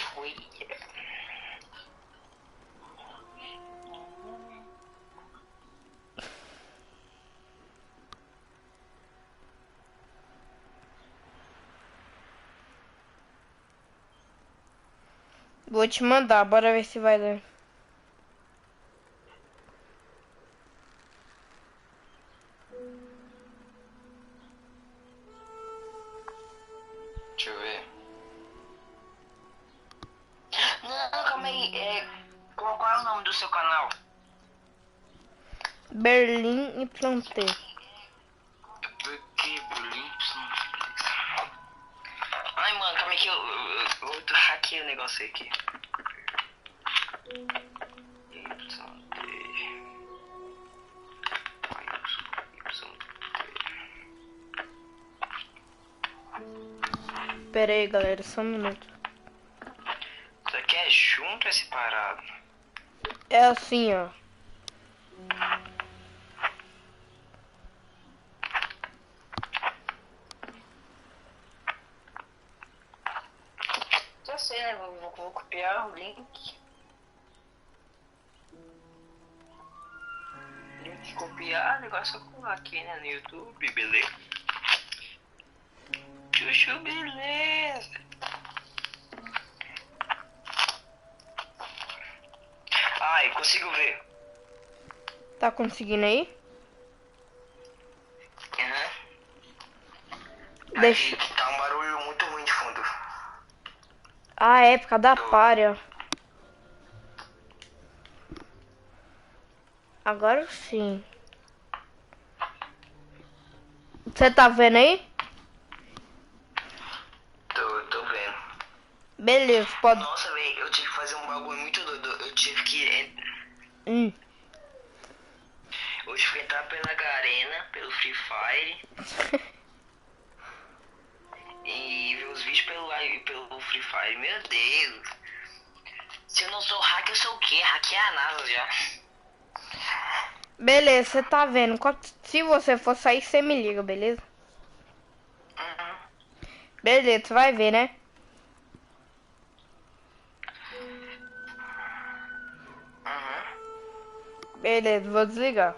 fui. Vou te mandar, bora ver se vai dar. Deixa eu ver. Não, calma aí. Qual é o nome do seu canal? BerlimYT. Que Berlim? Ai, mano, calma aí que eu hackei o negócio aqui. Pera aí, galera, só um minuto. Isso aqui é junto ou é separado? É assim, ó. Já sei, né? Vou copiar o link. Link copiar, negócio é colar aqui, né? No YouTube, beleza? Chuchu, beleza. Ai, consigo ver. Tá conseguindo aí? Aham. Deixa. Aí, tá um barulho muito ruim de fundo. Ah, é, por causa da Tô. palha. Agora sim. Você tá vendo aí? Tô vendo. Beleza, pode. Nossa, velho, eu tive que fazer um bagulho muito doido. Eu tive que. Hum. Eu tive que entrar pela Garena, pelo Free Fire. E ver os vídeos pelo Free Fire. Meu Deus. Se eu não sou hacker, eu sou o quê? Hackear a NASA já. Beleza, você tá vendo. Se você for sair, você me liga, beleza? Uhum. Beleza, você vai ver, né? Uhum. Beleza, vou desligar.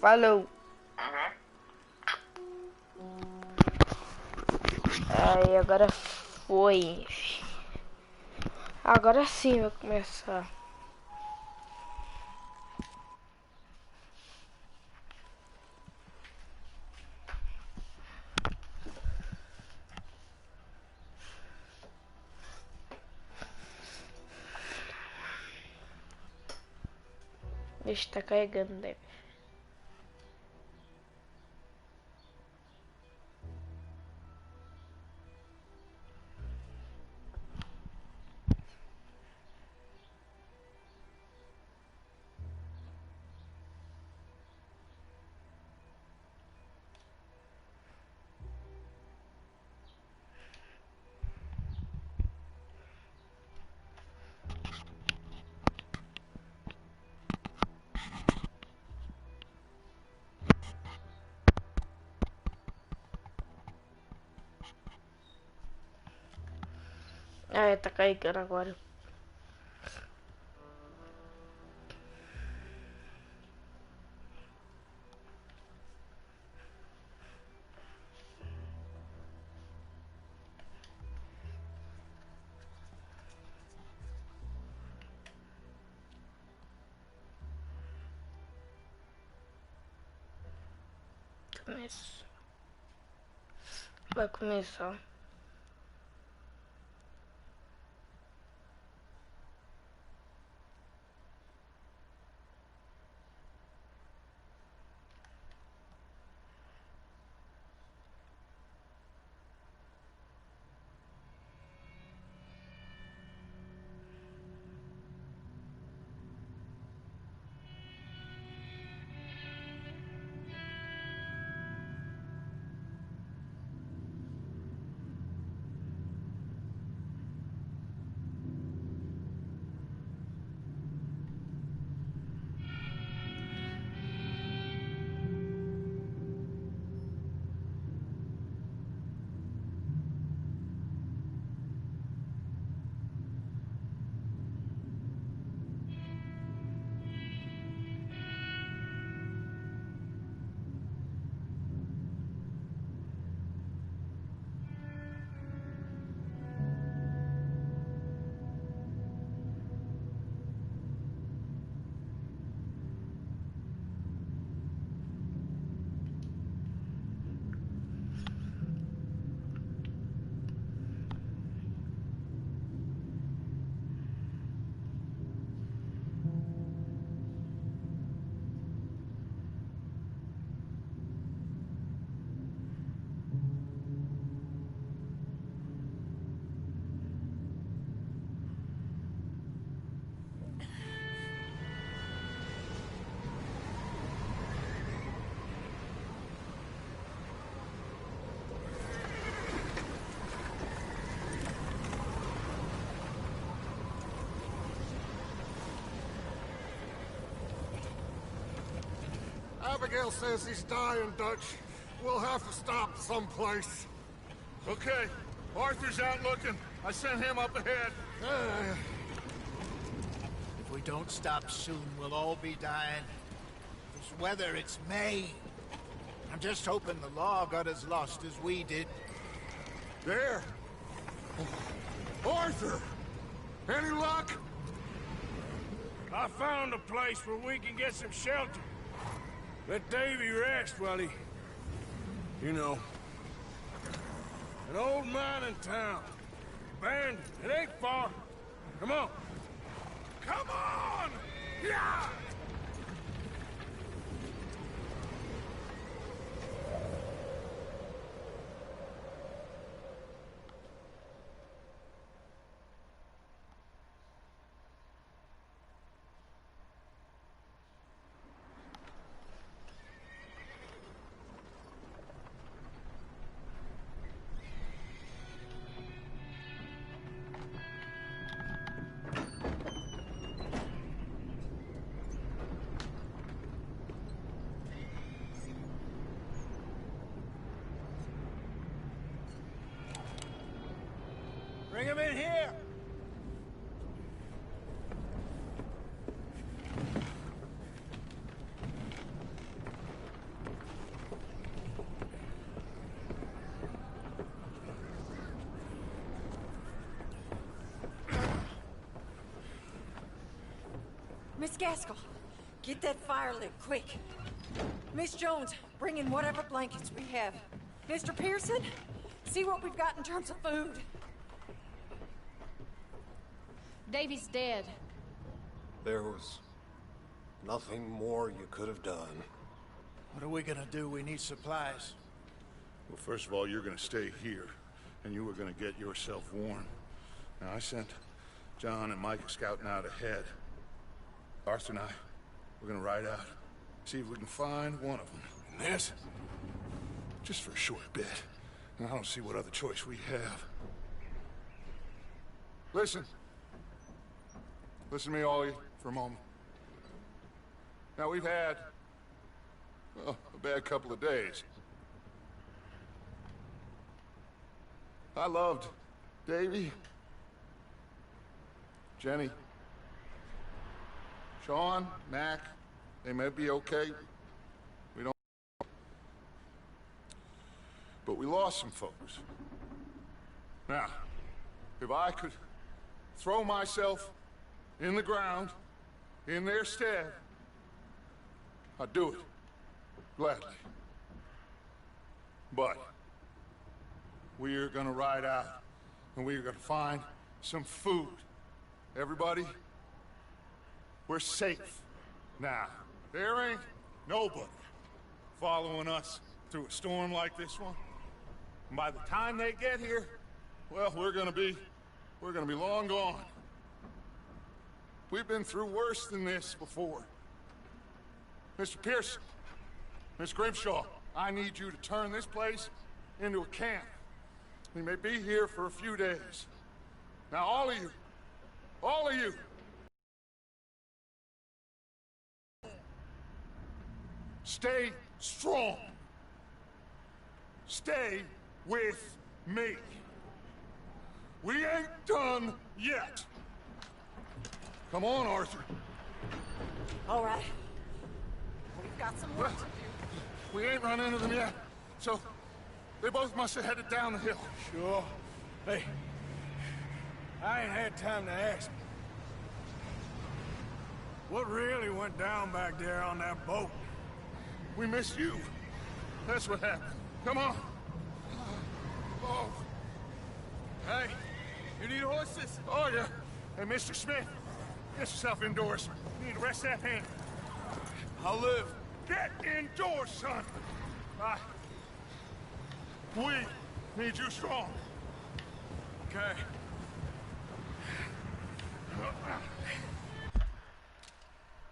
Falou. Uhum. Aí, agora foi. Agora sim vai começar. Deixa, tá carregando, né? Ah, é, tá carregando agora. Começa. Vai começar. Abigail says he's dying, Dutch. We'll have to stop someplace. Okay. Arthur's out looking. I sent him up ahead. If we don't stop soon, we'll all be dying. This weather, it's May. I'm just hoping the law got as lost as we did. There! Arthur! Any luck? I found a place where we can get some shelter. Let Davy rest while he... You know. An old mining town. Abandoned. It ain't far. Come on. Come on! Yeah! Bring him in here! Miss Gaskell, get that fire lit, quick. Miss Jones, bring in whatever blankets we have. Mr. Pearson, see what we've got in terms of food. Davy's dead. There was nothing more you could have done. What are we gonna do? We need supplies. Well, first of all, you're gonna stay here, and you were gonna get yourself warm. Now, I sent John and Mike scouting out ahead. Arthur and I, we're gonna ride out, see if we can find one of them. And this, just for a short bit. And I don't see what other choice we have. Listen. Listen to me, all you, for a moment. Now, we've had, well, a bad couple of days. I loved Davy, Jenny, Sean, Mac. They may be okay. We don't know. But we lost some folks. Now, if I could throw myself in the ground, in their stead, I'd do it, gladly. But we are gonna ride out, and we are gonna find some food. Everybody, we're safe now. There ain't nobody following us through a storm like this one. And by the time they get here, well, we're gonna be long gone. We've been through worse than this before. Mr. Pearson, Miss Grimshaw, I need you to turn this place into a camp. We may be here for a few days. Now, all of you, stay strong. Stay with me. We ain't done yet. Come on, Arthur. All right. We've got some work to do. We ain't run into them yet, so they both must have headed down the hill. Sure. Hey, I ain't had time to ask. What really went down back there on that boat? We missed you. That's what happened. Come on. Oh. Hey, you need horses? Oh, yeah. Hey, Mr. Smith, get yourself indoors. You need to rest that hand. I'll live. Get indoors, son. We need you strong. Okay.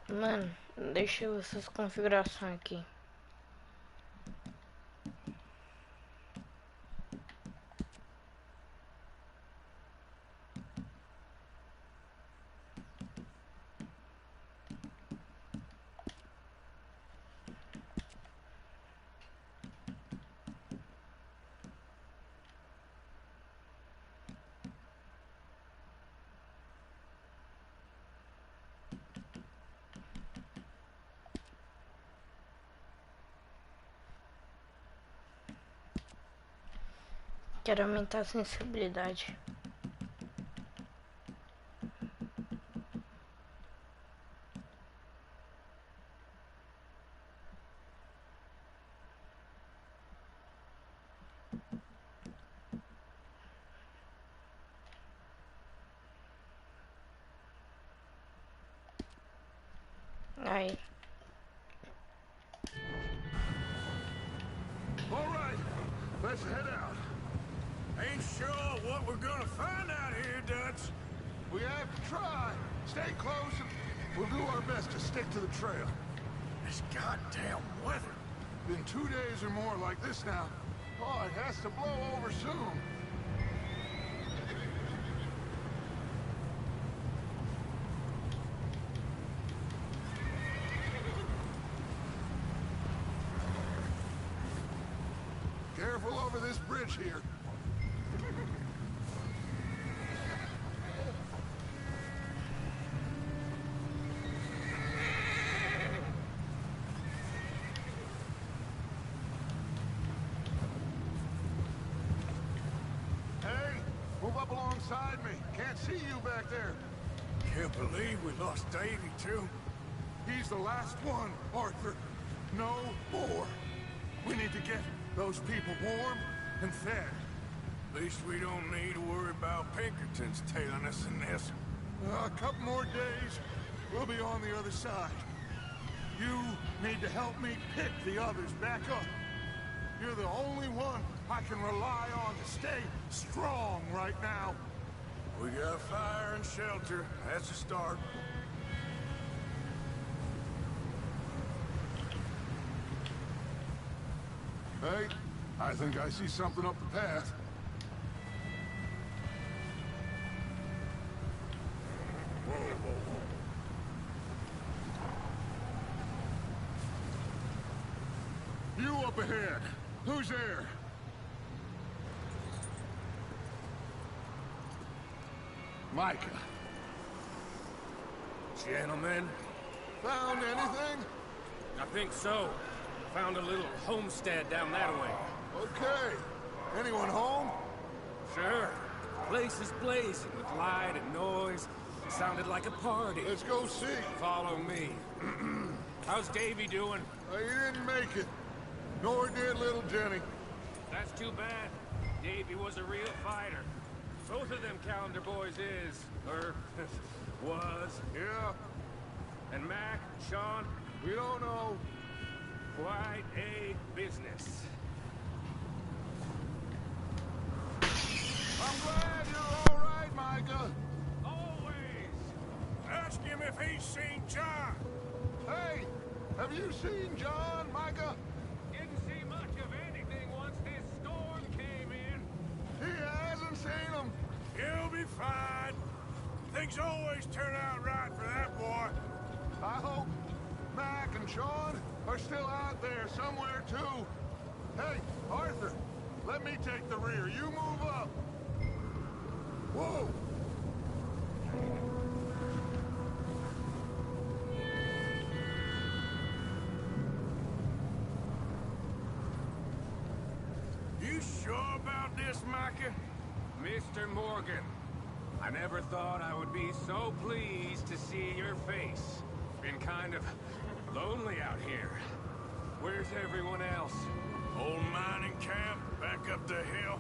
Mano, deixa eu ver essas configurações aqui. Quero aumentar a sensibilidade. Aí. All right, let's head out. Ain't sure what we're gonna find out here, Dutch. We have to try. Stay close and we'll do our best to stick to the trail. This goddamn weather. Been 2 days or more like this now. Oh, it has to blow over soon. Careful over this bridge here. Hey, move up alongside me. Can't see you back there. Can't believe we lost Davy, too. He's the last one, Arthur. No more. We need to get those people warm and fed. At least we don't need to worry about Pinkertons tailing us in this. A couple more days, we'll be on the other side. You need to help me pick the others back up. You're the only one I can rely on to stay strong right now. We got fire and shelter. That's a start. Hey, I think I see something up the path. Whoa, whoa, whoa. You up ahead. Who's there? Micah. Gentlemen, Found anything? I think so. Found a little homestead down that way. Okay. Anyone home? Sure. Place is blazing with light and noise. Sounded like a party. Let's go see. Follow me. How's Davy doing? He didn't make it. Nor did little Jenny. That's too bad. Davy was a real fighter. Both of them calendar boys is, or was. Yeah, And Mac, Sean, we don't know. quite a business. I'm glad you're all right, Micah. Always! Ask him if he's seen John. Hey, have you seen John, Micah? Didn't see much of anything once this storm came in. He hasn't seen him. He'll be fine. Things always turn out right for that boy. I hope Mac and Sean are still out there somewhere, too. Hey, Arthur, let me take the rear. You move up. Whoa! You sure about this, Micah? Mr. Morgan, I never thought I would be so pleased to see your face. Been kind of lonely out here. Where's everyone else? Old mining camp back up the hill.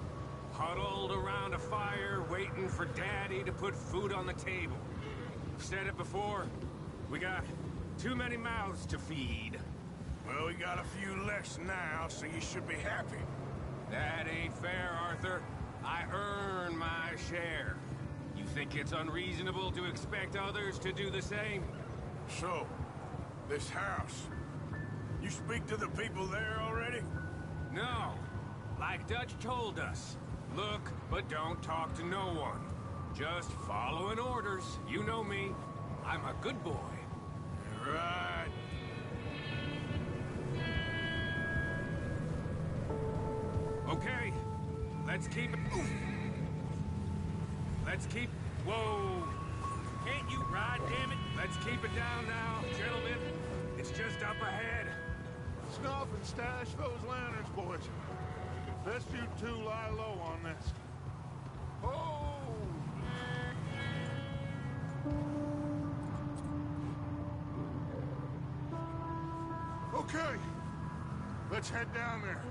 Huddled around a fire, waiting for Daddy to put food on the table. I've said it before, we got too many mouths to feed. Well, we got a few less now, so you should be happy. That ain't fair, Arthur. I earn my share. You think it's unreasonable to expect others to do the same? So, this house. You speak to the people there already? No. Like Dutch told us. Look, but don't talk to no one. Just following orders. You know me. I'm a good boy. Right. Okay. Let's keep it... Let's keep... Whoa. Can't you ride, damn it? Let's keep it down now, gentlemen. It's just up ahead. Snuff and stash those lanterns, boys. Best you two lie low on this. Oh! Okay. Let's head down there.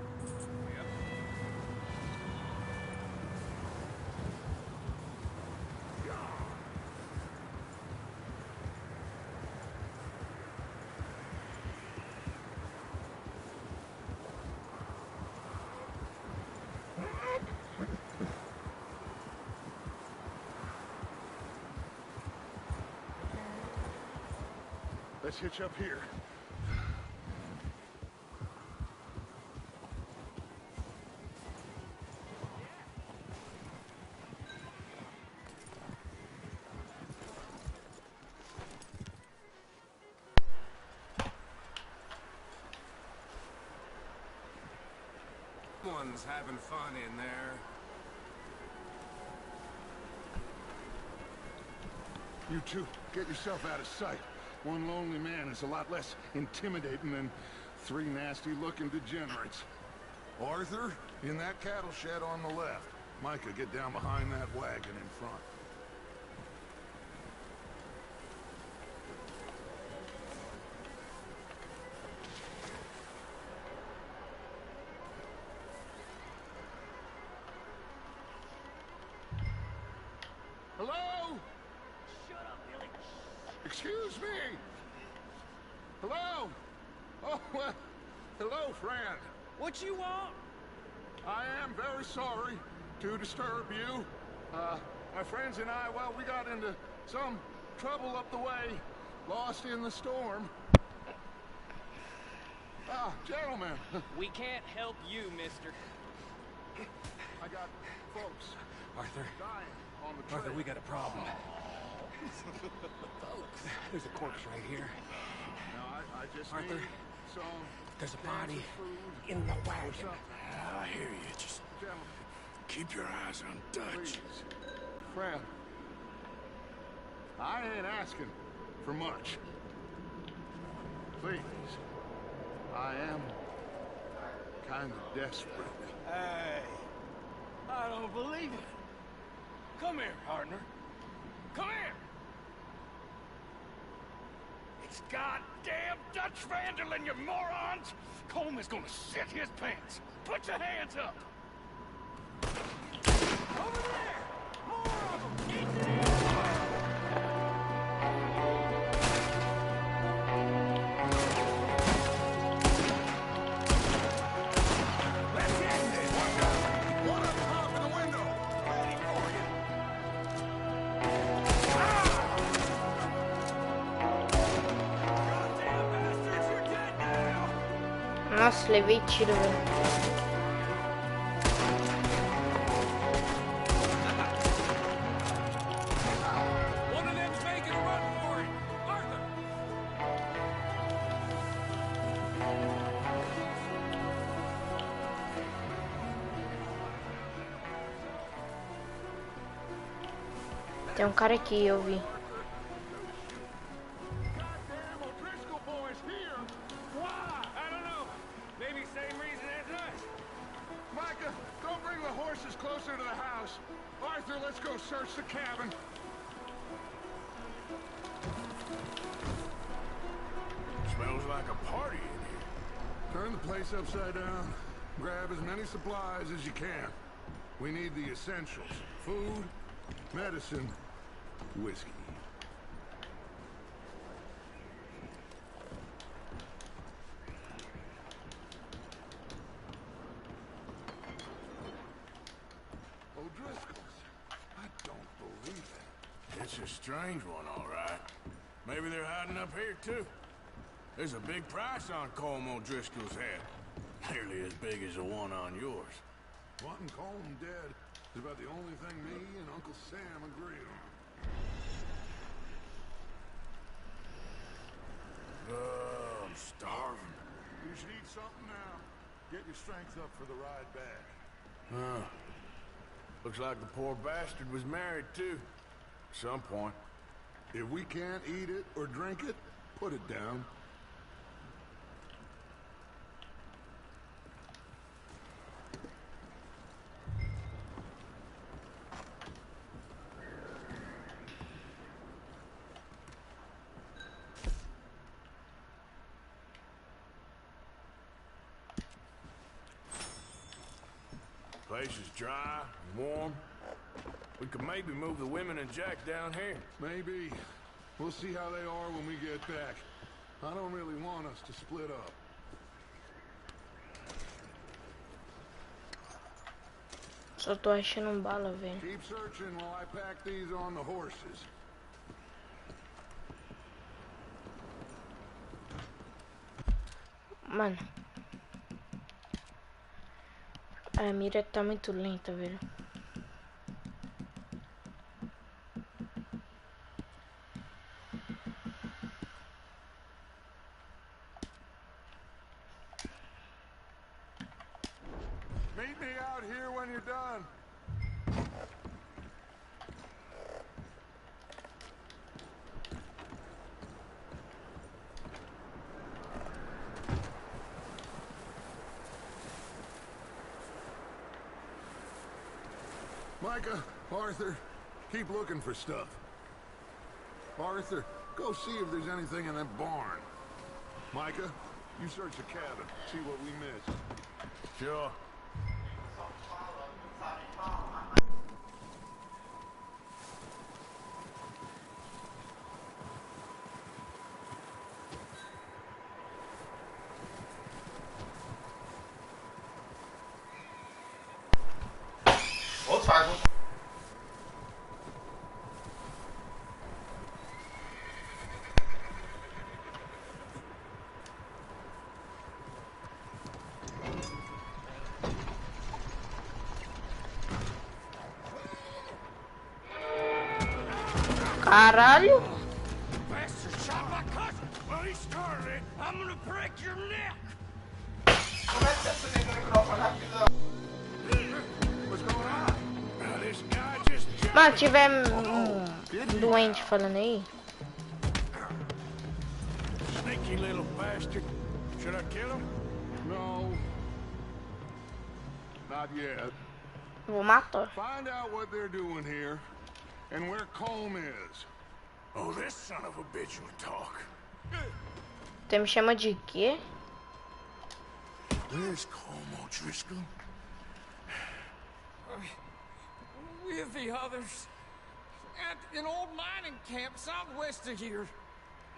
Let's hitch up here. Someone's having fun in there. You two, get yourself out of sight. One lonely man is a lot less intimidating than three nasty-looking degenerates. Arthur, in that cattle shed on the left. Micah, get down behind that wagon in front. Hello? Shut up, Billy. Excuse me? Hello? Oh, well, hello, friend. What you want? I am very sorry to disturb you. My friends and I, well, we got into some trouble up the way, lost in the storm. Ah, gentlemen. We can't help you, mister. I got folks Arthur, dying on the trail. Arthur, we got a problem. There's a corpse right here. Now, I just Arthur, need some there's a body food in the or wagon. something. I hear you. Just Gentlemen, keep your eyes on Dutch. please. Friend, I ain't asking for much. Please. I am kind of desperate. Hey, I don't believe it. Come here, partner. Come here. It's goddamn Dutch Vanderlyn, you morons! Coleman's gonna set his pants. Put your hands up. Over there! More of them! Get there! Let's end this! One up top in the window! Ready for you! Goddamn bastards, you're dead now! Nossa, levei tiro, velho. One of them's making a run for it! Arthur! Tem um cara aqui, eu vi. Goddamn O'Driscoll boys here! Why? I don't know. Maybe same reason as us. Micah, go bring the horses closer to the house. Arthur, let's go search the cabin. Smells like a party in here. Turn the place upside down. Grab as many supplies as you can. We need the essentials. Food, medicine, whiskey. O'Driscoll's. I don't believe it. It's a strange one, all right. Maybe they're hiding up here, too. There's a big price on Colm O'Driscoll's head. Nearly as big as the one on yours. Wanting Colm dead is about the only thing me and Uncle Sam agree on. I'm starving. You should eat something now. Get your strength up for the ride back. Looks like the poor bastard was married, too. At some point. If we can't eat it or drink it, put it down. place is dry and warm. We could maybe move the women and Jack down here. Maybe. We'll see how they are when we get back. I don't really want us to split up. Só tô achando bala, velho. Keep searching while I pack these on the horses. Mano. A mira tá muito lenta, velho. Meet me out here when you're done. Micah, Arthur, keep looking for stuff. Arthur, go see if there's anything in that barn. Micah, you search the cabin, see what we missed. Sure. Caralho! Bastard shot my cousin. Well, he started it. I'm gonna break your neck. What's going on? This guy just jumped. Mano, tiver doente falando aí. Sneaky little bastard. Should I kill him? No. Not yet. Vou matar. Find out what they're doing here and where Colm is. Oh, this son of a bitch will talk. Você me chama de quê? Where's Colm O'Driscoll? With the others. At an old mining camp southwest of here.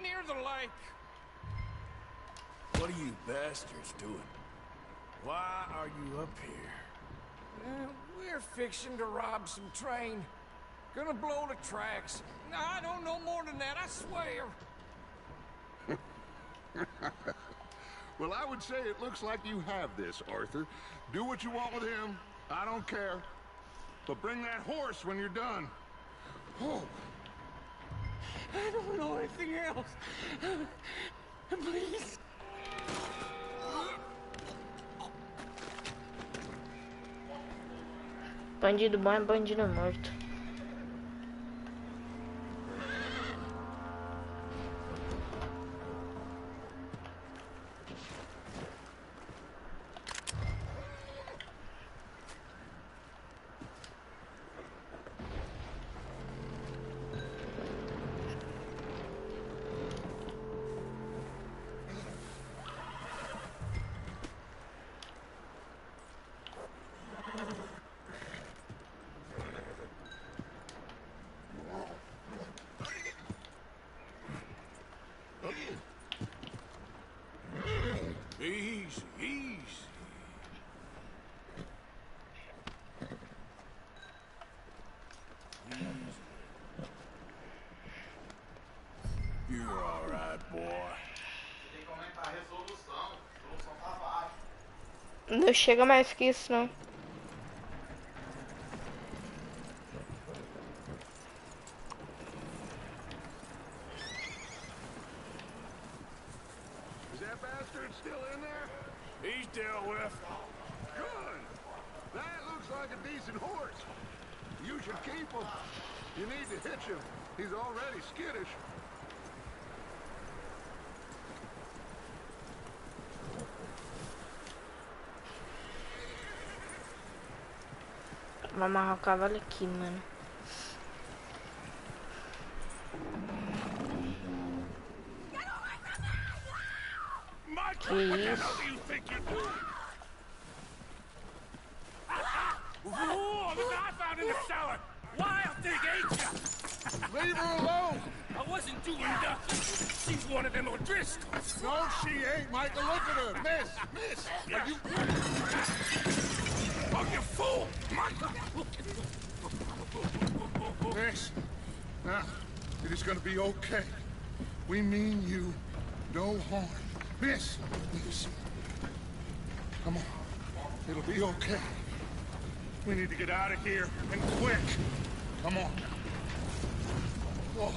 Near the lake. What are you bastards doing? Why are you up here? We're fixing to rob some train. Gonna blow the tracks. I don't know more than that, I swear. Well, I would say it looks like you have this, Arthur. Do what you want with him. I don't care. But bring that horse when you're done. Oh. I don't know anything else. Please. Bandido bom é bandido morto. Easy, easy. You're all right, boy. Não chega mais que isso, não. Is that bastard still in there? He's dealt with. Good. That looks like a decent horse. You should keep him. You need to hitch him. He's already skittish. Vou amarrar o cavalo aqui, mano. Que isso? Leave her alone! I wasn't doing nothing. She's one of them O'Driscolls. No, she ain't, Michael. Look at her. Miss, are you... Oh, you fool! Michael! Miss, now, it is gonna be okay. We mean you no harm. Miss, come on. It'll be okay. We need to get out of here, and quick. Come on. Oh.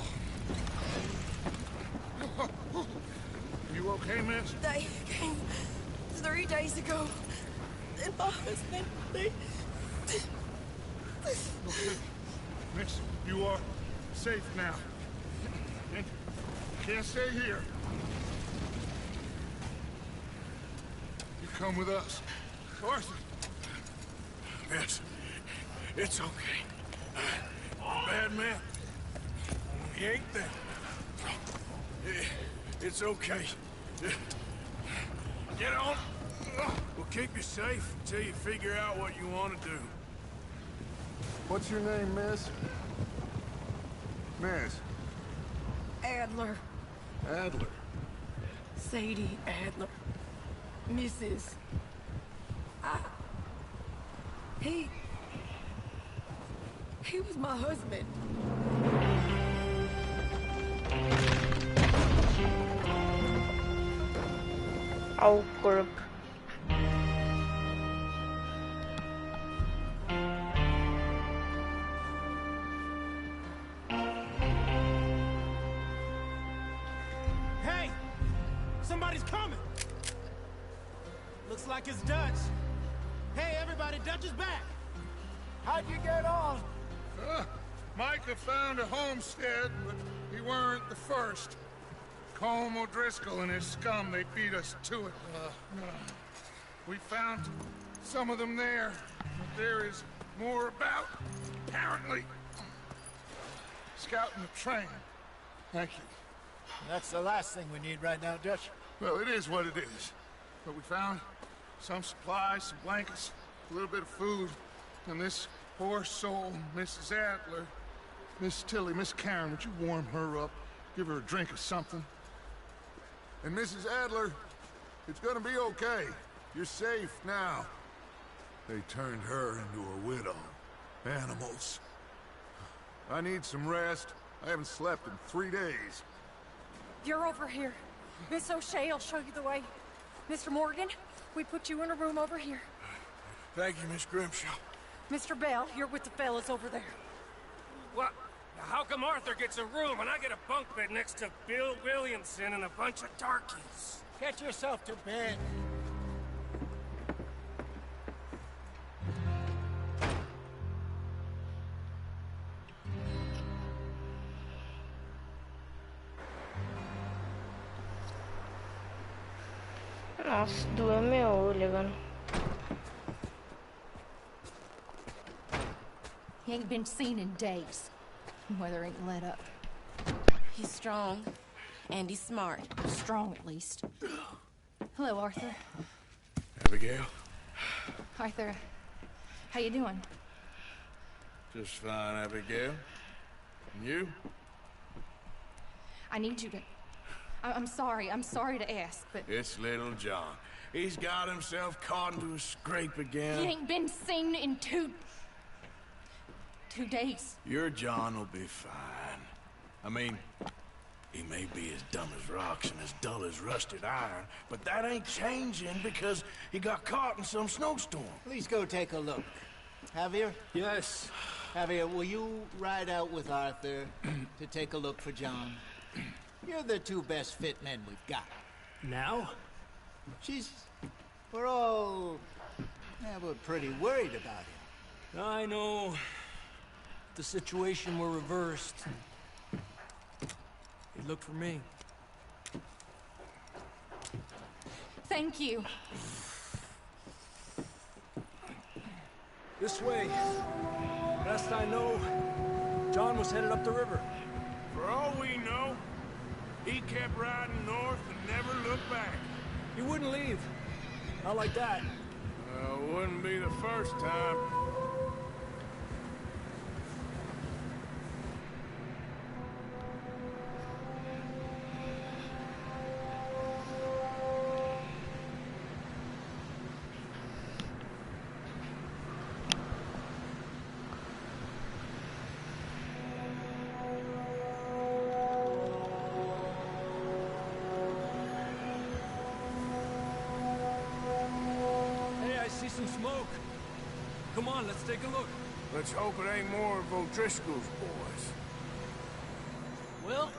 You okay, miss? They came 3 days ago. And my husband, they... Okay. Miss, you are safe now. And you can't stay here. You come with us. Arthur. Miss, it's okay. Bad man. He ain't there. It's okay. Get on. We'll keep you safe until you figure out what you want to do. What's your name, miss? Miss. Adler. Adler. Sadie Adler. Mrs. He was my husband. Awkward. Hey! Somebody's coming! Looks like it's Dutch. Hey, everybody, Dutch is back! How'd you get on? Micah found a homestead, but he weren't the first. Colm O'Driscoll and his scum, they beat us to it. We found some of them there, but there is more about, apparently. Scouting the train. Thank you. That's the last thing we need right now, Dutch. Well, it is what it is. But we found some supplies, some blankets, a little bit of food, and this poor soul, Mrs. Adler, Miss Tilly, Miss Karen, would you warm her up? Give her a drink or something? And Mrs. Adler, it's gonna be okay. You're safe now. They turned her into a widow. Animals. I need some rest. I haven't slept in 3 days. You're over here. Miss O'Shea will show you the way. Mr. Morgan, we put you in a room over here. Thank you, Miss Grimshaw. Mr. Bell, you're with the fellas over there. What? How come Arthur gets a room and I get a bunk bed next to Bill Williamson and a bunch of darkies? Get yourself to bed. Nossa, doeu meu olho agora. He ain't been seen in days. Weather ain't let up. He's strong, and he's smart. Strong, at least. Hello, Arthur. Abigail? Arthur, how you doing? Just fine, Abigail. And you? I need you to... I'm sorry to ask, but... It's little John. He's got himself caught into a scrape again. He ain't been seen in two days. Your John will be fine. I mean, he may be as dumb as rocks and as dull as rusted iron, but that ain't changing because he got caught in some snowstorm. Please go take a look. Javier? Yes. Javier, will you ride out with Arthur to take a look for John? You're the two best fit men we've got. Now? We're all... Yeah, we're pretty worried about him. I know. The situation were reversed. He looked for me. Thank you. This way. Best I know, John was headed up the river. For all we know, he kept riding north and never looked back. He wouldn't leave. Not like that. Wouldn't be the first time. some smoke. Come on, let's take a look. Let's hope it ain't more of O'Driscoll's boys. Well,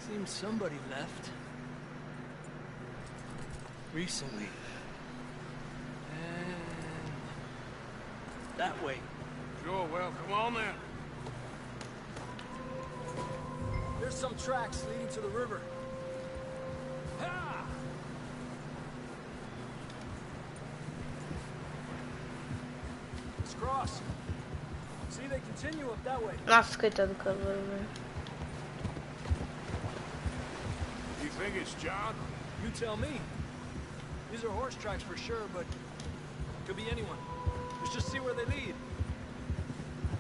seems somebody left. Recently. And that way. Sure, well, come on then. There's some tracks leading to the river. Ha! Let's cross. See, they continue up that way. Nossa, coitado do cavalo, velho. You think it's John? You tell me. These are horse tracks for sure, but could be anyone. Let's just see where they lead.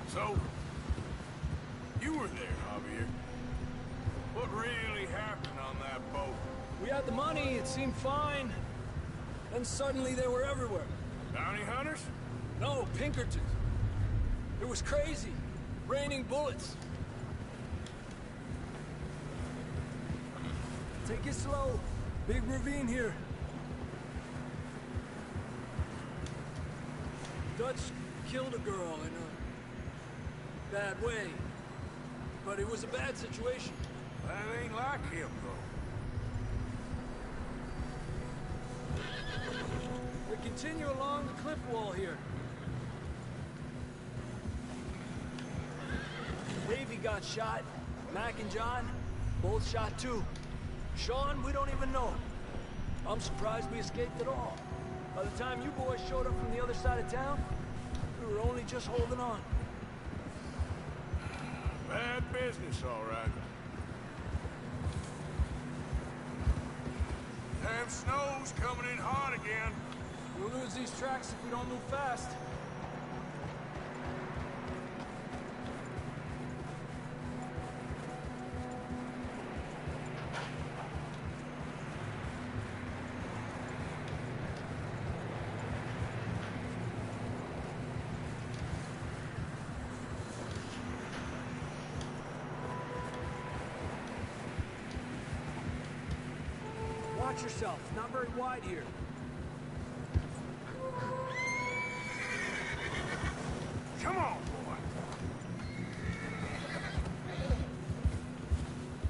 So, you were there, Javier. What really happened on that boat? We had the money, it seemed fine. Then suddenly they were everywhere. Bounty hunters? No, Pinkertons. It was crazy. Raining bullets. Take it slow. Big ravine here. Dutch killed a girl in a bad way. But it was a bad situation. That ain't like him, though. We continue along the cliff wall here. Davey got shot. Mac and John, both shot too. Sean, we don't even know. I'm surprised we escaped at all. By the time you boys showed up from the other side of town, we were only just holding on. Bad business, all right. Damn snow's coming in hot again. We'll lose these tracks if we don't move fast. Watch yourself. It's not very wide here. Come on, boy.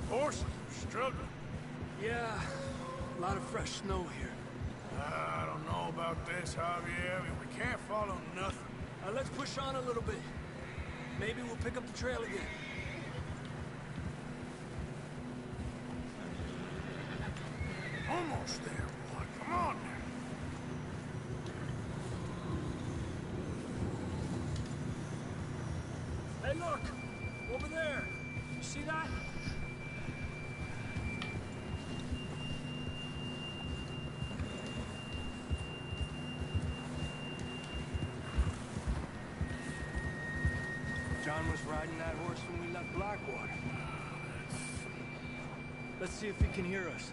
Horses are struggling. Yeah, a lot of fresh snow here. I don't know about this, Javier. I mean, we can't follow nothing. Let's push on a little bit. Maybe we'll pick up the trail again. Almost there, boy. Come on now. Hey, look! Over there! You see that? John was riding that horse when we left Blackwater. Let's see if he can hear us.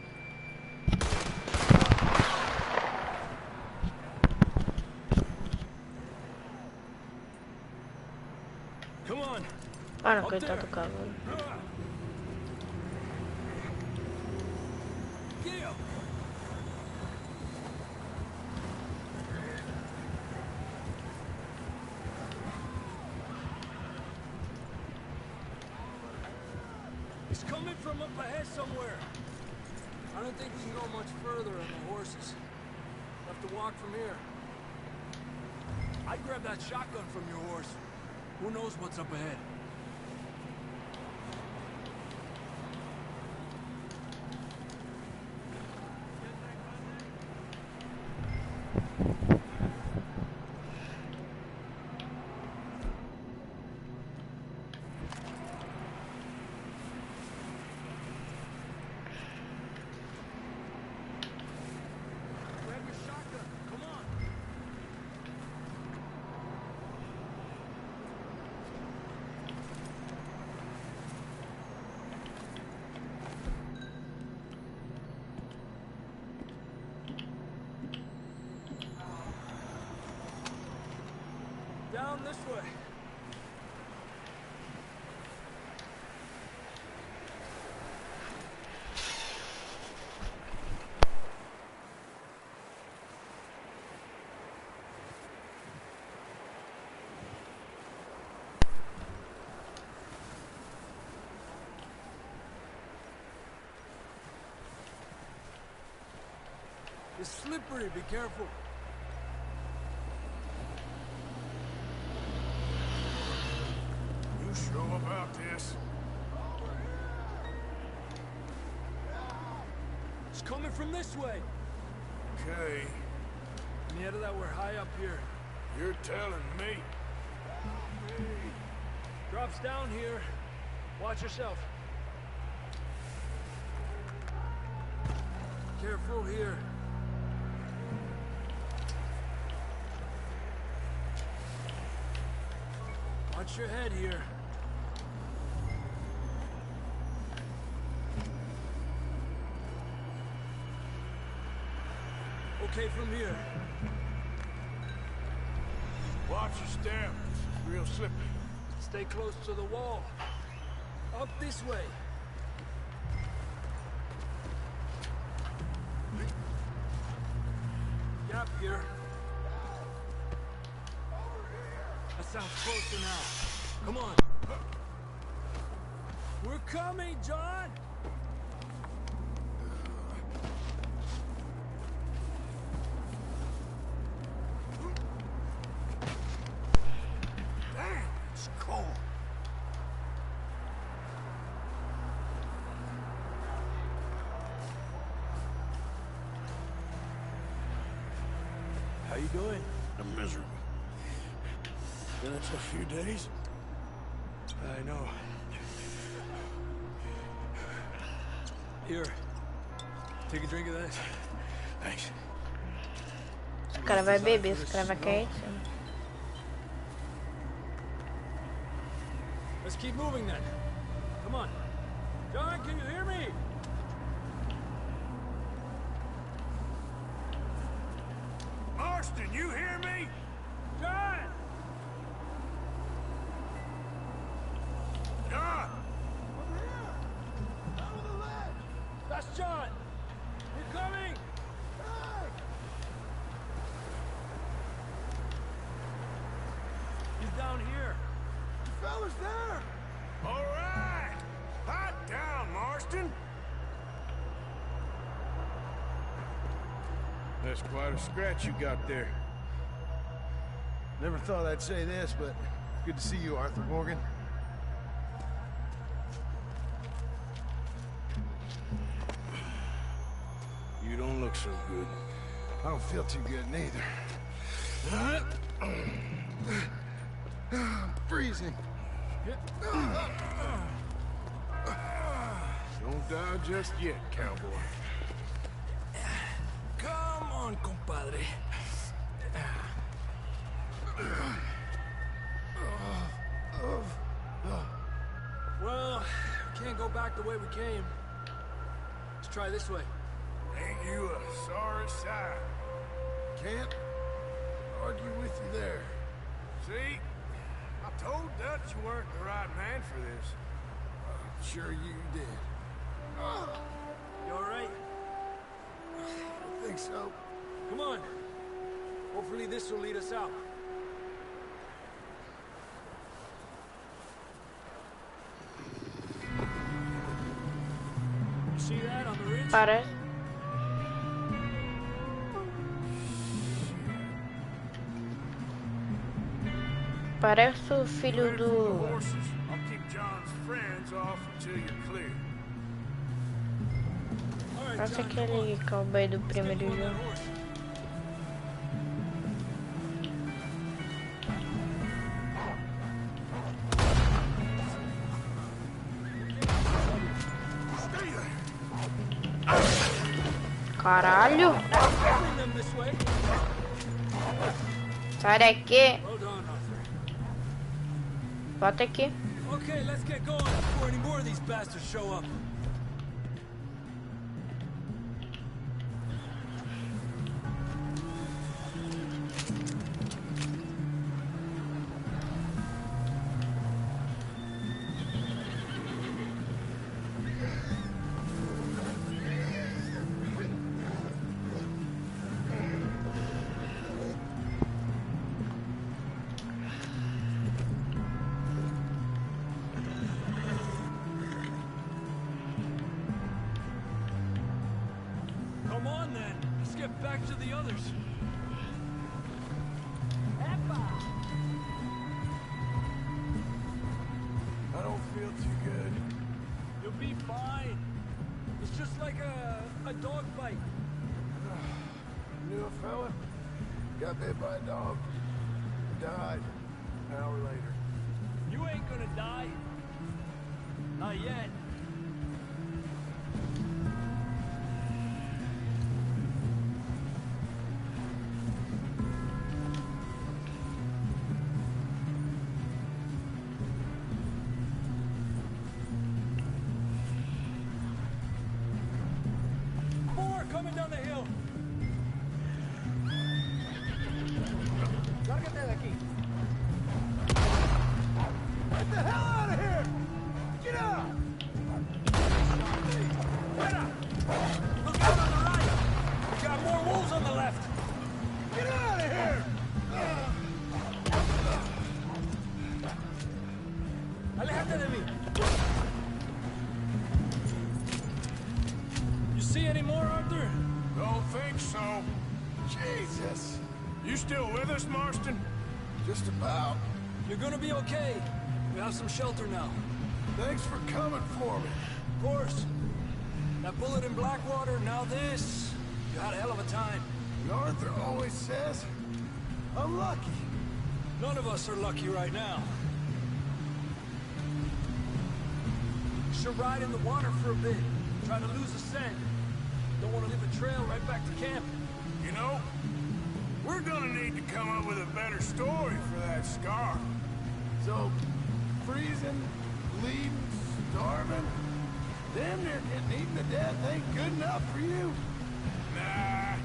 Come on. Olha, coitado do cavalo. Get up. It's coming from up ahead somewhere. I don't think we can go much further on the horses. We'll have to walk from here. I'd grab that shotgun from your horse. Who knows what's up ahead? Grab your shotgun. Come on. Down this way. It's slippery, be careful. You sure about this? It's coming from this way. Okay. Mierda, we're high up here. You're telling me. Drops down here. Watch yourself. Careful here. Watch your head here. Okay from here. Watch your step. This is real slippery. Stay close to the wall. Up this way. Gap here. That sounds closer now. Come on. We're coming, John! Damn, it's cold. How you doing? I'm miserable. Been it a few days. I know. Here. Take a drink of this. Thanks. O cara vai beber, os caras vão cair de cima. Let's keep moving then. Come on. John, can you hear me? Marston, you hear me? John! John! That's John! We're coming! He's down here. The fella's there! All right! Hot down, Marston! That's quite a scratch you got there. Never thought I'd say this, but good to see you, Arthur Morgan. You don't look so good. I don't feel too good neither. I'm freezing. Don't die just yet, cowboy. Come on, compadre. Well, we can't go back the way we came. Let's try this way. Ain't you a sorry sight? Can't argue with you there. See? I told Dutch you weren't the right man for this. Sure you did. You all right? I think so. Come on. Hopefully this will lead us out. You see that on the ridge? Parece. Parece o filho do... Horses. I'll keep John's friends off until you're clear. Parece aquele cowboy do primeiro jogo. Caralho! Sai daqui! Bota aqui. Okay, let's get going before any more of these bastards show up. Let's get back to the others. I don't feel too good. You'll be fine. It's just like a dog bite. Knew a fella, got bit by a dog, died an hour later. You ain't gonna die. Not yet. More coming down the hill. Lárgate de aquí. Get the hell out of here! Get out! Look out on the right! We got more wolves on the left! Get out of here! Aléjate de mí! You see any more, Arthur? Don't think so. Jesus. You still with us, Marston? Just about. You're gonna be okay. We have some shelter now. Thanks for coming for me. Of course. That bullet in Blackwater, now this. You had a hell of a time. And Arthur always says, I'm lucky. None of us are lucky right now. You should ride in the water for a bit. Try to lose the scent. Don't want to leave a trail right back to camp. You know, we're gonna need to come up with a better story for that scar. So, freezing, bleeding, starving, damn near getting eaten to death ain't good enough for you. Nah,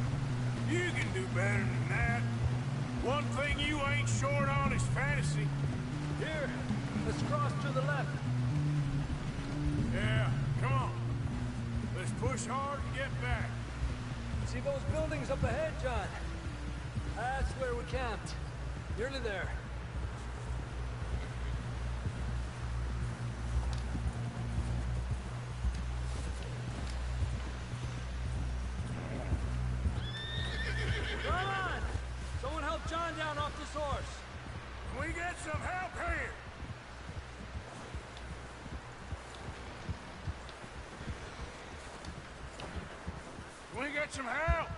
you can do better than that. One thing you ain't short on is fantasy. Here, let's cross to the left. Yeah, come on. Let's push hard and get back. See those buildings up ahead, John? That's where we camped. Nearly there. Come on! Someone help John down off this horse. Can we get some help here? Can we get some help?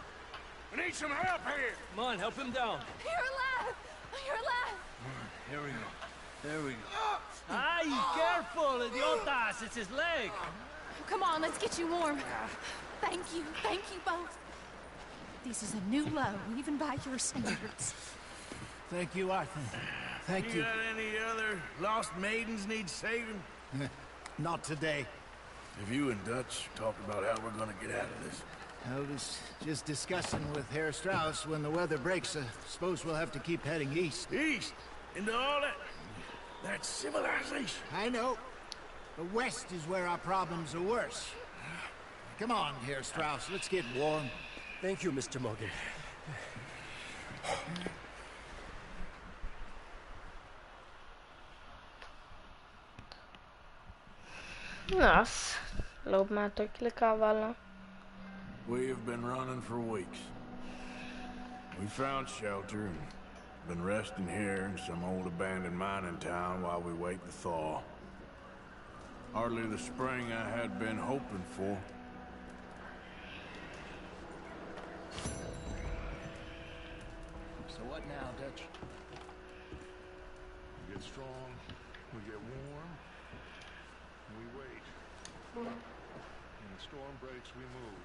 We need some help here. Come on, help him down. You're alive! You're alive! Here we go. There we go. Ay, careful, idiotas! It's his leg. Come on, let's get you warm. Thank you both. This is a new low, even by your standards. Thank you, Arthur. Thank you. Got any other lost maidens need saving? Not today. Have you and Dutch talked about how we're gonna get out of this? I was just discussing with Herr Strauss when the weather breaks. I suppose we'll have to keep heading east. East? Into all that civilization. I know. But west is where our problems are worse. Come on, Herr Strauss, let's get warm. Thank you, Mr. Morgan. Nossa, lobo matou aquele cavalo lá. We have been running for weeks. We found shelter and been resting here in some old abandoned mining town while we wait the thaw. Hardly the spring I had been hoping for. So what now, Dutch? We get strong, we get warm, and we wait. When the storm breaks, we move.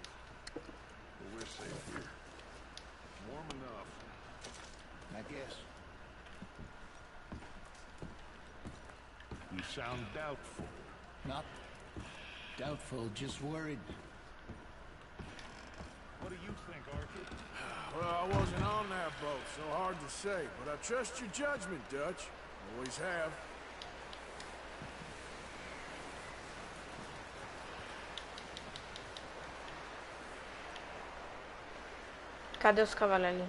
But we're safe here. Warm enough. I guess. You sound doubtful. Not doubtful, just worried. What do you think, Arthur? Well, I wasn't on that boat, so hard to say. But I trust your judgment, Dutch. Always have. Cadê os cavalos ali?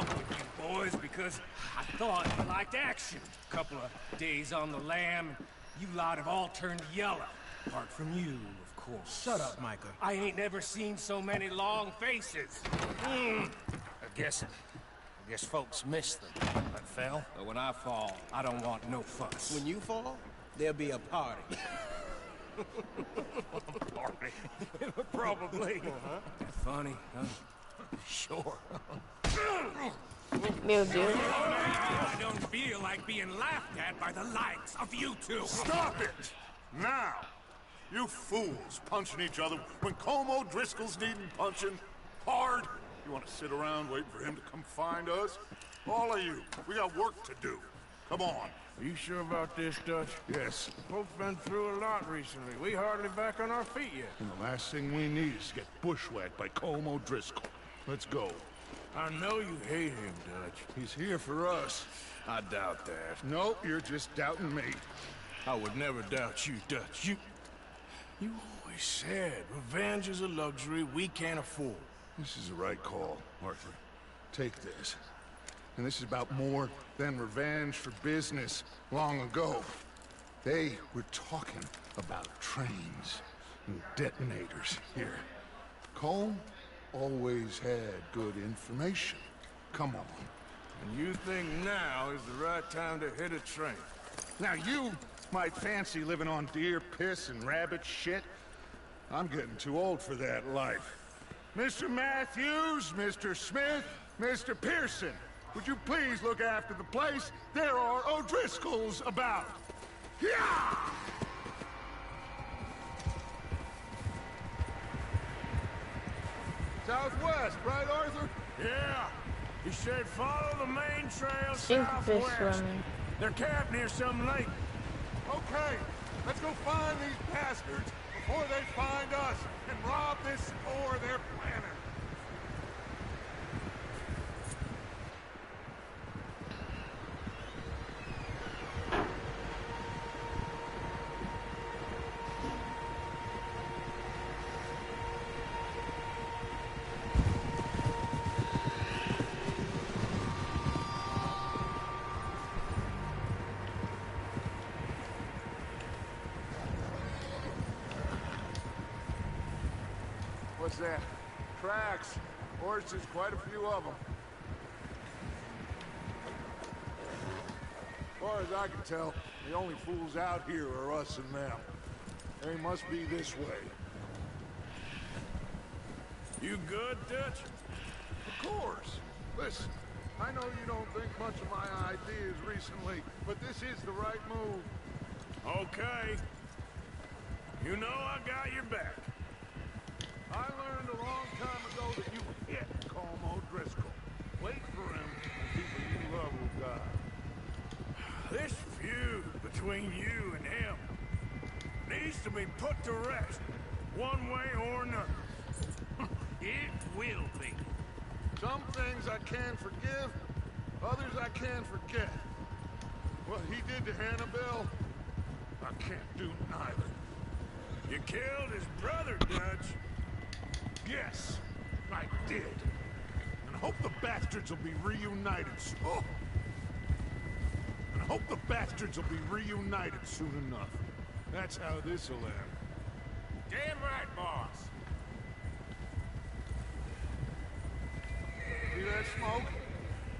with you boys because I thought you liked action. A couple of days on the lam, you lot have all turned yellow. Apart from you, of course. Shut up, Micah. I ain't never seen so many long faces. I guess folks miss them. I fell, but when I fall, I don't want no fuss. When you fall, there'll be a party. Party? Probably. Funny, huh? Sure. Meu Deus. I don't feel like being laughed at by the likes of you two. Stop it! Now! You fools punching each other when Como Driscoll's needing punching hard. You want to sit around waiting for him to come find us? All of you, we got work to do. Come on. Are you sure about this, Dutch? Yes. Folks been through a lot recently. We hardly back on our feet yet. And the last thing we need is to get bushwhacked by Como Driscoll. Let's go. I know you hate him, Dutch. He's here for us. I doubt that. No, you're just doubting me. I would never doubt you, Dutch. You always said revenge is a luxury we can't afford. This is the right call, Arthur. Take this. And this is about more than revenge for business long ago. They were talking about trains and detonators here. Colm always had good information. Come on. And you think now is the right time to hit a train? Now you might fancy living on deer piss and rabbit shit. I'm getting too old for that life. Mr. Matthews, Mr. Smith, Mr. Pearson, would you please look after the place? There are O'Driscolls about. Yeah! Southwest, right, Arthur? Yeah. He said follow the main trail Cinco southwest. pessoas. They're camped near some lake. Okay, let's go find these bastards before they find us and rob this store they're planning. What's that? Tracks. Horses, quite a few of them. As far as I can tell, the only fools out here are us and them. They must be this way. You good, Dutch? Of course. Listen, I know you don't think much of my ideas recently, but this is the right move. Okay. You know I got your back. I learned a long time ago that you hit Como Driscoll. Wait for him, and people you love will die. This feud between you and him needs to be put to rest, one way or another. It will be. Some things I can forgive, others I can't forget. What he did to Hannibal, I can't do neither. You killed his brother, Dutch. Yes, I did. And I hope the bastards will be reunited soon. And I hope the bastards will be reunited soon enough. That's how this'll end. Damn right, boss. See that smoke?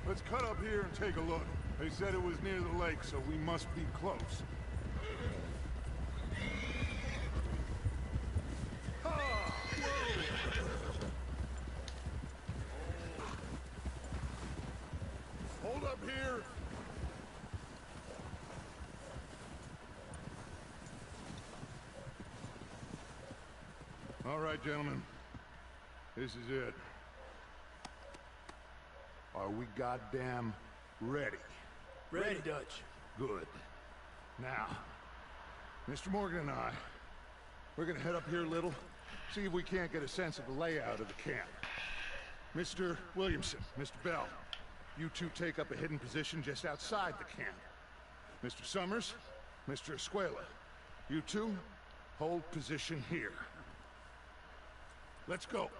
Let's cut up here and take a look. They said it was near the lake, so we must be close. Hold up here. All right, gentlemen. This is it. Are we goddamn ready? Ready, Dutch. Good. Now, Mr. Morgan and I, we're gonna head up here a little, see if we can't get a sense of the layout of the camp. Mr. Williamson, Mr. Bell, you two take up a hidden position just outside the camp. Mr. Summers, Mr. Escuela, you two hold position here. Let's go.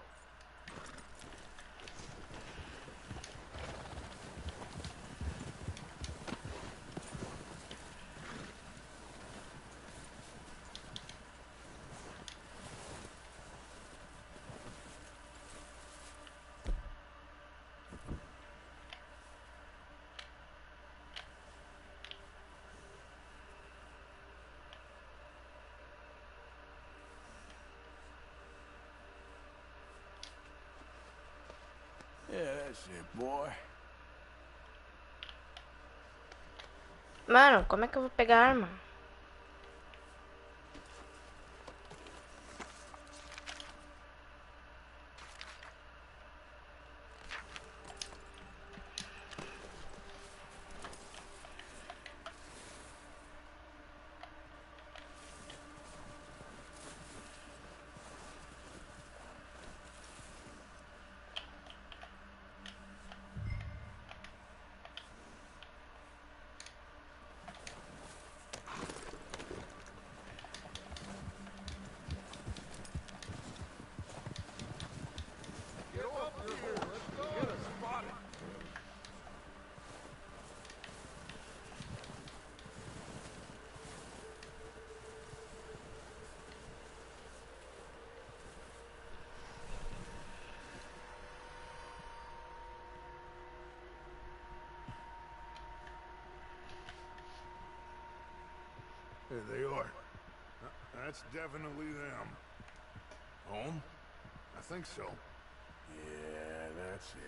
That's it, boy. Mano, como é que eu vou pegar a arma? There they are. That's definitely them. Home? I think so. Yeah, that's him.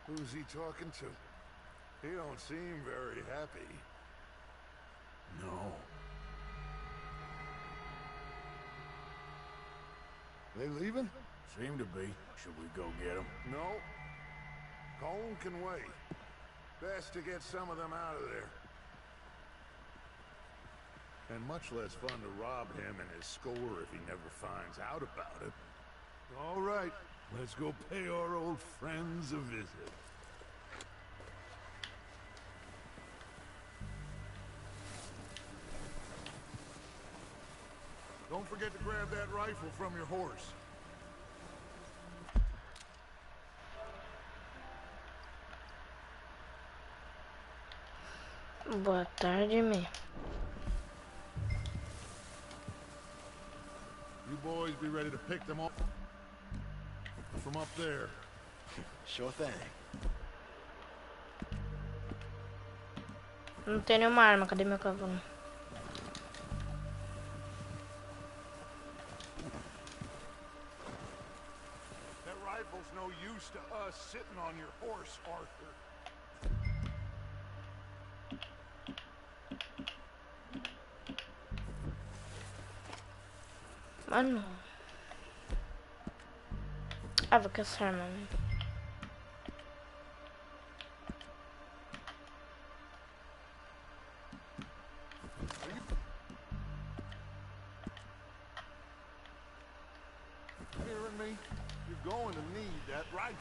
Who's he talking to? He don't seem very happy. No. They leaving? Seem to be. Should we go get them? No. Colm can wait. Best to get some of them out of there. And much less fun to rob him and his score if he never finds out about it. All right, let's go pay our old friends a visit. Don't forget to grab that rifle from your horse. Boa tarde, me. You boys be ready to pick them up from up there. Sure thing. Não tem nenhuma arma, cadê meu cavalo? That rifle's no use to us sitting on your horse, Arthur. Mano. Ah, vou caçar, mano. Hearing me? You're going to need that rifle.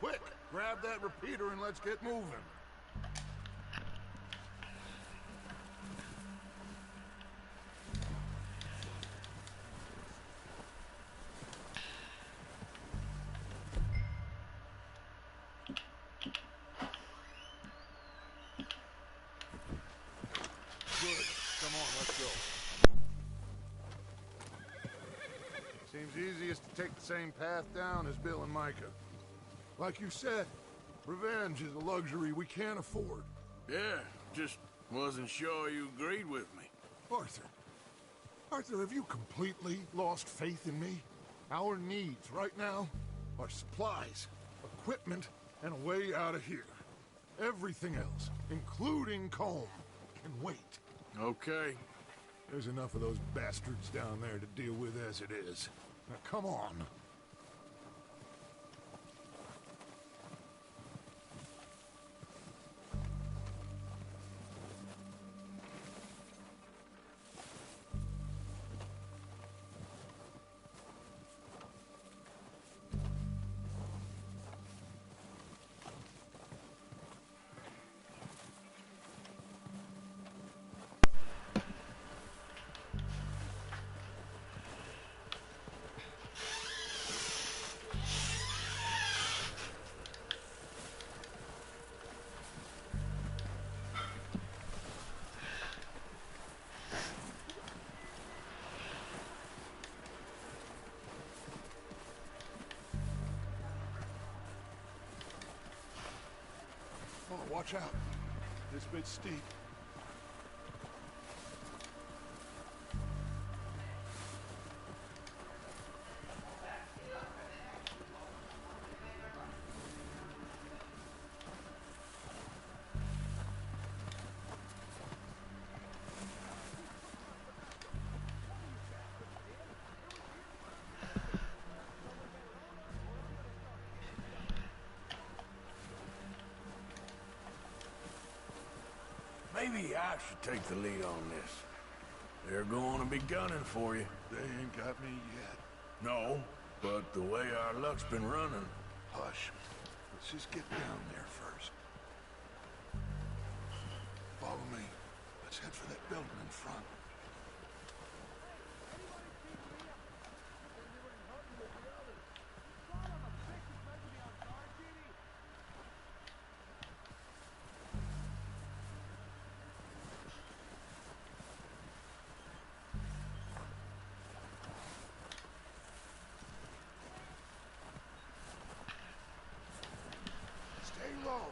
Quick, grab that repeater and let's get moving. Good. Come on, let's go. Seems easiest to take the same path down as Bill and Micah. Like you said, revenge is a luxury we can't afford. Yeah, just wasn't sure you agreed with me. Arthur, have you completely lost faith in me? Our needs right now are supplies, equipment, and a way out of here. Everything else, including Colm, can wait. Okay. There's enough of those bastards down there to deal with as it is. Now come on. Watch out. This bit's steep. Maybe I should take the lead on this. They're going to be gunning for you. They ain't got me yet. No, but the way our luck's been running. Hush. Let's just get down there first. Follow me. Let's head for that building in front. Stay low.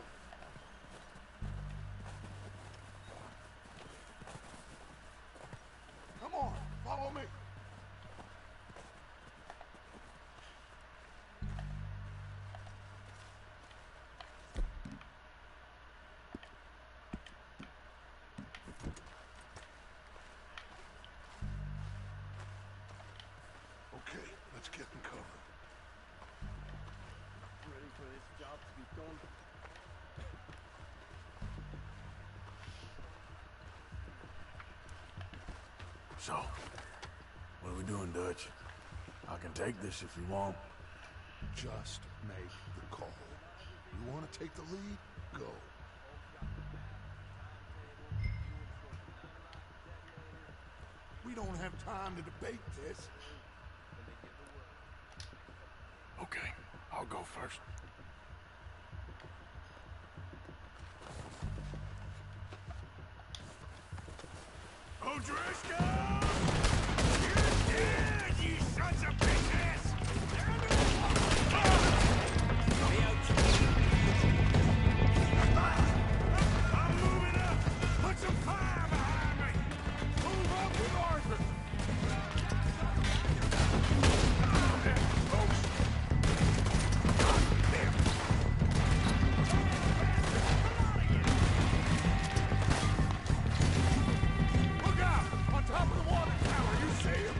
Come on, follow me. Okay, let's get in cover. Ready for this job to be done. So, what are we doing, Dutch? I can take this if you want. Just make the call. You want to take the lead? Go. We don't have time to debate this. Okay, I'll go first. O'Driscoll! You're dead, you sons of bitches! I'm moving up! Put some fire behind me! Move up with Arthur! Folks! Look out! On top of the water tower, you see him?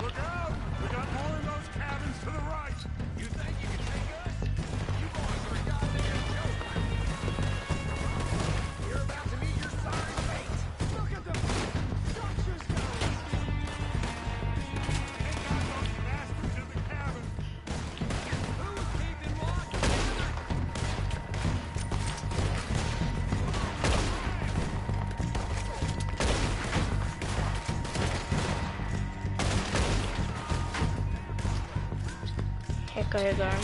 Look out! We got more in those cabins to the right! You think you can take us? You boys are a goddamn joke! You're about to meet your sorry fate! Look at them! Structures going! Ain't got those bastards in the cabin! Who's keeping watch? Recarregar.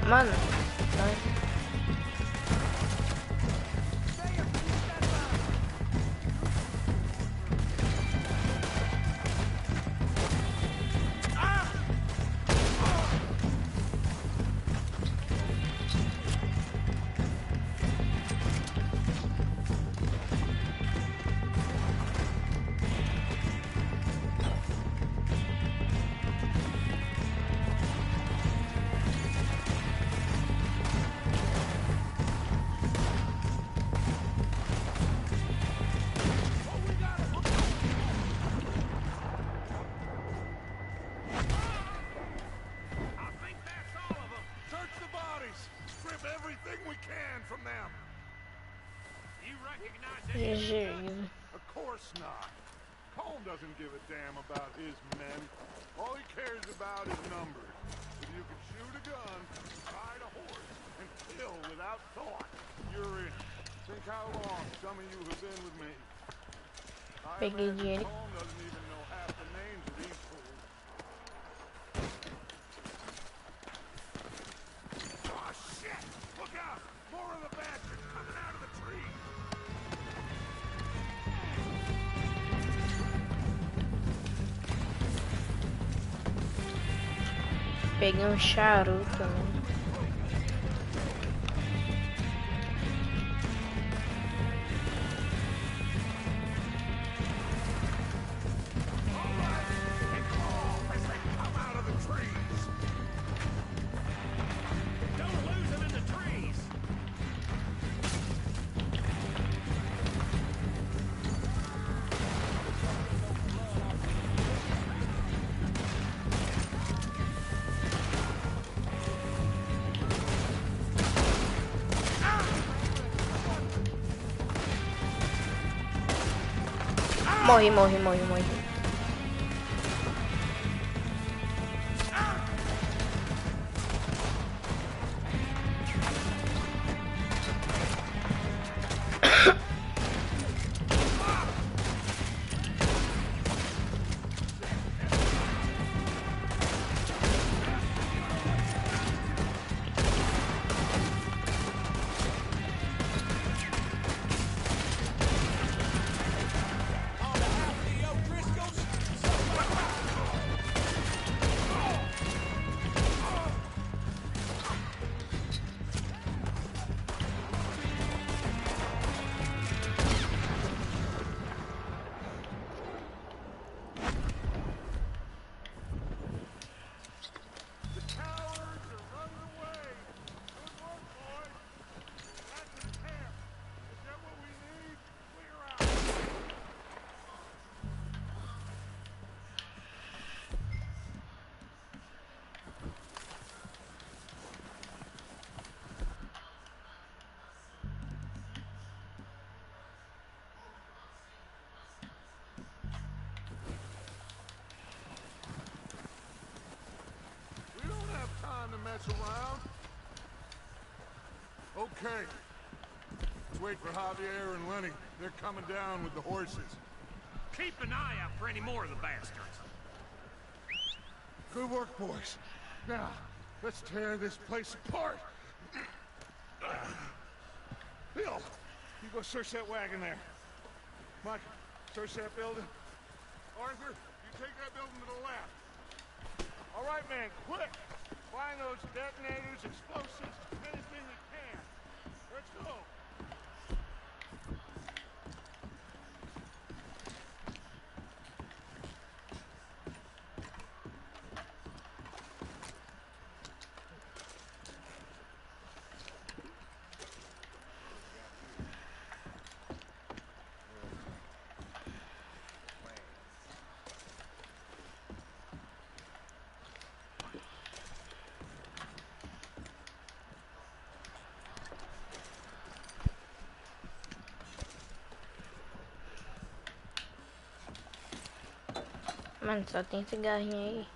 Mano, vai. everything we can from them. You recognize GG. Of course not. Colm doesn't give a damn about his men. All he cares about is numbers. If you can shoot a gun, ride a horse, and kill without thought, you're in. Think how long some of you have been with me. I imagine Colm doesn't even know half the names of these fools. Oh, shit! Look out! More of the bastards coming out of the trees! Peguei charuto, né? Morri. Mess around. Okay. Let's wait for Javier and Lenny. They're coming down with the horses. Keep an eye out for any more of the bastards. Good work, boys. Now, let's tear this place apart. Bill, you go search that wagon there. Mike, search that building. Arthur, you take that building to the left. All right, man, quick. Find those detonators, explosives, anything you can. Let's go. Mano, só tem cigarrinho aí.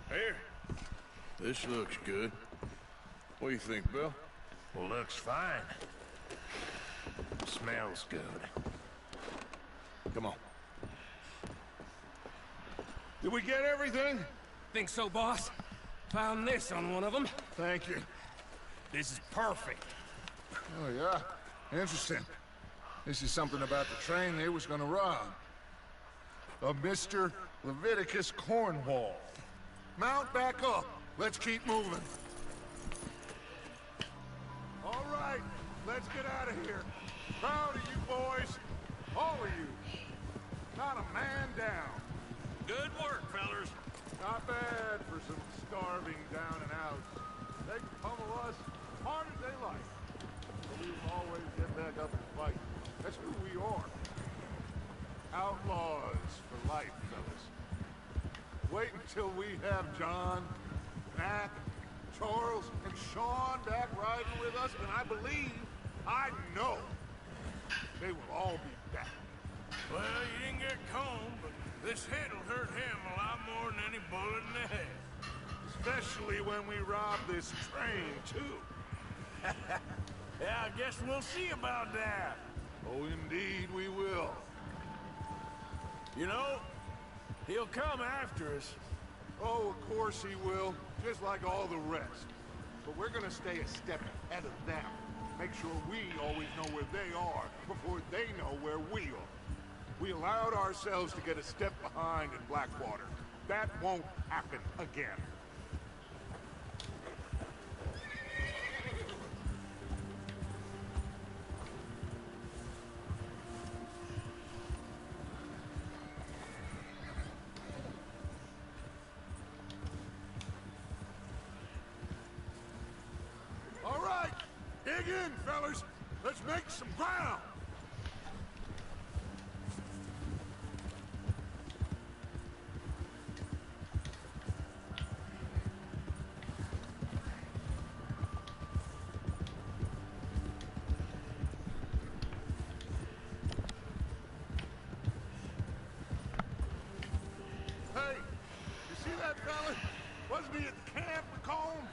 Here. This looks good. What do you think, Bill? Well, looks fine. Smells good. Come on. Did we get everything? Think so, boss? Found this on one of them. Thank you. This is perfect. Oh, yeah? Interesting. This is something about the train they was gonna rob. A Mr. Leviticus Cornwall. Mount back up. Let's keep moving. All right, let's get out of here. Proud of you boys. All of you. Not a man down. Good work, fellers. Not bad for some starving down and outs. always get back up and fight. That's who we are. Outlaws for life, fellas. Wait until we have John, Mac, Charles, and Sean back riding with us, and I know, they will all be back. Well, you didn't get Combe, but this hit'll hurt him a lot more than any bullet in the head. Especially when we rob this train, too. Yeah, I guess we'll see about that. Oh, indeed we will. You know, he'll come after us. Oh, of course he will, just like all the rest. But we're gonna stay a step ahead of them. Make sure we always know where they are before they know where we are. We allowed ourselves to get a step behind in Blackwater. That won't happen again. All right, dig in, fellas. Let's make some ground. Hey, you see that fella? Wasn't he at the camp with Combe?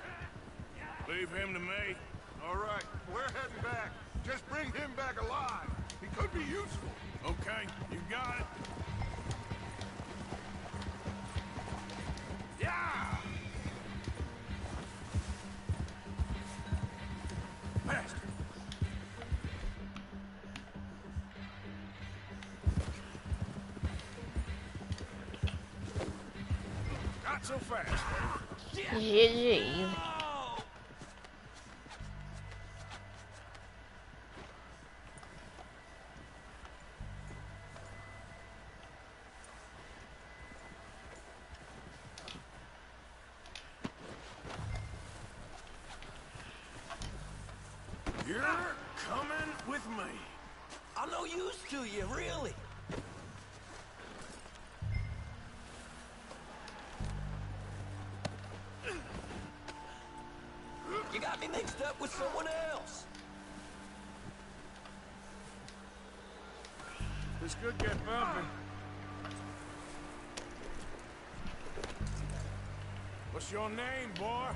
Leave him to me. All right, we're heading back. Just bring him back alive. He could be useful. Okay, you got it. Yeah! Bastard! Not so fast, baby. GG. You're coming with me. I'm no use to you, really. You got me mixed up with someone else. This could get bumpy. What's your name, boy?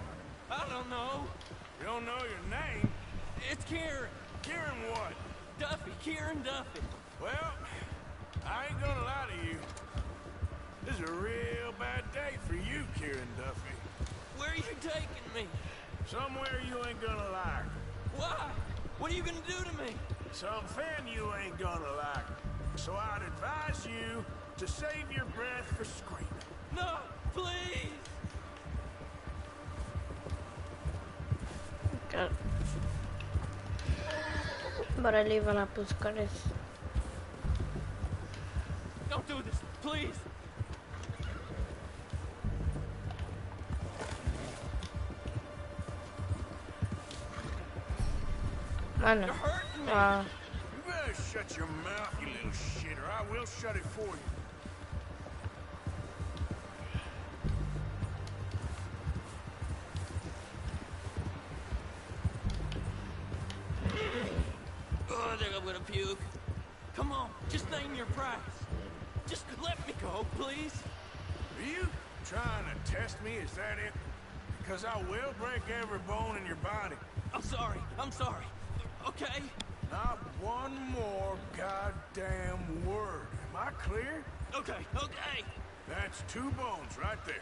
I don't know. You don't know your name? It's Kieran. Kieran what? Duffy. Kieran Duffy. Well, I ain't gonna lie to you. This is a real bad day for you, Kieran Duffy. Where are you taking me? Somewhere you ain't gonna like. Why? What are you gonna do to me? Something you ain't gonna like. So I'd advise you to save your breath for screaming. No, please. Cara. Bora levar lá pros caras. Don't do this, please. Mano, You better shut your mouth, you little shit, or I will shut it for you. Oh, I think I'm gonna puke. Come on, just name your price. Just let me go, please. Are you trying to test me? Is that it? Because I will break every bone in your body. I'm sorry. Okay? Not one more goddamn word. Am I clear? Okay. That's 2 bones right there.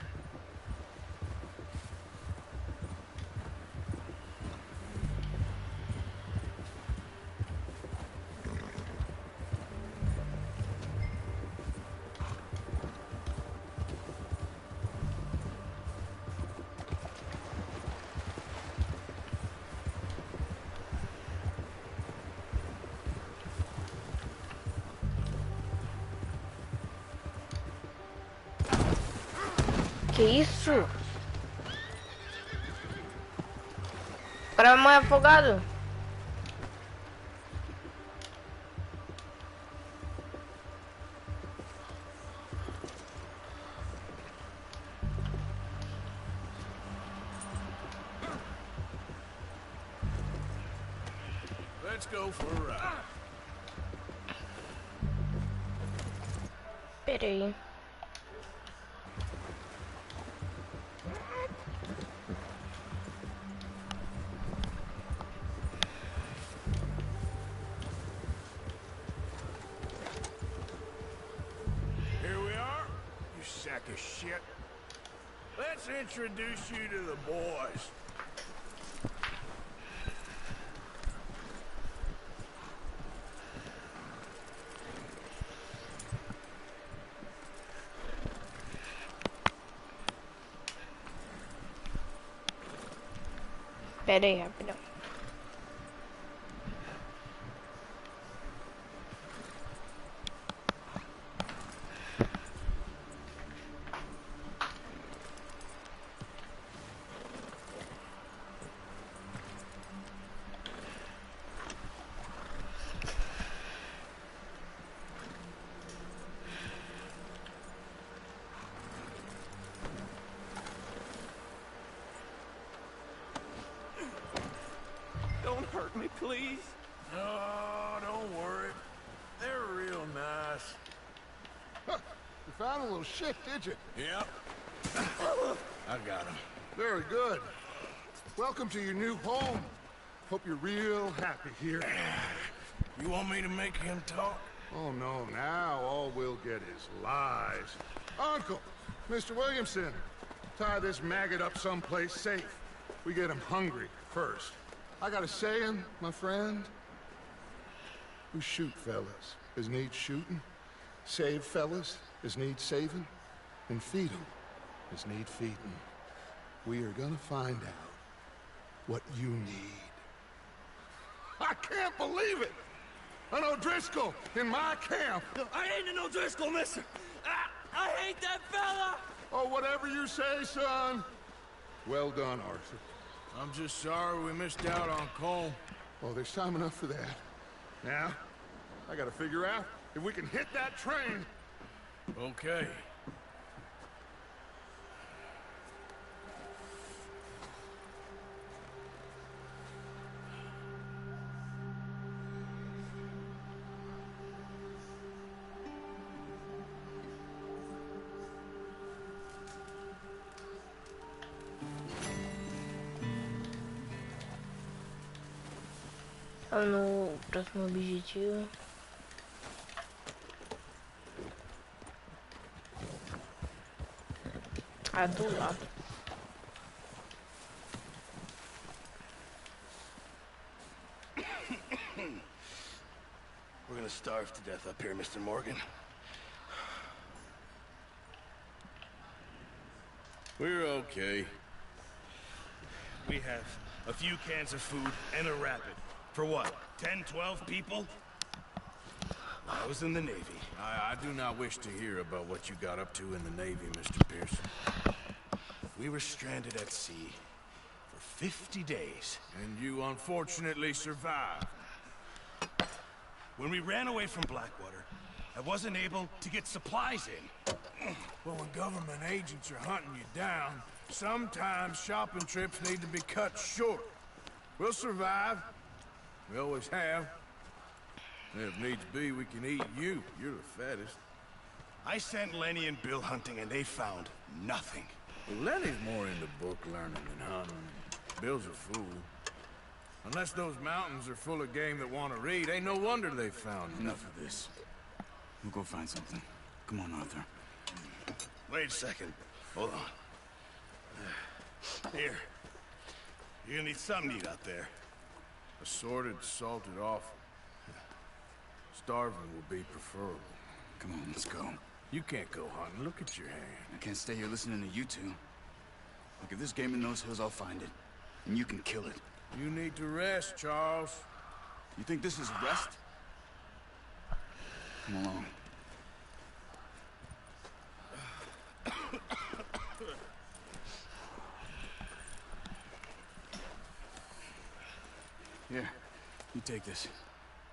Que isso? O cara vai morrer afogado. Let's go for a ride. Peraí. Here we are, you sack of shit. Let's introduce you to the boys. Pera aí, rapidão. Don't hurt me, please. No, don't worry. They're real nice. Huh, you found a little shit, did you? Yep. I got him. Very good. Welcome to your new home. Hope you're real happy here. You want me to make him talk? Oh, no, now all we'll get is lies. Uncle, Mr. Williamson, tie this maggot up someplace safe. We get him hungry first. I got a saying, my friend. We shoot fellas as need shooting, save fellas as need saving, and feed 'em as need feeding. We are gonna find out what you need. I can't believe it! An O'Driscoll in my camp! I ain't an O'Driscoll, mister! I hate that fella! Oh, whatever you say, son. Well done, Arthur. I'm just sorry we missed out on Cole. Oh, there's time enough for that. Now, I gotta figure out if we can hit that train. Okay. No próximo objetivo. Do lado. We're gonna starve to death up here, Mr. Morgan. We're okay. We have a few cans of food and a rapid. For what, 10, 12 people? I was in the Navy. I do not wish to hear about what you got up to in the Navy, Mr. Pearson. We were stranded at sea for 50 days. And you unfortunately survived. When we ran away from Blackwater, I wasn't able to get supplies in. Well, when government agents are hunting you down, sometimes shopping trips need to be cut short. We'll survive. We always have. And if needs be, we can eat you. You're the fattest. I sent Lenny and Bill hunting, and they found nothing. Well, Lenny's more into book learning than hunting. Bill's a fool. Unless those mountains are full of game that want to read, ain't no wonder they found Enough of this. We'll go find something. Come on, Arthur. Wait a second. Hold on. Here. You're gonna need something to eat out there. Assorted, salted offal. Starving will be preferable. Come on, let's go. You can't go hunting. Look at your hand. I can't stay here listening to you two. Look, if there's game in those hills, I'll find it. And you can kill it. You need to rest, Charles. You think this is rest? Come along. Here, you take this.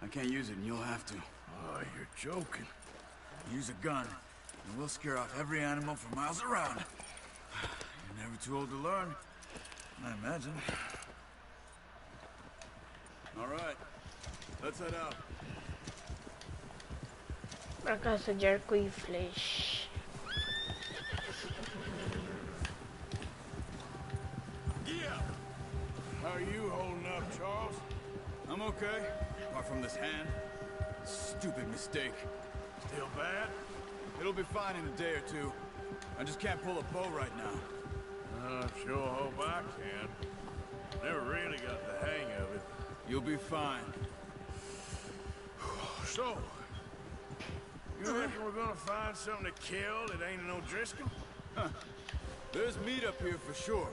I can't use it, and you'll have to. Oh, you're joking. Use a gun, and we'll scare off every animal for miles around. You're never too old to learn, I imagine. All right. Let's head out. Pra casa de arco e flecha. Yeah. How are you holding up, Charles? I'm okay, apart from this hand. Stupid mistake. Still bad? It'll be fine in a day or two. I just can't pull a bow right now. I sure hope I can. Never really got the hang of it. You'll be fine. So, you reckon we're gonna find something to kill that ain't an O'Driscoll? Huh. There's meat up here for sure.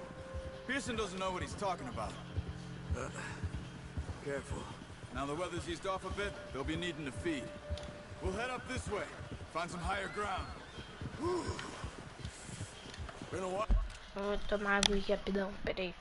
Pearson doesn't know what he's talking about. Careful. Now the weather's eased off a bit, they'll be needing to feed. We'll head up this way. Find some higher ground. Been a while. Vou tomar água aqui rapidão, peraí.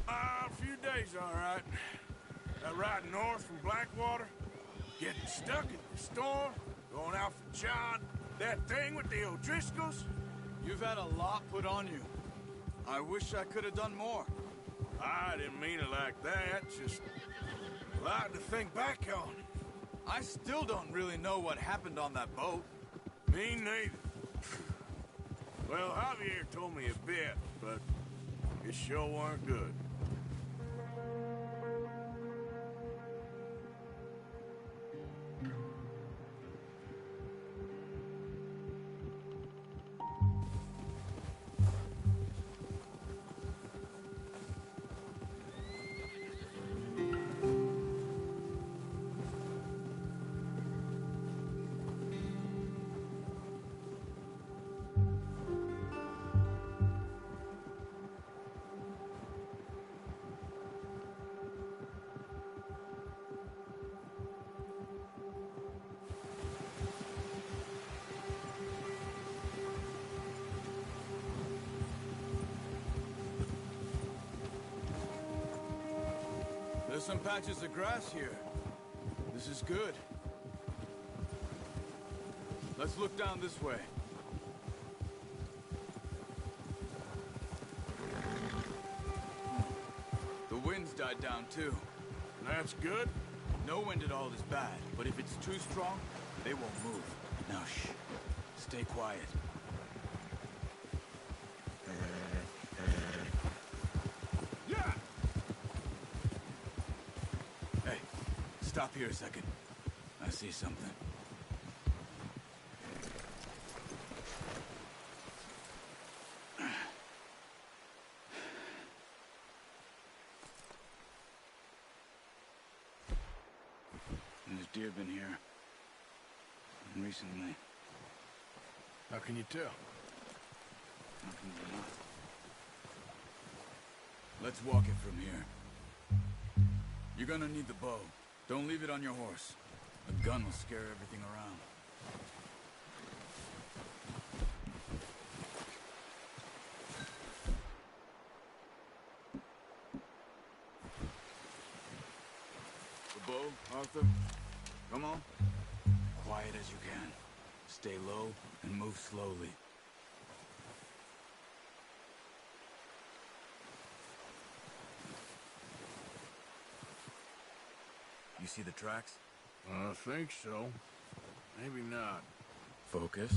A few days, all right. That ride north from Blackwater, getting stuck in the storm, going out for John, that thing with the O'Driscolls. You've had a lot put on you. I wish I could have done more. I didn't mean it like that, just a lot to think back on. I still don't really know what happened on that boat. Me neither. Well, Javier told me a bit, but it sure weren't good. There's some patches of grass here. This is good. Let's look down this way. The wind's died down too. That's good. No wind at all is bad, but if it's too strong, they won't move. Now shh. Stay quiet. Yeah! Hey, stop here a second. I see something. There's deer been here. Recently. How can you tell? How can you not? Let's walk it from here. You're gonna need the bow. Don't leave it on your horse. A gun will scare everything around. The bow, Arthur? Come on. Quiet as you can. Stay low and move slowly. You see the tracks? I think so. Maybe not. Focus.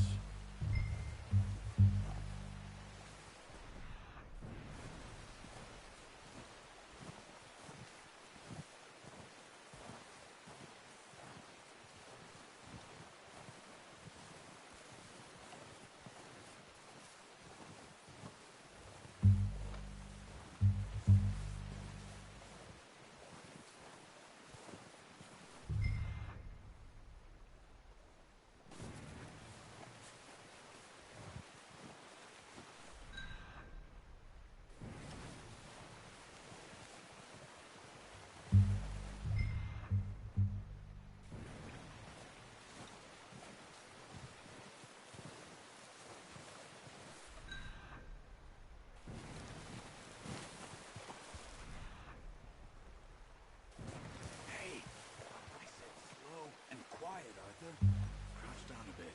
Crouch down a bit.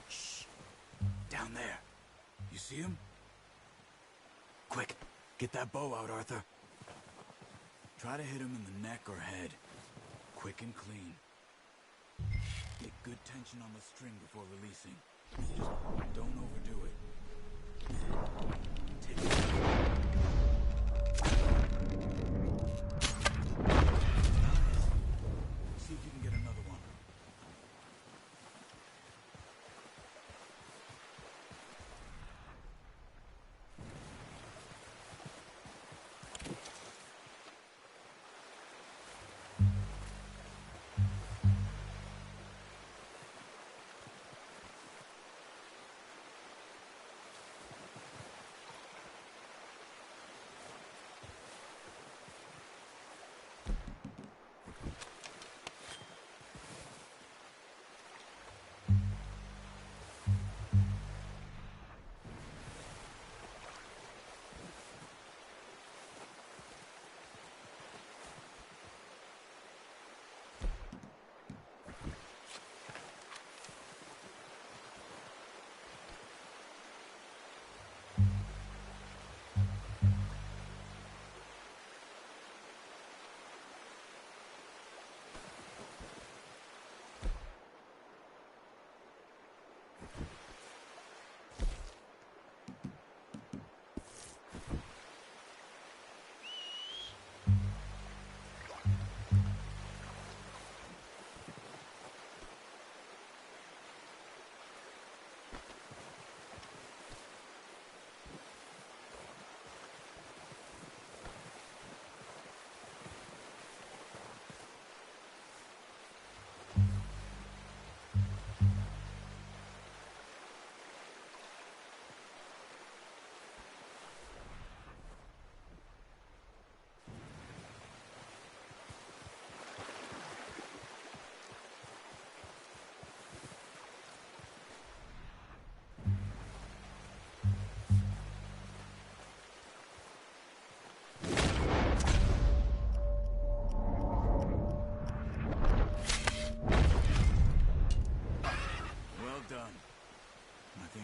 Shh. Down there. You see him? Quick, get that bow out, Arthur. Try to hit him in the neck or head. Quick and clean. Get good tension on the string before releasing. Just don't overdo it. Take it. Nice. See if you can get another one.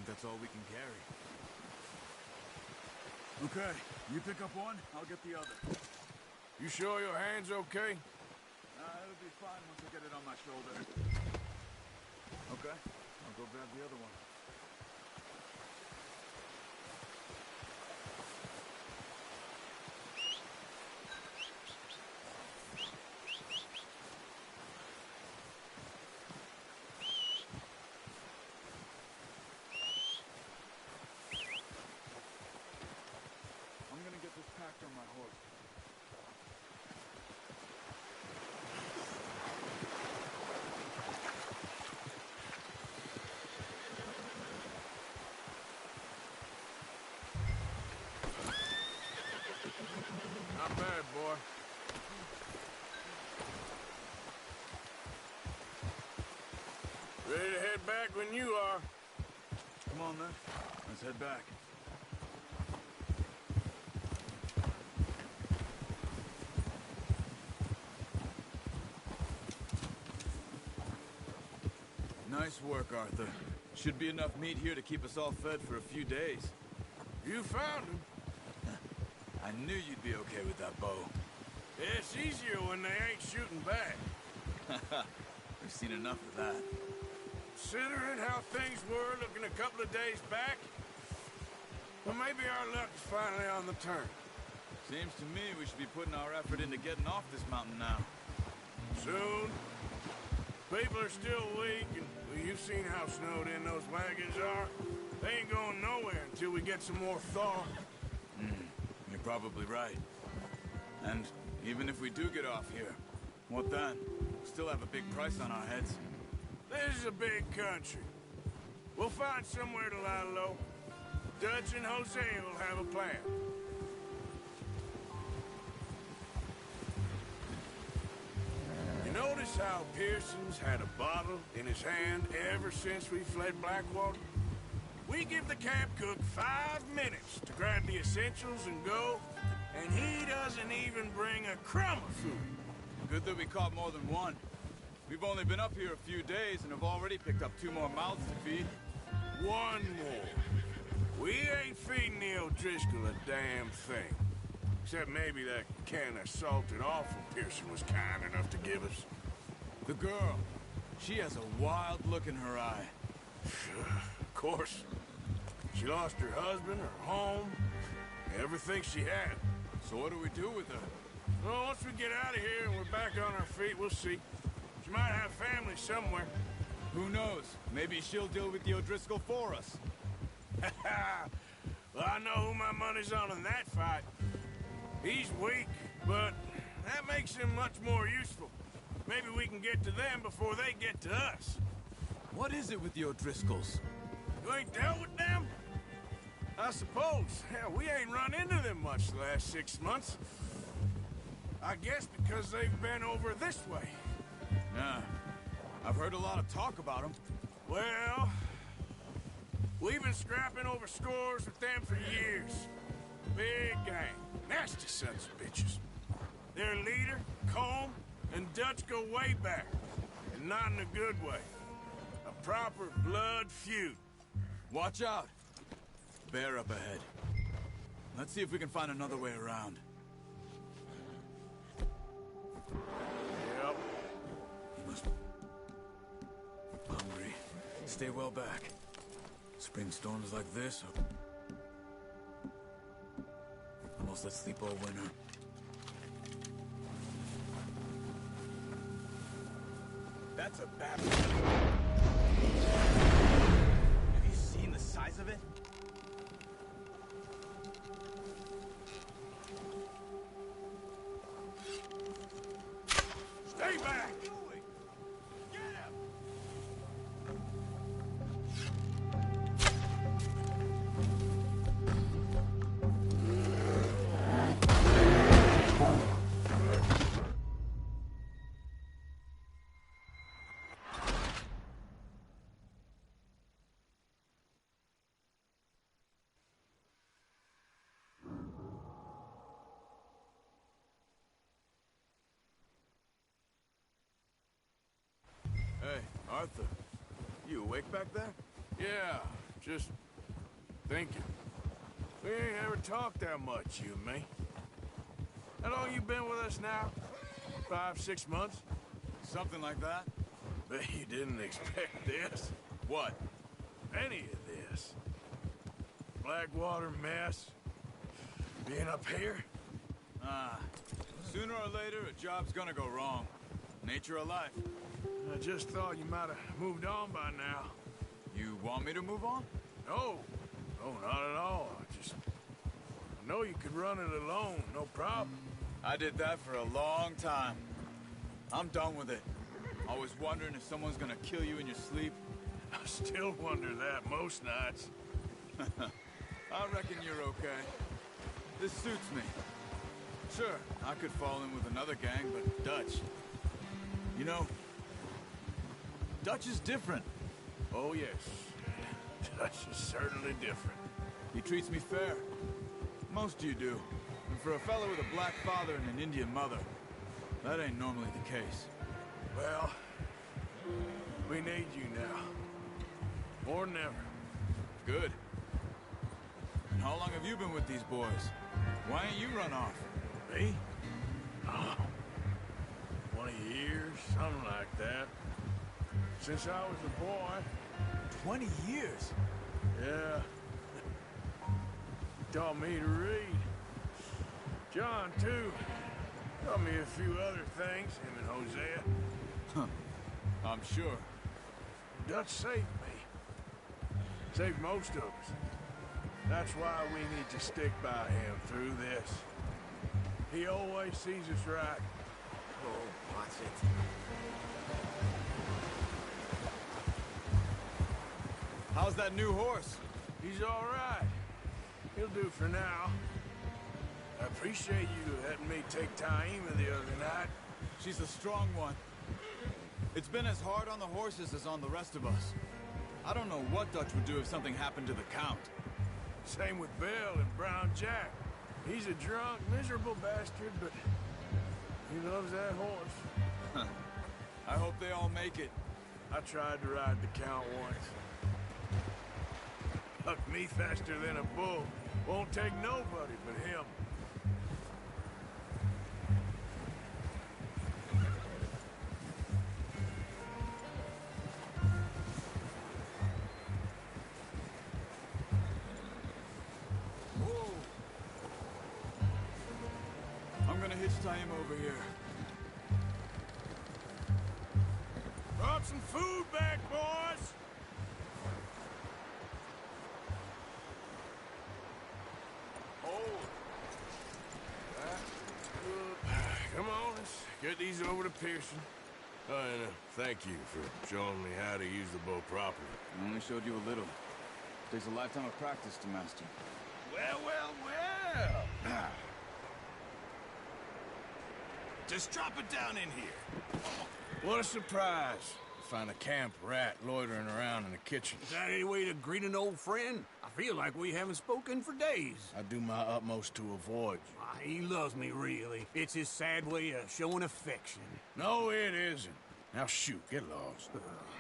That's all we can carry. Okay, you pick up one, I'll get the other. You sure your hand's okay? It'll be fine once I get it on my shoulder. Okay, I'll go grab the other one. just packed on my horse. Not bad, boy. Ready to head back when you are. Come on, then. Let's head back. Nice work, Arthur. Should be enough meat here to keep us all fed for a few days. You found him. I knew you'd be okay with that bow. It's easier when they ain't shooting back. We've seen enough of that. Considering how things were looking a couple of days back, well, maybe our luck is finally on the turn. Seems to me we should be putting our effort into getting off this mountain now. Soon. People are still weak, and well, you've seen how snowed in those wagons are. They ain't going nowhere until we get some more thaw. You're probably right. And even if we do get off here, what then? We'll still have a big price on our heads. This is a big country. We'll find somewhere to lie low. Dutch and Jose will have a plan. You notice how Pearson's had a bottle in his hand ever since we fled Blackwater? We give the camp cook 5 minutes to grab the essentials and go, and he doesn't even bring a crumb of food. Good that we caught more than one. We've only been up here a few days and have already picked up 2 more mouths to feed. 1 more. We ain't feeding the O'Driscoll a damn thing. Except maybe that can of salted offal Pearson was kind enough to give us. The girl. She has a wild look in her eye. Of course. She lost her husband, her home, everything she had. So what do we do with her? Well, once we get out of here and we're back on our feet, we'll see. She might have family somewhere. Who knows? Maybe she'll deal with the O'Driscoll for us. Well, I know who my money's on in that fight. He's weak, but that makes him much more useful. Maybe we can get to them before they get to us. What is it with the O'Driscolls? You ain't dealt with them? I suppose. Hell, we ain't run into them much the last 6 months. I guess because they've been over this way. Yeah. I've heard a lot of talk about them. Well, we've been scrapping over scores with them for years. Big gang. Nasty sons of bitches. Their leader, Combe, and Dutch go way back. And not in a good way. A proper blood feud. Watch out. Bear up ahead. Let's see if we can find another way around. Yep. You must... Hungry. Stay well back. Spring storms like this almost let sleep all winter. That's a bad... Have you seen the size of it? Stay back! Hey, Arthur. You awake back there? Yeah, just thinking. We ain't ever talked that much, you and me. How long you been with us now? 5, 6 months? Something like that. Bet you didn't expect this. What? Any of this. Blackwater mess. Being up here. Sooner or later, a job's gonna go wrong. Nature of life. I just thought you might have moved on by now. You want me to move on? No. No, not at all. I know you could run it alone, no problem. I did that for a long time. I'm done with it. Always wondering if someone's gonna kill you in your sleep. I still wonder that most nights. I reckon you're okay. This suits me. Sure, I could fall in with another gang, but Dutch... You know, Dutch is different. Oh, yes. Dutch is certainly different. He treats me fair. Most of you do. And for a fellow with a black father and an Indian mother, that ain't normally the case. Well, we need you now. More than ever. Good. And how long have you been with these boys? Why ain't you run off? Me? Oh, 20 years, something like that. Since I was a boy. 20 years? Yeah. He taught me to read. John, too. Taught me a few other things, him and Hosea. Huh. I'm sure. Dutch saved me. Saved most of us. That's why we need to stick by him through this. He always sees us right. Oh, watch it. How's that new horse? He's all right. He'll do for now. I appreciate you letting me take Taima the other night. She's a strong one. It's been as hard on the horses as on the rest of us. I don't know what Dutch would do if something happened to the Count. Same with Bill and Brown Jack. He's a drunk, miserable bastard, but he loves that horse. I hope they all make it. I tried to ride the Count once. Hucked me faster than a bull. Won't take nobody but him. Whoa! I'm gonna hitch Taima over here. Brought some food back, boys! Come on, let's get these over to Pearson. Oh, and thank you for showing me how to use the bow properly. I only showed you a little. Takes a lifetime of practice to master. Well, well, well! Just drop it down in here. What a surprise. Find a camp rat loitering around in the kitchen. Is that any way to greet an old friend? I feel like we haven't spoken for days. I do my utmost to avoid you. He loves me, really. It's his sad way of showing affection. No, it isn't. Now shoot, get lost.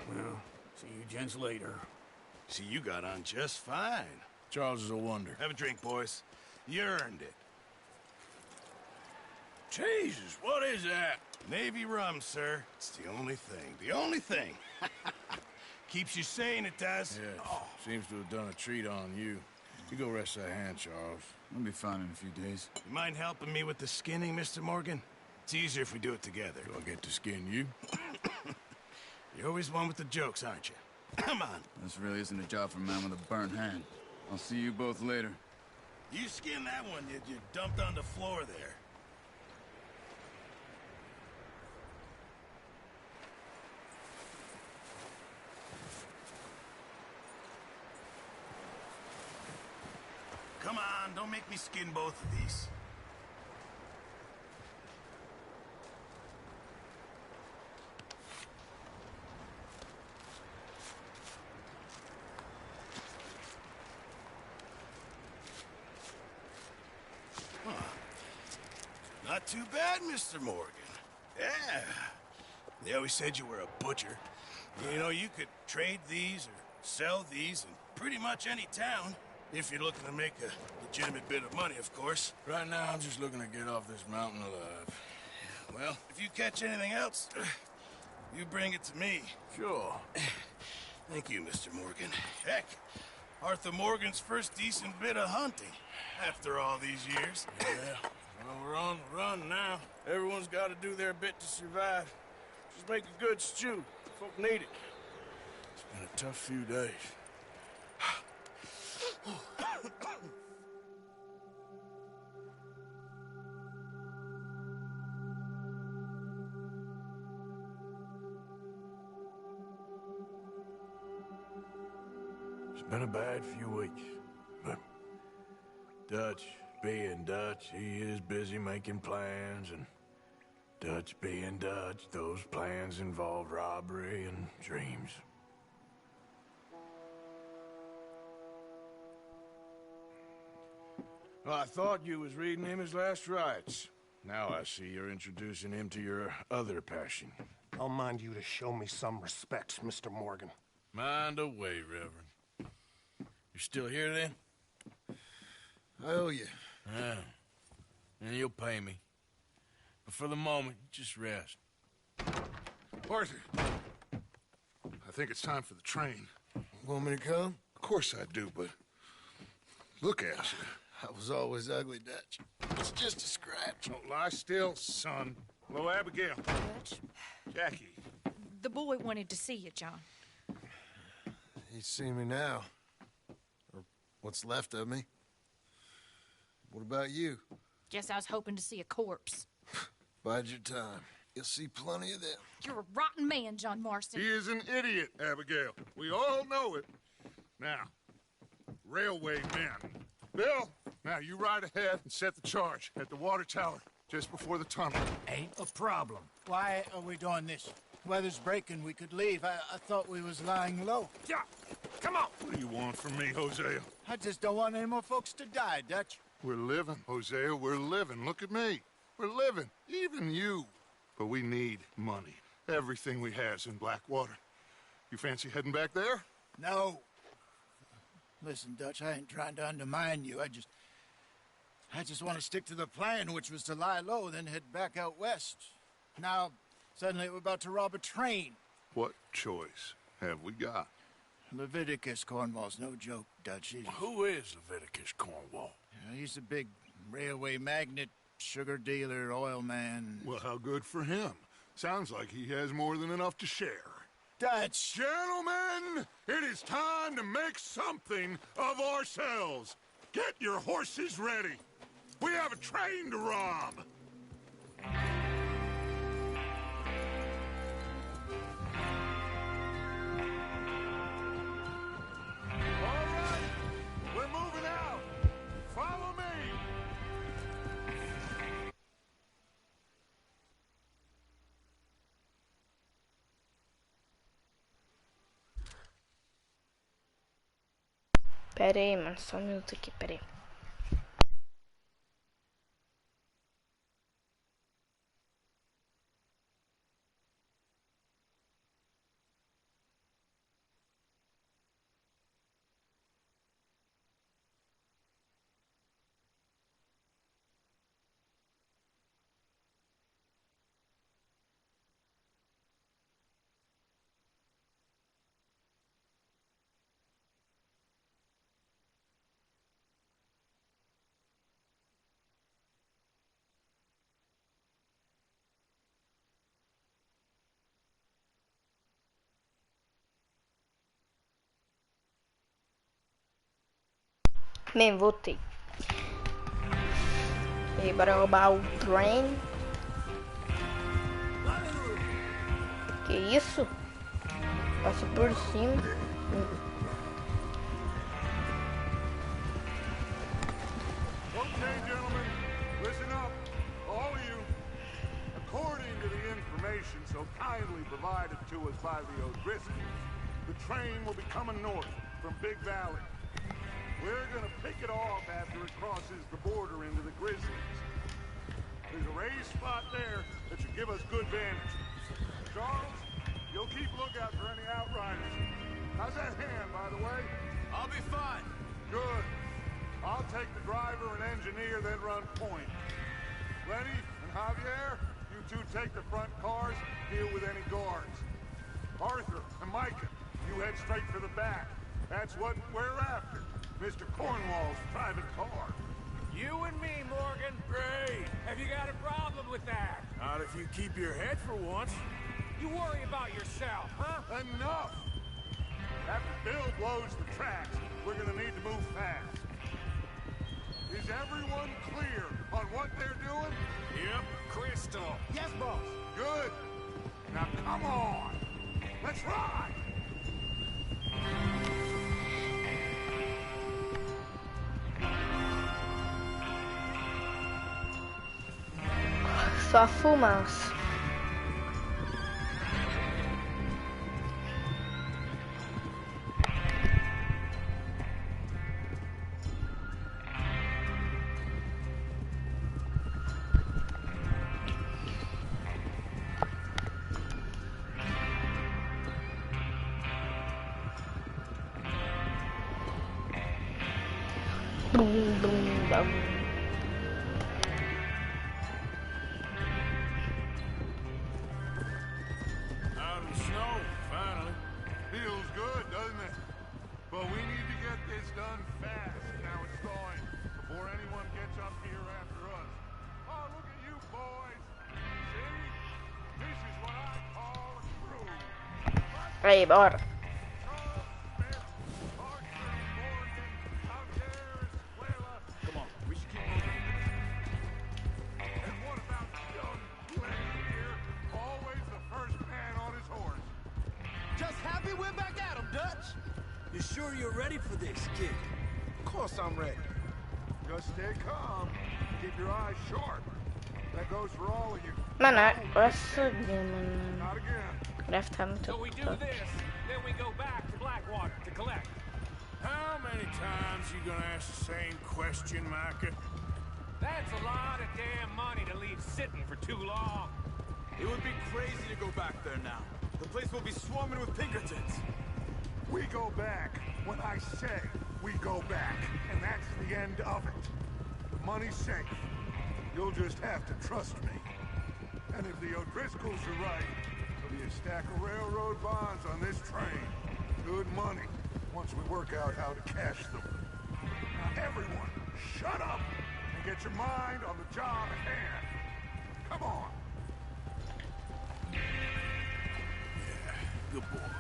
Well, see you gents later. See, you got on just fine. Charles is a wonder. Have a drink, boys. You earned it. Jesus, what is that? Navy rum, sir. It's the only thing. The only thing. Keeps you sane, it does. Yeah, seems to have done a treat on you. You go rest that hand, Charles. I'll be fine in a few days. You mind helping me with the skinning, Mr. Morgan? It's easier if we do it together. Do I get to skin you? You're always one with the jokes, aren't you? Come on. This really isn't a job for a man with a burnt hand. I'll see you both later. You skin that one you dumped on the floor there. Come on, don't make me skin both of these. Huh. Not too bad, Mr. Morgan. Yeah. They always said you were a butcher. You know, you could trade these or sell these in pretty much any town. If you're looking to make a legitimate bit of money, of course. Right now, I'm just looking to get off this mountain alive. Well, if you catch anything else, you bring it to me. Sure. Thank you, Mr. Morgan. Heck, Arthur Morgan's first decent bit of hunting after all these years. Yeah, well, we're on the run now. Everyone's got to do their bit to survive. Just make a good stew. Folk need it. It's been a tough few days. been a bad few weeks, but Dutch being Dutch, he is busy making plans, and Dutch being Dutch, those plans involve robbery and dreams. Well, I thought you was reading him his last rites. Now I see you're introducing him to your other passion. I'll mind you to show me some respect, Mr. Morgan. Mind away, Reverend. You still here, then? I owe you. Yeah. And you'll pay me. But for the moment, just rest. Arthur, I think it's time for the train. Want me to come? Of course I do, but look at you. I was always ugly, Dutch. It's just a scratch. Don't lie still, son. Hello, Abigail. Dutch, Jackie. the boy wanted to see you, John. He's seen me now. Or what's left of me. What about you? Guess I was hoping to see a corpse. Bide your time. You'll see plenty of them. You're a rotten man, John Marston. He is an idiot, Abigail. We all know it. Now, railway men. Bill, now you ride ahead and set the charge at the water tower just before the tunnel. Ain't a problem. Why are we doing this? Weather's breaking. We could leave. I thought we was lying low. Yeah, come on. What do you want from me, Hosea? I just don't want any more folks to die, Dutch. We're living, Hosea. We're living. Look at me. We're living. Even you. But we need money. Everything we has in Blackwater. You fancy heading back there? No. Listen, Dutch, I ain't trying to undermine you. I just want to stick to the plan, which was to lie low, then head back out west. Now, suddenly we're about to rob a train. What choice have we got? Leviticus Cornwall's no joke, Dutch. Who is Leviticus Cornwall? He's a big railway magnate, sugar dealer, oil man. Well, how good for him. Sounds like he has more than enough to share. Dutch! Gentlemen, it is time to make something of ourselves. Get your horses ready. We have a train to rob. All right, we're moving out. Follow me. Pera aí, mano, só um minuto aqui, pera aí. Bem, voltei. E aí, bora roubar o trem. Que isso? Passa por cima. Okay, gentlemen, listen up, all of you. According to the information so kindly provided to us by the O'Driscolls, the train will be coming north from Big Valley. We're gonna pick it off after it crosses the border into the Grizzlies. There's a raised spot there that should give us good vantage. Charles, you'll keep lookout for any outriders. How's that hand, by the way? I'll be fine. Good. I'll take the driver and engineer, then run point. Lenny and Javier, you two take the front cars, deal with any guards. Arthur and Micah, you head straight for the back. That's what we're after. Mr. Cornwall's private car. You and me, Morgan. Great. Have you got a problem with that? Not if you keep your head for once. You worry about yourself, huh? Enough! After Bill blows the tracks, we're gonna need to move fast. Is everyone clear on what they're doing? Yep, crystal. Yes, boss. Good. Now come on. Let's ride! Só fumaça. Bum, bum, bum. Out of the snow, finally. Feels good, doesn't it? But we need to get this done fast. Now it's going before anyone gets up here after us. Oh, look at you boys. See? This is what I call a crew. Aí, bora. Come on, we should keep moving. And what about young Glenn here? Always the first man on his horse. Just happy we're back at 'em, Dutch. You sure you're ready for this, kid? Of course I'm ready. Just stay calm. Keep your eyes sharp. That goes for all of you. Mano, essa game, Not again. deve estar muito So we do top. this, then we go back to Blackwater to collect. How many times you gonna ask the same question, Micah? That's a lot of damn money to leave sitting for too long. It would be crazy to go back there now. The place will be swarming with Pinkertons. We go back when I say we go back, and that's the end of it. The money's safe. You'll just have to trust me. And if the O'Driscolls are right, there'll be a stack of railroad bonds on this train. Good money, once we work out how to cash them. Now everyone, shut up and get your mind on the job at hand. Come on. Yeah, good boy.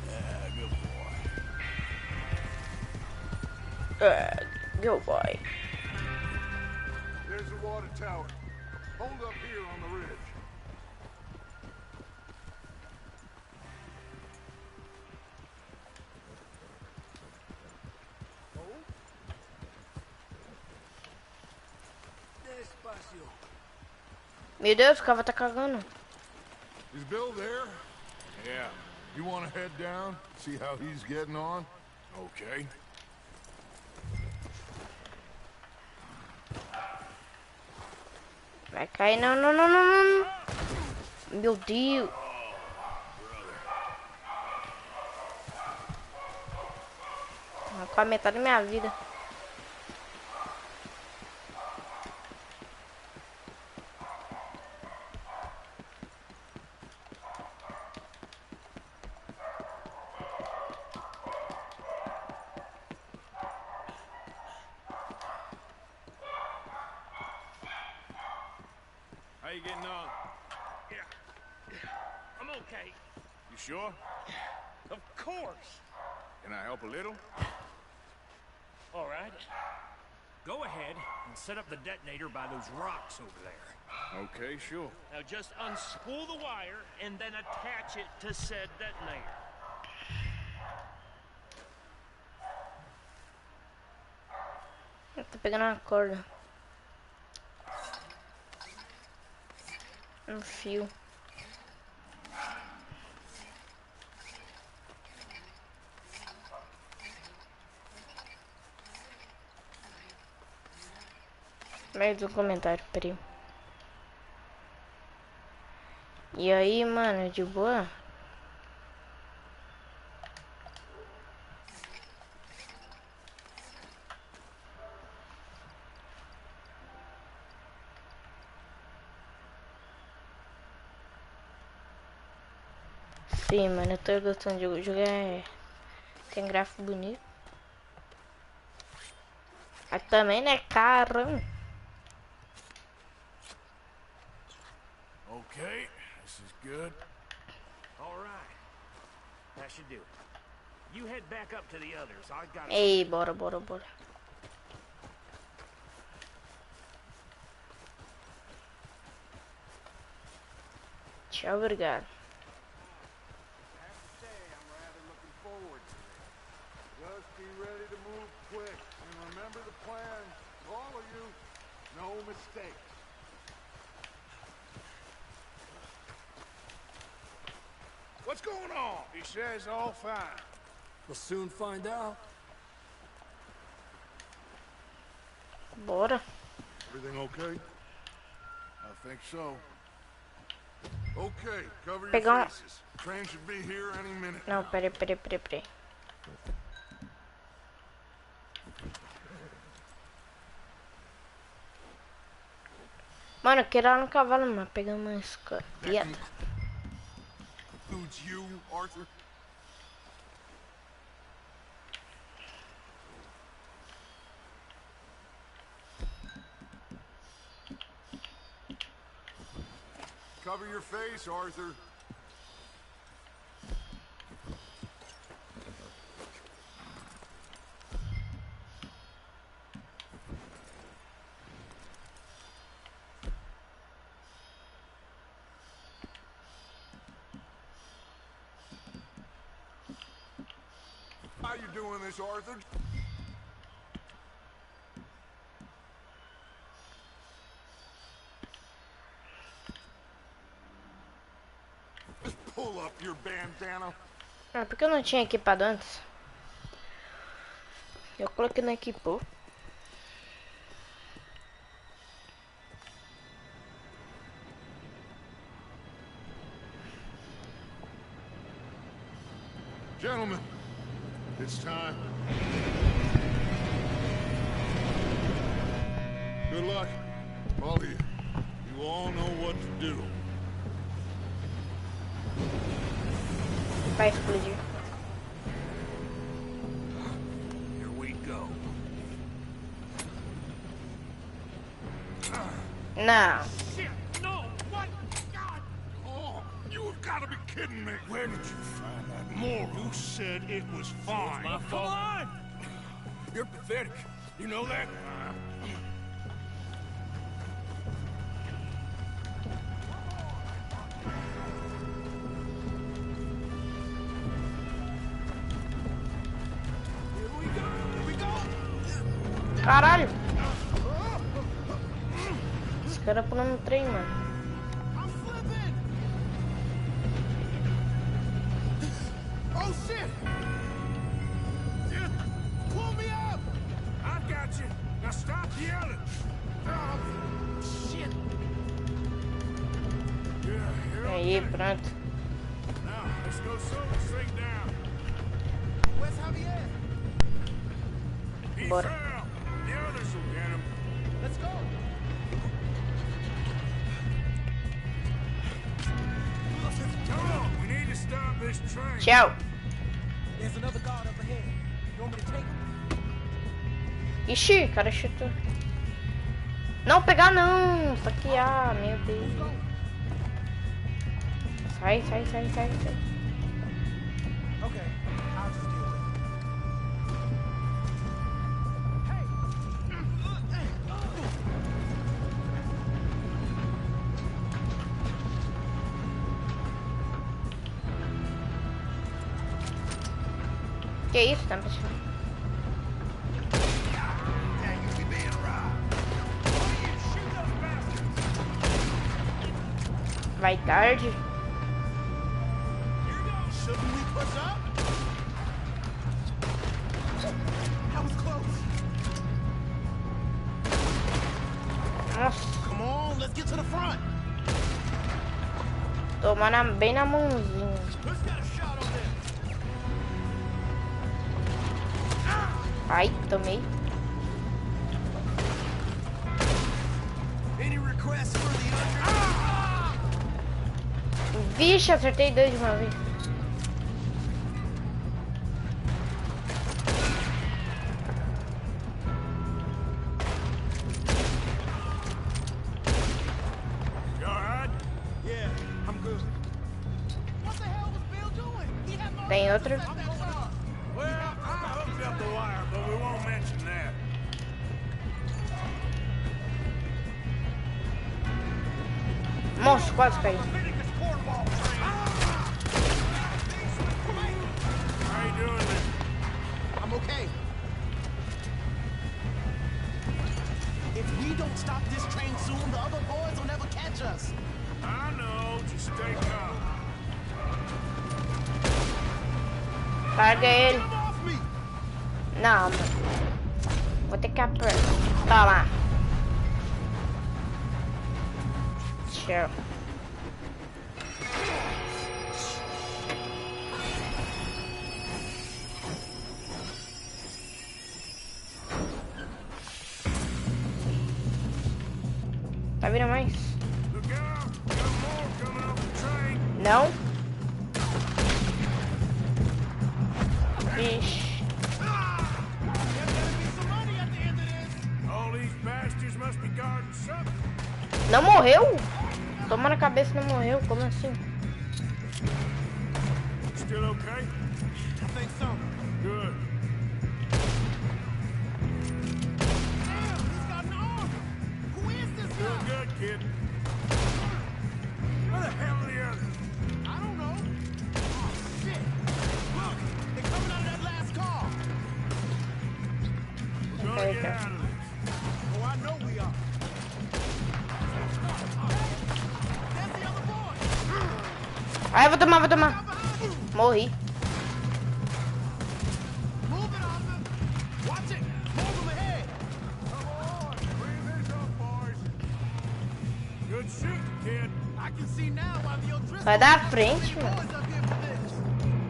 Yeah, good boy. Good boy. There's the water tower. Hold up here on the ridge. Despacio. Meu Deus, o cara tá cagando. Is Bill there? Yeah. You want to head down, see how he's getting on? Okay. Vai cair, não, não, não, não, não. Meu Deus. Com a metade da minha vida. How you getting on? Yeah. I'm okay. You sure? Of course. Can I help a little? All right. Go ahead and set up the detonator by those rocks over there. Okay, sure. Now just unspool the wire and then attach it to said detonator. Eu tô pegando uma corda. Um fio. Mais um comentário, peraí. E aí, mano, de boa? Sim, mano, eu tô gostando de jogar. Tem gráfico bonito. Mas também, né, caro. Okay, this is good. All right. That should do it. You head back up to the others. I got Ei, bora, bora, bora. Tchau, obrigado. Just be ready to move quick. And remember the plan, all of you. No mistakes. What's going on? He says all fine. We'll soon find out. Bora. Everything okay? I think so. Okay, cover your Pegar faces. Train should be here any minute. Não, peraí. Mano, eu quero ir lá no cavalo, mano. Pegar uma escada. Includes you, Arthur? Cover your face, Arthur. How you doing this, Arthur? Just pull up your bandana. Ah, porque eu não tinha equipado antes? Eu coloquei no equipou. Gentlemen, it's time. Good luck, all of you. You all know what to do. Vai explodir. Here we go. Não. Shit! No! What? God! Oh, you have got to be kidding me! Where did you find that moral? You said it was fine. my fault. Come on! You're pathetic. You know that? Caralho! Esse cara pulando no trem, mano. Oh shit! Pull me up! I've got you. Now stop yelling. Oh, shit. Aí, pronto. Now let's go straight down. Where's Javier? He Bora. fell. The others will get him. Let's go. Come on, we need to stop this train. Tchau. There's another guard up ahead. You want me to take him? Ixi, o cara chutou. Não pegar não, saquear, meu Deus. Sai. Okay, I'll just deal with it. Que isso, tá mexendo? Vai tarde. Shouldn't we push up? That was close. Nossa, Come on, let's get to the front. toma bem na mãozinha. Who's got a shot on this? Ai, tomei. Any requests for the under? Vixe, acertei dois de uma vez. You alright? Yeah, I'm good. What the hell was Bill doing? He had my Tem outro? Well, I hooked up the wire, but we won't mention that. Nossa, quase caí. How you doing, man? I'm okay. If If we don't stop this train soon, the other boys will never catch us. I know, just stay calm. Larga ele. Não, mano. Vou ter que apertar. Toma. Show. Tá vindo mais? Não? Vixe. Não morreu? Toma na cabeça, não morreu. Como assim? Still okay? I think so. Good. Damn, he's got an arm. Who is this guy? Doing good, kid. Where the hell are the others? I don't know. Oh, shit. Look, they're coming out of that last car. We're gonna get out of this. Oh, I know we are. There's the other boy. Ai, vou tomar. Morri. Move it, Oliver. Watch it. Move him ahead. Come on, bring this up, boys. Good shooting, kid. I can see now why the O'Driscoll Vai dar frente, mano. boys up here for this.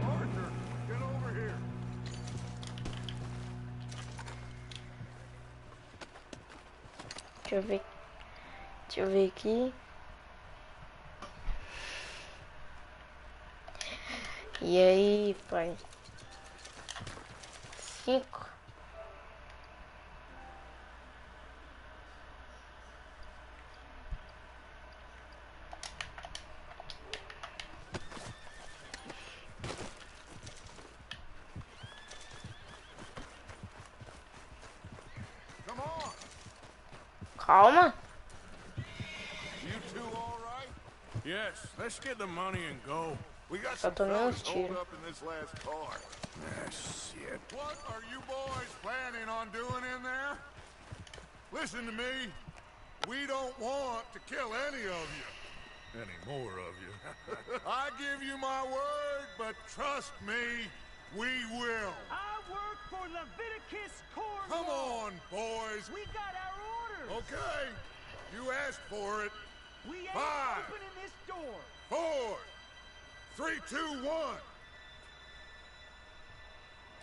Arthur, get over here. Deixa eu ver aqui. E aí, pai? 5. Come on. Calma. You two all right? Yes, let's get the money and go. We got Só some tomei fellas uns holed tiros. up in this last car. Ah, shit. What are you boys planning on doing in there? Listen to me. We don't want to kill any of you. Any more of you. I give you my word, but trust me, we will. I work for Leviticus Corps. Come on, boys. We got our orders. Okay. You asked for it. We ain't 5, opening this door. 4, 3, 2, 1.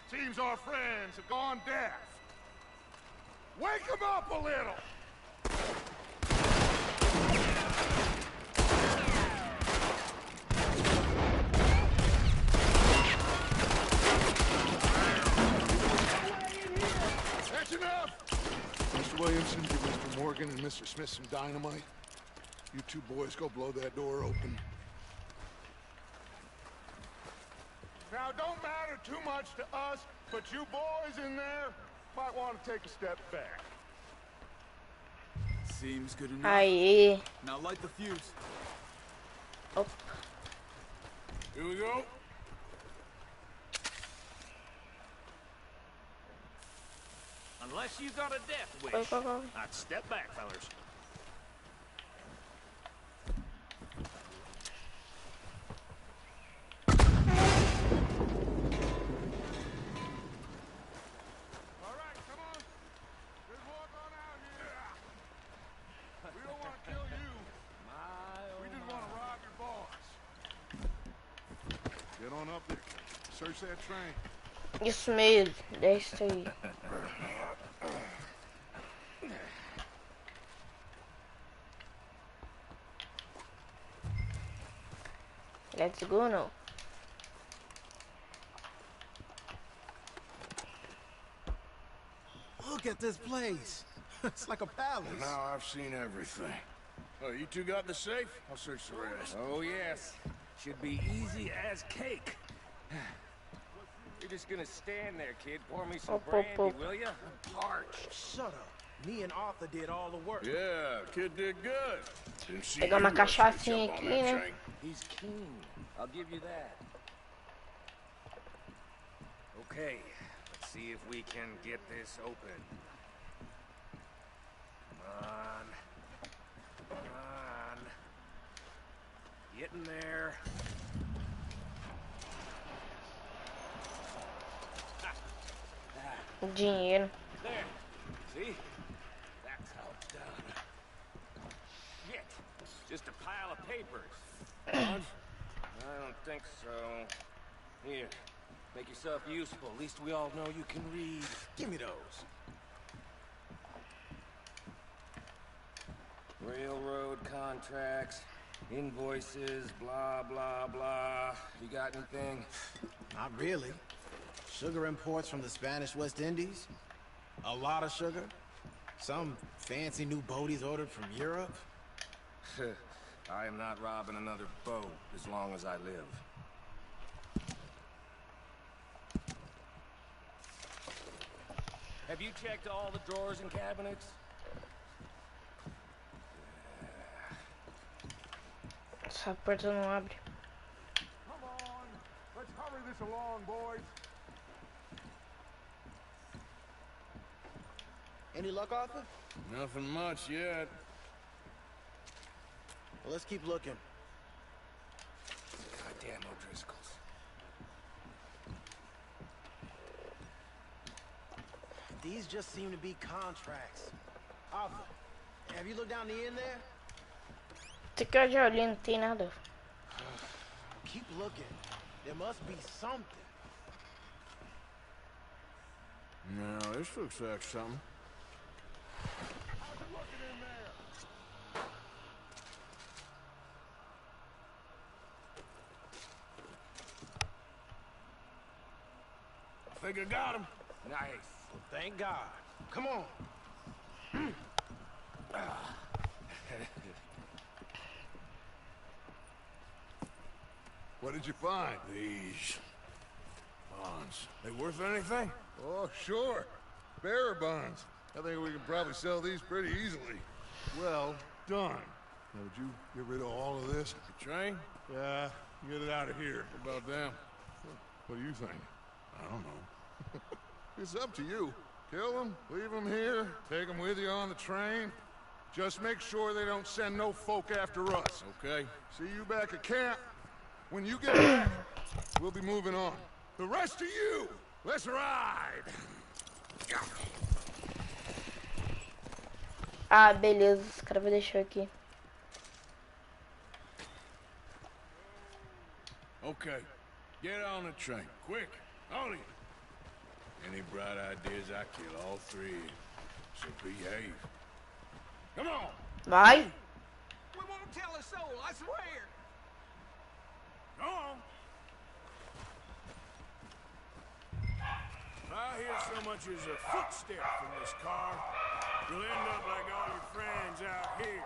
Seems our friends have gone deaf. Wake them up a little. That's enough. Mr. Williamson, give Mr. Morgan and Mr. Smith some dynamite. You two boys go blow that door open. Now, don't matter too much to us, but you boys in there might want to take a step back. Seems good enough. Aê. Now light the fuse. Opa. Here we go. Unless you got a death wish. Go. I'd step back, fellas. All right, come on. Just walk on out here. We don't want to kill you. We just want to rob your boss. Get on up there. Search that train. Isso mesmo. É isso aí. Let's go now. Look at this place. It's like a palace. Now I've seen everything. Oh, you two got the safe? I'll search the rest. Oh, yes. Should be easy as cake. You're just gonna stand there, kid. Pour me some brandy, will ya? I'm parched. Shut up. Me and Arthur did all the work. Yeah, kid did good. Didn't see Pegar uma you rushing to cachaçinha jump on aqui, that né? train. He's keen. I'll give you that. Okay, let's see if we can get this open. Dinheiro. There. See? That's how it's done. Shit. Just a pile of papers. Bonds? I don't think so. Here. Make yourself useful. At least we all know you can read. Give me those. Railroad contracts, invoices, blah, blah, blah. You got anything? Not really. Sugar imports from the Spanish West Indies. A lot of sugar. Some fancy new boat he's ordered from Europe. I am not robbing another boat as long as I live. Have you checked all the drawers and cabinets? Essa porta não abre. Come on, let's hurry this along, boys. Any luck, Arthur? Nothing much yet. Well, let's keep looking. Goddamn O'Driscolls. These just seem to be contracts. Arthur, have you looked down the end there? Até que eu já olhei, não tem nada. Keep looking. There must be something. No, this looks like something. I think I got him. Nice. Well, thank God. Come on. What did you find? These bonds. They worth anything? Oh, sure. Bearer bonds. I think we can probably sell these pretty easily. Well done. Now, would you get rid of all of this? The train? Yeah, get it out of here. What about them? What do you think? I don't know. It's up to you. Kill them, leave them here, take them with you on the train. Just make sure they don't send no folk after us. Okay. See you back at camp. When you get back, we'll be moving on. The rest of you, let's ride! Ah, beleza. Os caras vão deixar aqui. Okay. Get on the train. Quick. On it. Any bright ideas, I kill all three. So behave. Come on. Vai. We won't tell a soul, I swear. Go on. If I hear so much as a footstep from this car, you'll end up like all your friends out here.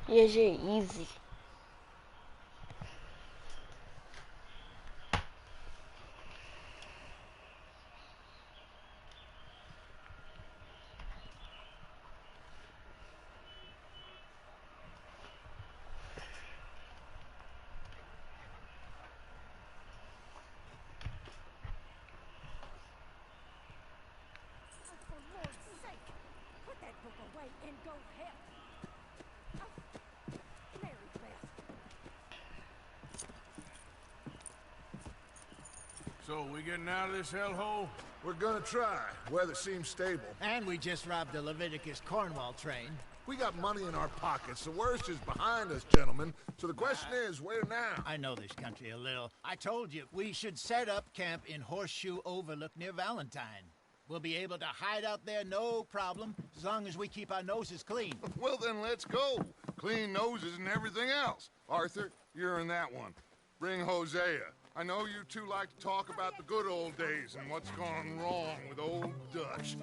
GG, easy. For Lord's sake, put that book away and go help. Mary Beth. So, we getting out of this hellhole? We're gonna try. Weather seems stable. And we just robbed the Leviticus Cornwall train. We got money in our pockets. The worst is behind us, gentlemen. So the question is, where now? I know this country a little. I told you, we should set up camp in Horseshoe Overlook near Valentine. We'll be able to hide out there no problem, as long as we keep our noses clean. Well, then let's go. Clean noses and everything else. Arthur, you're in that one. Bring Hosea. I know you two like to talk about the good old days and what's gone wrong with old Dutch.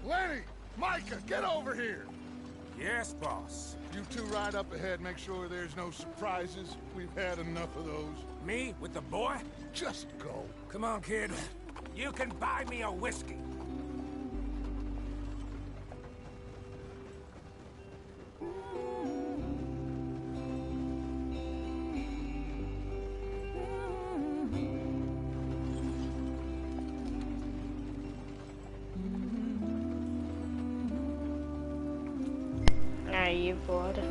Lenny! Micah, get over here! Yes, boss. You two ride up ahead, make sure there's no surprises. We've had enough of those. Me? With the boy? Just go. Come on, kid. You can buy me a whiskey. Aí, bora.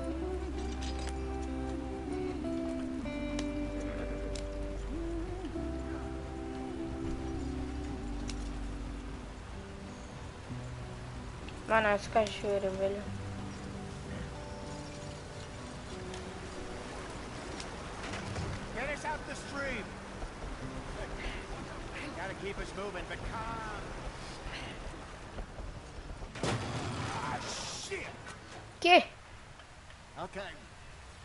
Mano, essa cachoeira, velho. Get us out the stream. Gotta keep us moving, but calm. Ah, shit! Que? Okay,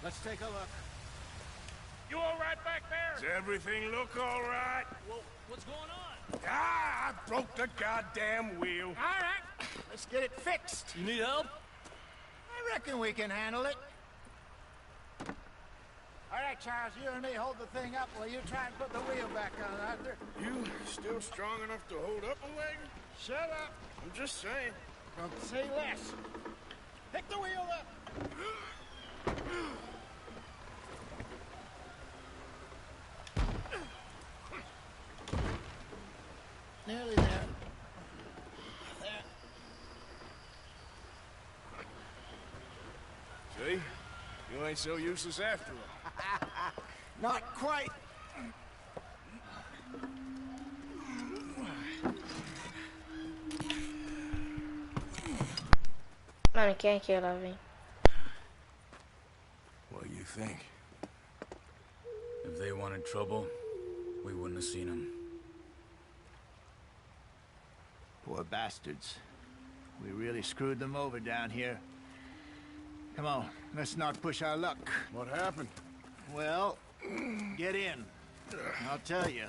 let's take a look. You all right back there? Does everything look all right? Well, what's going on? Ah, I broke the goddamn wheel. All right, let's get it fixed. You need help? I reckon we can handle it. All right, Charles, you and me hold the thing up while you try and put the wheel back on, Arthur. You still strong enough to hold up a wagon? Shut up. I'm just saying. Don't say less. Pick the wheel up. Nearly there. There. See? You ain't so useless after all. Not quite. Mano, quem é que lá vem? What do you think? If they wanted trouble, we wouldn't have seen them. Poor bastards. We really screwed them over down here. Come on, let's not push our luck. What happened? Well, get in. I'll tell you.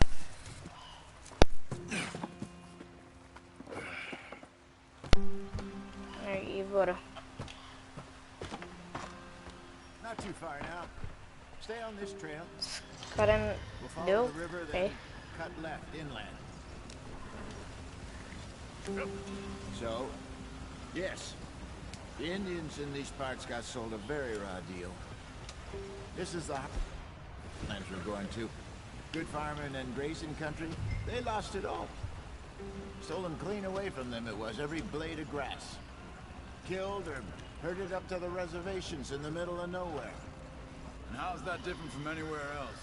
Aí, bora. Not too far now. Stay on this trail. Cara, We'll follow deu? the river, É. then cut left inland. So, yes, the Indians in these parts got sold a very raw deal. This is the lands we're going to. Good farming and grazing country, they lost it all. Stolen clean away from them it was, every blade of grass. Killed or herded up to the reservations in the middle of nowhere. And how's that different from anywhere else?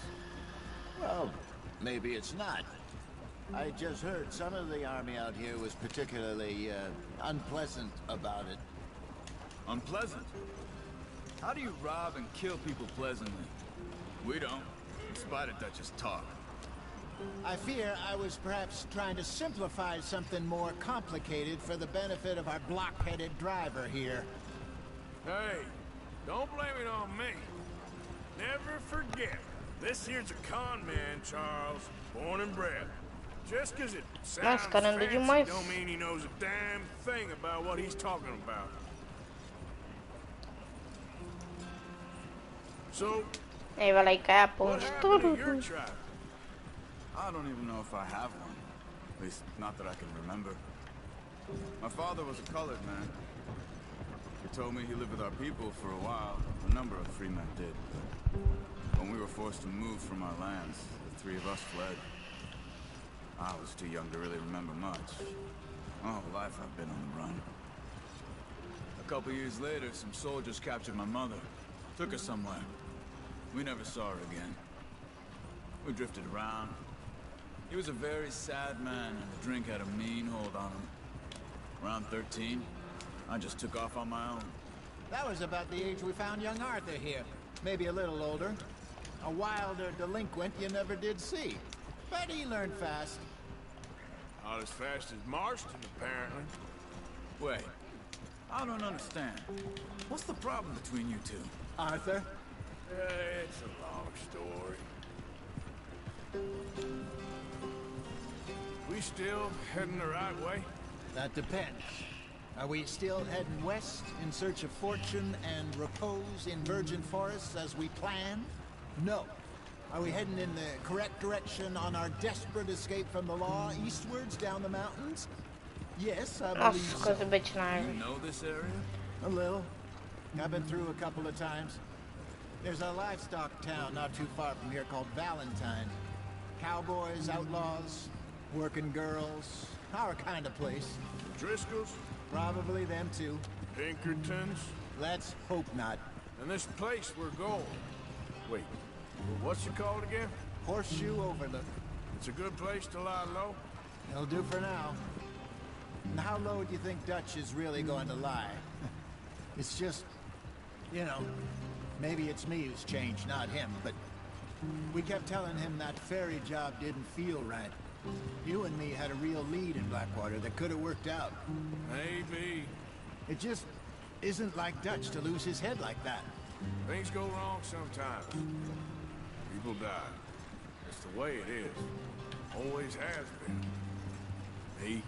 Well, maybe it's not. I just heard some of the army out here was particularly, unpleasant about it. Unpleasant? How do you rob and kill people pleasantly? We don't, in spite of Dutch's talk. I fear I was perhaps trying to simplify something more complicated for the benefit of our block-headed driver here. Hey, don't blame it on me. Never forget, This here's a con man, Charles. Born and bred. Just 'cause it sounds Nossa, cara, anda fancy demais. don't mean he knows a damn thing about what he's talking about. So, Aí vai lá e cai a what ponte. happened to your tribe? I don't even know if I have one. At least, not that I can remember. My father was a colored man. He told me he lived with our people for a while. A number of free men did, but when we were forced to move from our lands, the three of us fled. I was too young to really remember much. All life I've been on the run. A couple years later, some soldiers captured my mother. Took her somewhere. We never saw her again. We drifted around. He was a very sad man, and the drink had a mean hold on him. Around 13, I just took off on my own. That was about the age we found young Arthur here. Maybe a little older. A wilder delinquent you never did see. But he learned fast. Not as fast as Marston, apparently. Wait, I don't understand. What's the problem between you two? Arthur? It's a long story. We still heading the right way? That depends. Are we still heading west in search of fortune and repose in virgin forests as we planned? No. Are we heading in the correct direction on our desperate escape from the law eastwards down the mountains? Yes, I believe so. You know this area? A little. I've been through a couple of times. There's a livestock town not too far from here called Valentine. Cowboys, outlaws, working girls, our kind of place. The Driscolls? Probably them too. Pinkertons? Let's hope not. And this place we're going. Wait, what's it called again? Horseshoe Overlook. It's a good place to lie low? It'll do for now. And how low do you think Dutch is really going to lie? It's just, you know, maybe it's me who's changed, not him, but we kept telling him that ferry job didn't feel right. You and me had a real lead in Blackwater that could have worked out. Maybe. It just isn't like Dutch to lose his head like that. Things go wrong sometimes. People die. It's the way it is. Always has been. Me,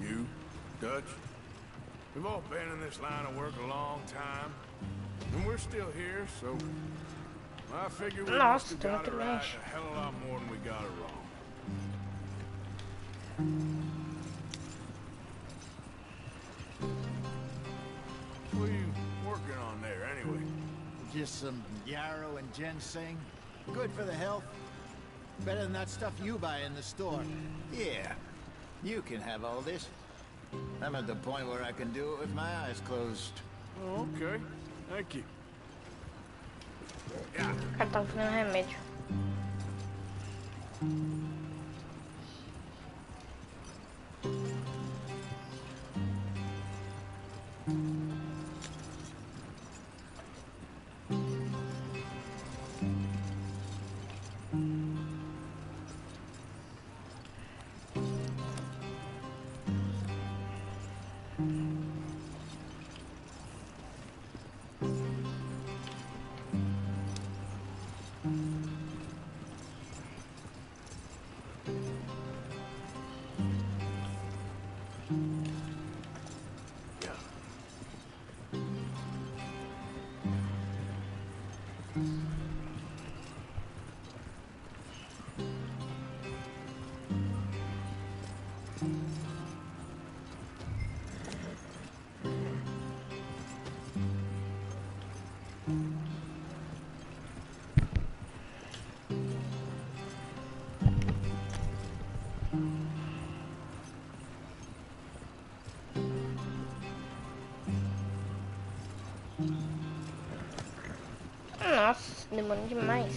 you, Dutch. We've all been in this line of work a long time. And we're still here, so I figure we must have got it right a hell of a lot more than we got it wrong. What are you working on there, anyway? Just some yarrow and ginseng. Good for the health. Better than that stuff you buy in the store. Yeah, you can have all this. I'm at the point where I can do it with my eyes closed. Oh, okay. Thank you. O cara tava fazendo remédio. Nossa, demorou demais.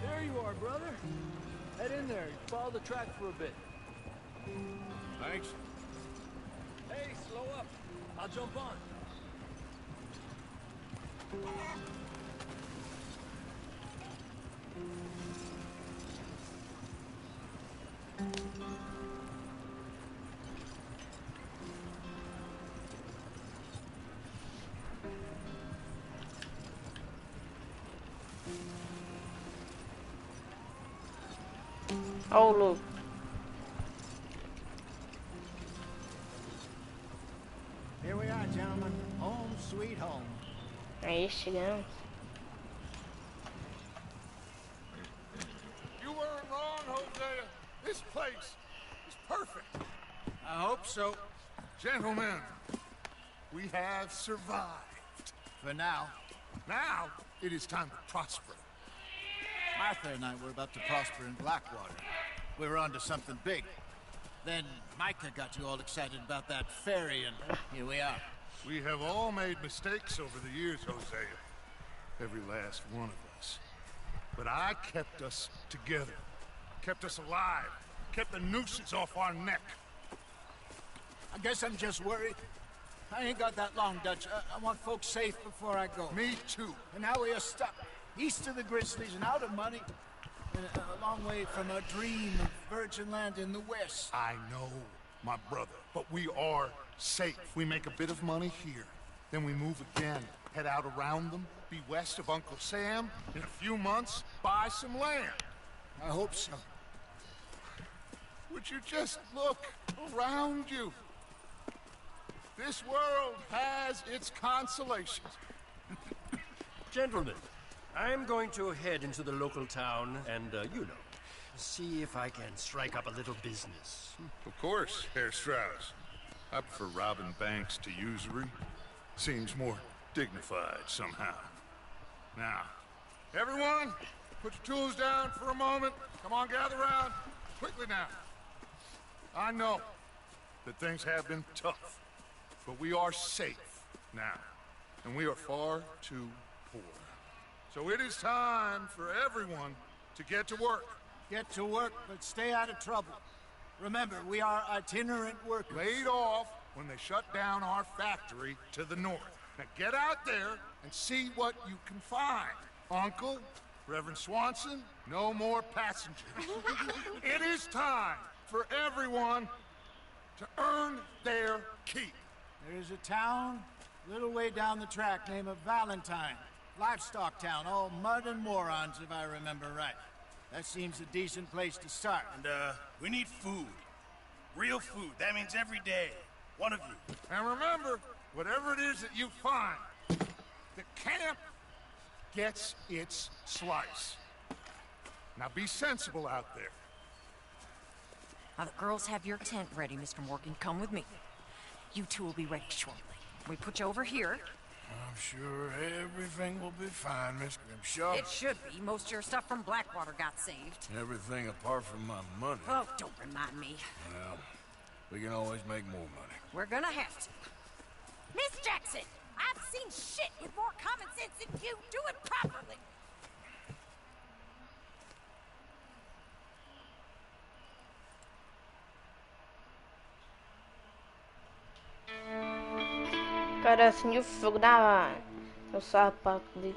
There you are, brother. Head in there. Follow the track for a bit. Thanks. Hey, slow up. I'll jump on. Oh, look. Here we are, gentlemen. Home sweet home. Aí chegamos. You weren't wrong, Hosea. This place is perfect. I hope so. Gentlemen, we have survived. For now. Now, it is time to prosper. Martha and I were about to prosper in Blackwater. We were onto something big. Then Micah got you all excited about that ferry, and here we are. We have all made mistakes over the years, Hosea. Every last one of us. But I kept us together. Kept us alive. Kept the nooses off our neck. I guess I'm just worried. I ain't got that long, Dutch. I want folks safe before I go. Me too. And now we are stuck. East of the Grizzlies and out of money. And a long way from a dream of virgin land in the west. I know, my brother. But we are safe. We make a bit of money here. Then we move again. Head out around them. Be west of Uncle Sam. In a few months, buy some land. I hope so. Would you just look around you? This world has its consolations. Gentlemen, I'm going to head into the local town and, you know, see if I can strike up a little business. Of course, Herr Strauss. I prefer robbing banks to usury. Seems more dignified somehow. Now, everyone, put your tools down for a moment. Come on, gather round. Quickly now. I know that things have been tough, but we are safe now, and we are far too poor. So it is time for everyone to get to work. Get to work, but stay out of trouble. Remember, we are itinerant workers. Laid off when they shut down our factory to the north. Now get out there and see what you can find. Uncle, Reverend Swanson, no more passengers. It is time for everyone to earn their keep. There is a town a little way down the track named Valentine. Livestock town, all mud and morons, if I remember right. That seems a decent place to start. And, we need food. Real food. That means every day. One of you. And remember, whatever it is that you find, the camp gets its slice. Now be sensible out there. Now, the girls have your tent ready, Mr. Morgan. Come with me. You two will be ready shortly. We put you over here. I'm sure everything will be fine, Miss Grimshaw. It should be. Most of your stuff from Blackwater got saved. Everything apart from my money. Oh, don't remind me. Well, we can always make more money. We're gonna have to. Miss Jackson, I've seen shit with more common sense than you. Do it properly. Cara, acendi o fogo no sapato dele.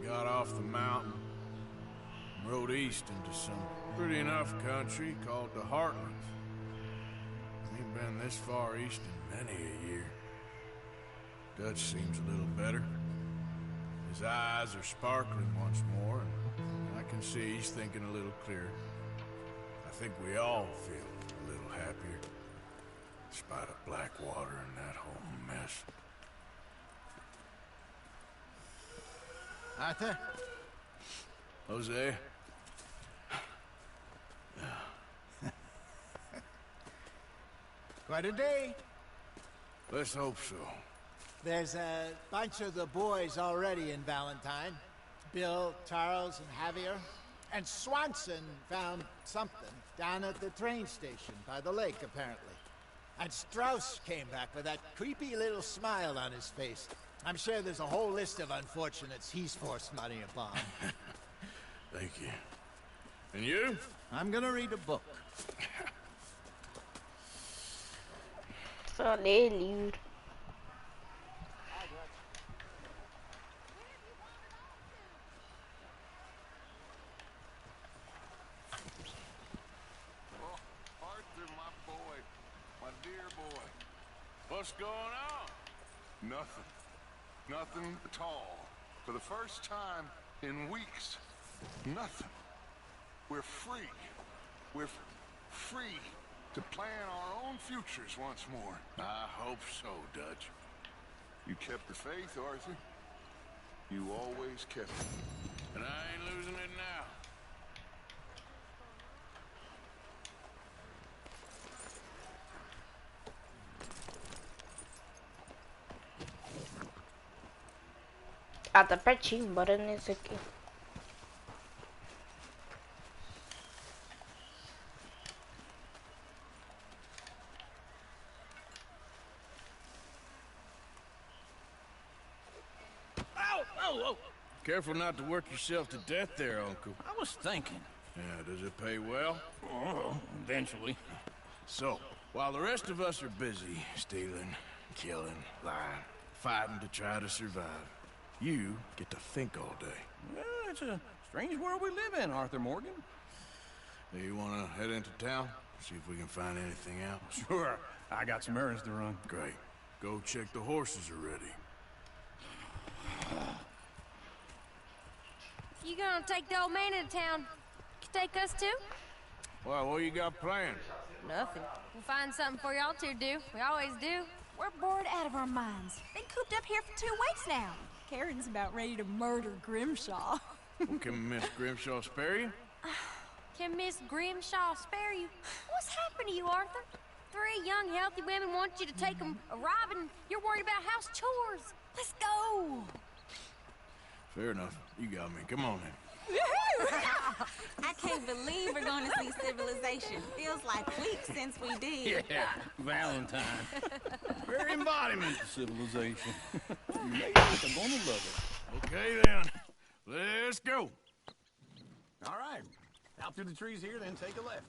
Got off the mountain, rode east into some pretty enough country called the Heartlands. Ain't been this far east in many a year. Dutch seems a little better. His eyes are sparkling once more, and I can see he's thinking a little clearer. I think we all feel a little happier, in spite of Blackwater and that whole mess. Arthur? Jose? Quite a day. Let's hope so. There's a bunch of the boys already in Valentine. Bill, Charles, and Javier. And Swanson found something down at the train station by the lake, apparently. And Strauss came back with that creepy little smile on his face. I'm sure there's a whole list of unfortunates he's forced money upon. Thank you. And you? I'm gonna read a book. Só ler livro. What's going on? Nothing. Nothing at all. For the first time in weeks. Nothing. We're free. We're free to plan our own futures once more. I hope so, Dutch. You kept the faith, Arthur. You always kept it. And I ain't losing it now. Ah, tá pertinho, bora nesse aqui. Oh. Careful not to work yourself to death there, Uncle. I was thinking. Yeah, does it pay well? Oh, eventually. So, while the rest of us are busy stealing, killing, lying, fighting to try to survive, you get to think all day. Well, it's a strange world we live in, Arthur Morgan. Hey, you want to head into town? See if we can find anything out? Sure. I got some errands to run. Great. Go check the horses are ready. You gonna take the old man into town? You take us too? Well, what you got planned? Nothing. We'll find something for y'all two to do. We always do. We're bored out of our minds. Been cooped up here for 2 weeks now. Karen's about ready to murder Grimshaw. Well, can Miss Grimshaw spare you? Can Miss Grimshaw spare you? What's happened to you, Arthur? 3 young, healthy women want you to take them a robbing. You're worried about house chores. Let's go. Fair enough. You got me. Come on then. I can't believe we're going to see civilization. Feels like weeks since we did. Yeah, Valentine. Very embodiment of civilization. You may think I'm gonna love it. Okay then. Let's go. All right. Out through the trees here, then take a left.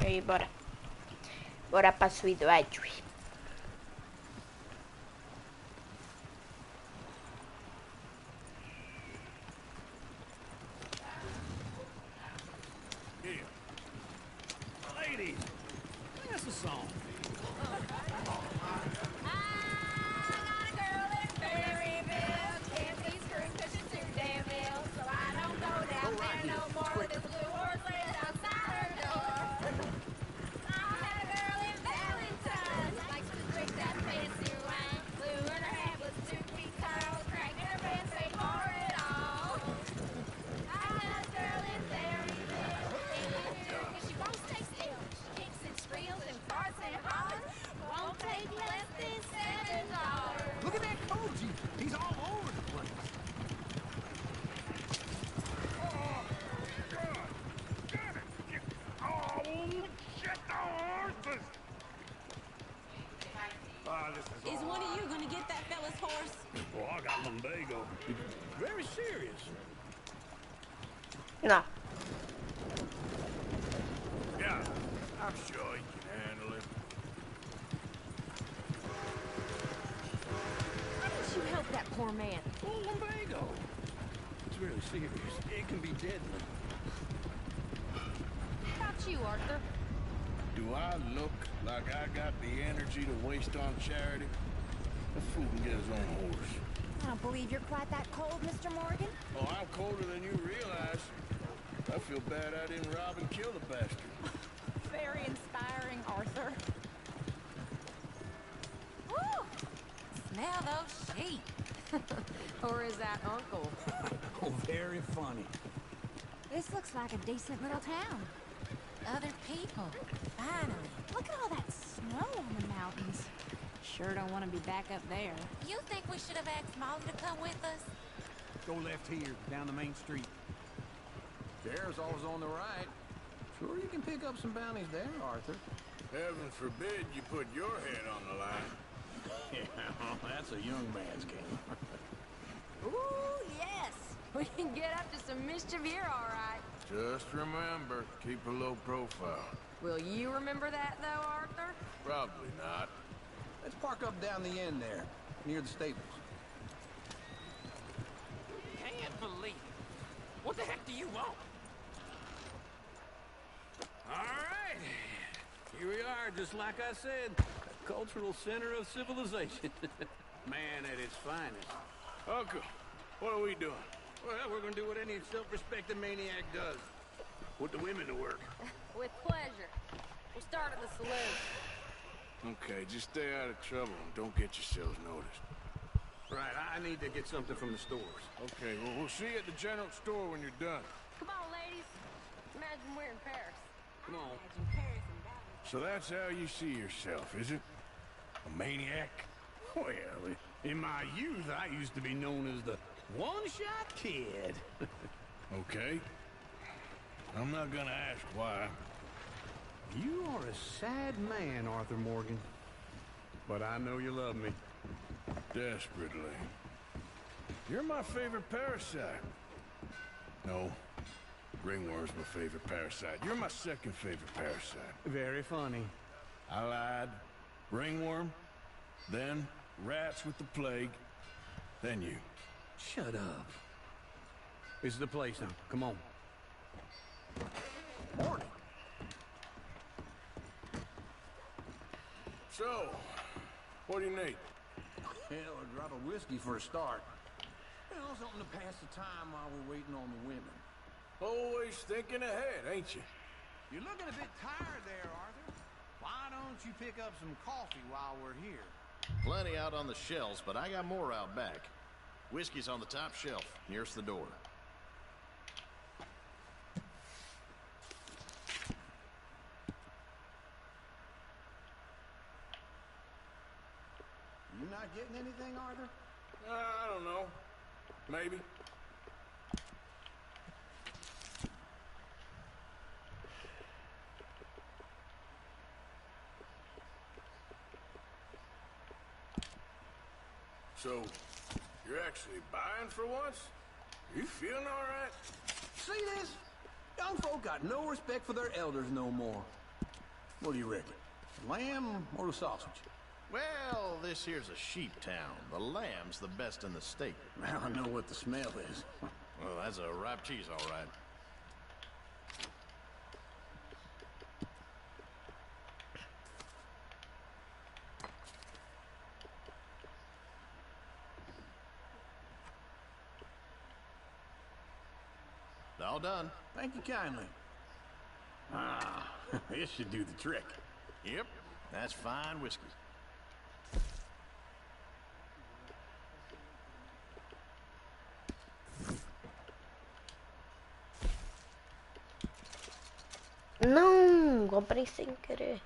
E aí, bora. Bora pra cidade. Ladies, sing us a song. Look at that Koji. He's all over the place. Oh, shit, the horses! Is one of you gonna get that fella's horse? Oh, I got lumbago. Very serious. No. Yeah, I'm sure he can handle it. Why didn't you help that poor man? Oh, lumbago. It's really serious. It can be deadly. How about you, Arthur? Do I look like I got the energy to waste on charity? The fool can get his own horse. I don't believe you're quite that cold, Mr. Morgan. Oh, I'm colder than you realize. I feel bad I didn't rob and kill the bastard. Very inspiring, Arthur. Woo! Smell those sheep. Or is that Uncle? Oh, very funny. This looks like a decent little town. Other people. Finally. Look at all that snow on the mountains. Sure don't want to be back up there. You think we should have asked Molly to come with us? Go left here, down the main street. Sheriff's always on the right. Sure you can pick up some bounties there, Arthur. Heaven forbid you put your head on the line. Yeah, well, that's a young man's game. Ooh, We can get up to some mischief here, all right. Just remember, keep a low profile. Will you remember that, though, Arthur? Probably not. Let's park up down the end there, near the stables. Can't believe it. What the heck do you want? All right. Here we are, just like I said. A cultural center of civilization. Man at its finest. Uncle, what are we doing? Well, we're gonna do what any self-respecting maniac does. Put the women to work. With pleasure. We'll start at the saloon. Okay, just stay out of trouble and don't get yourselves noticed. Right, I need to get something from the stores. Okay, well, we'll see you at the general store when you're done. Come on, ladies. Imagine we're in Paris. Come on. Imagine Paris and Dallas. So that's how you see yourself, is it? A maniac? Well, in my youth, I used to be known as the one-shot kid. Okay. I'm not gonna ask why. You are a sad man, Arthur Morgan. But I know you love me. Desperately. You're my favorite parasite. No. Ringworm's my favorite parasite. You're my second favorite parasite. Very funny. I lied. Ringworm. Then rats with the plague. Then you. Shut up. This is the place now. Come on. Morning. So, what do you need? Hell, a drop of whiskey for a start. You know, something to pass the time while we're waiting on the women. Always thinking ahead, ain't you? You're looking a bit tired there, Arthur. Why don't you pick up some coffee while we're here? Plenty out on the shelves, but I got more out back. Whiskey's on the top shelf, nearest the door. You not getting anything, Arthur? I don't know. Maybe. So, you're actually buying for once? You feeling all right? See this? Young folk got no respect for their elders no more. What do you reckon? The lamb or the sausage? Well, this here's a sheep town. The lamb's the best in the state. Now I know what the smell is. Well, that's a ripe cheese, all right. All done. Thank you kindly. Ah, this should do the trick. Yep, that's fine whiskey. Não, comprei sem querer.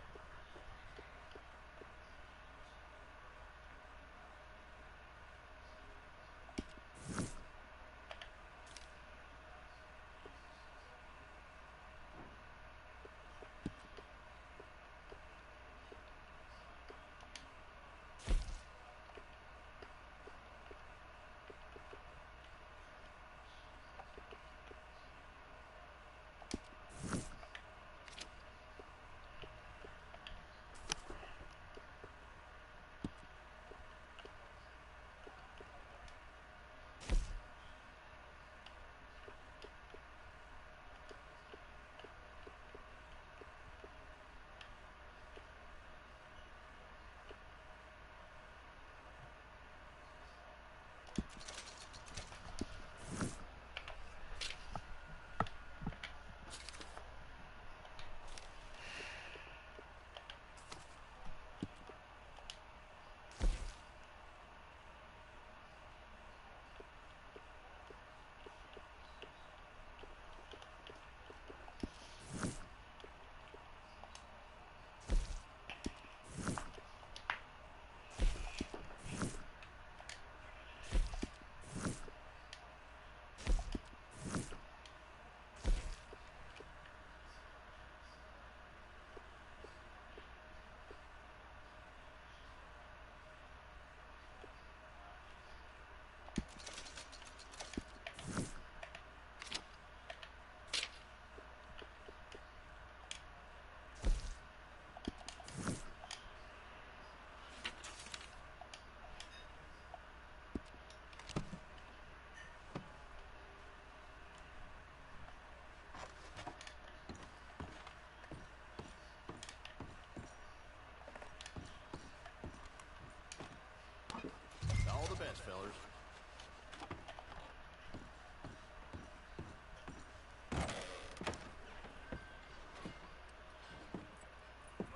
fellers.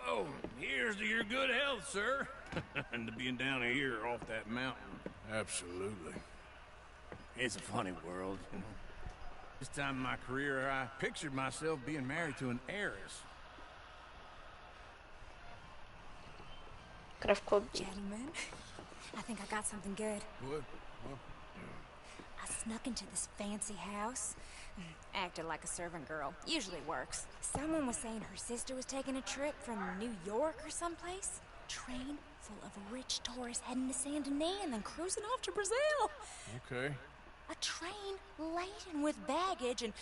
Oh, here's to your good health, sir. And to being down here off that mountain. Absolutely. It's a funny world, you know. This time in my career, I pictured myself being married to an heiress. Gentlemen, I think I got something good. What? I snuck into this fancy house. Acted like a servant girl. Usually works. Someone was saying her sister was taking a trip from New York or someplace. Train full of rich tourists heading to Saint Denis and then cruising off to Brazil. Okay. A train laden with baggage and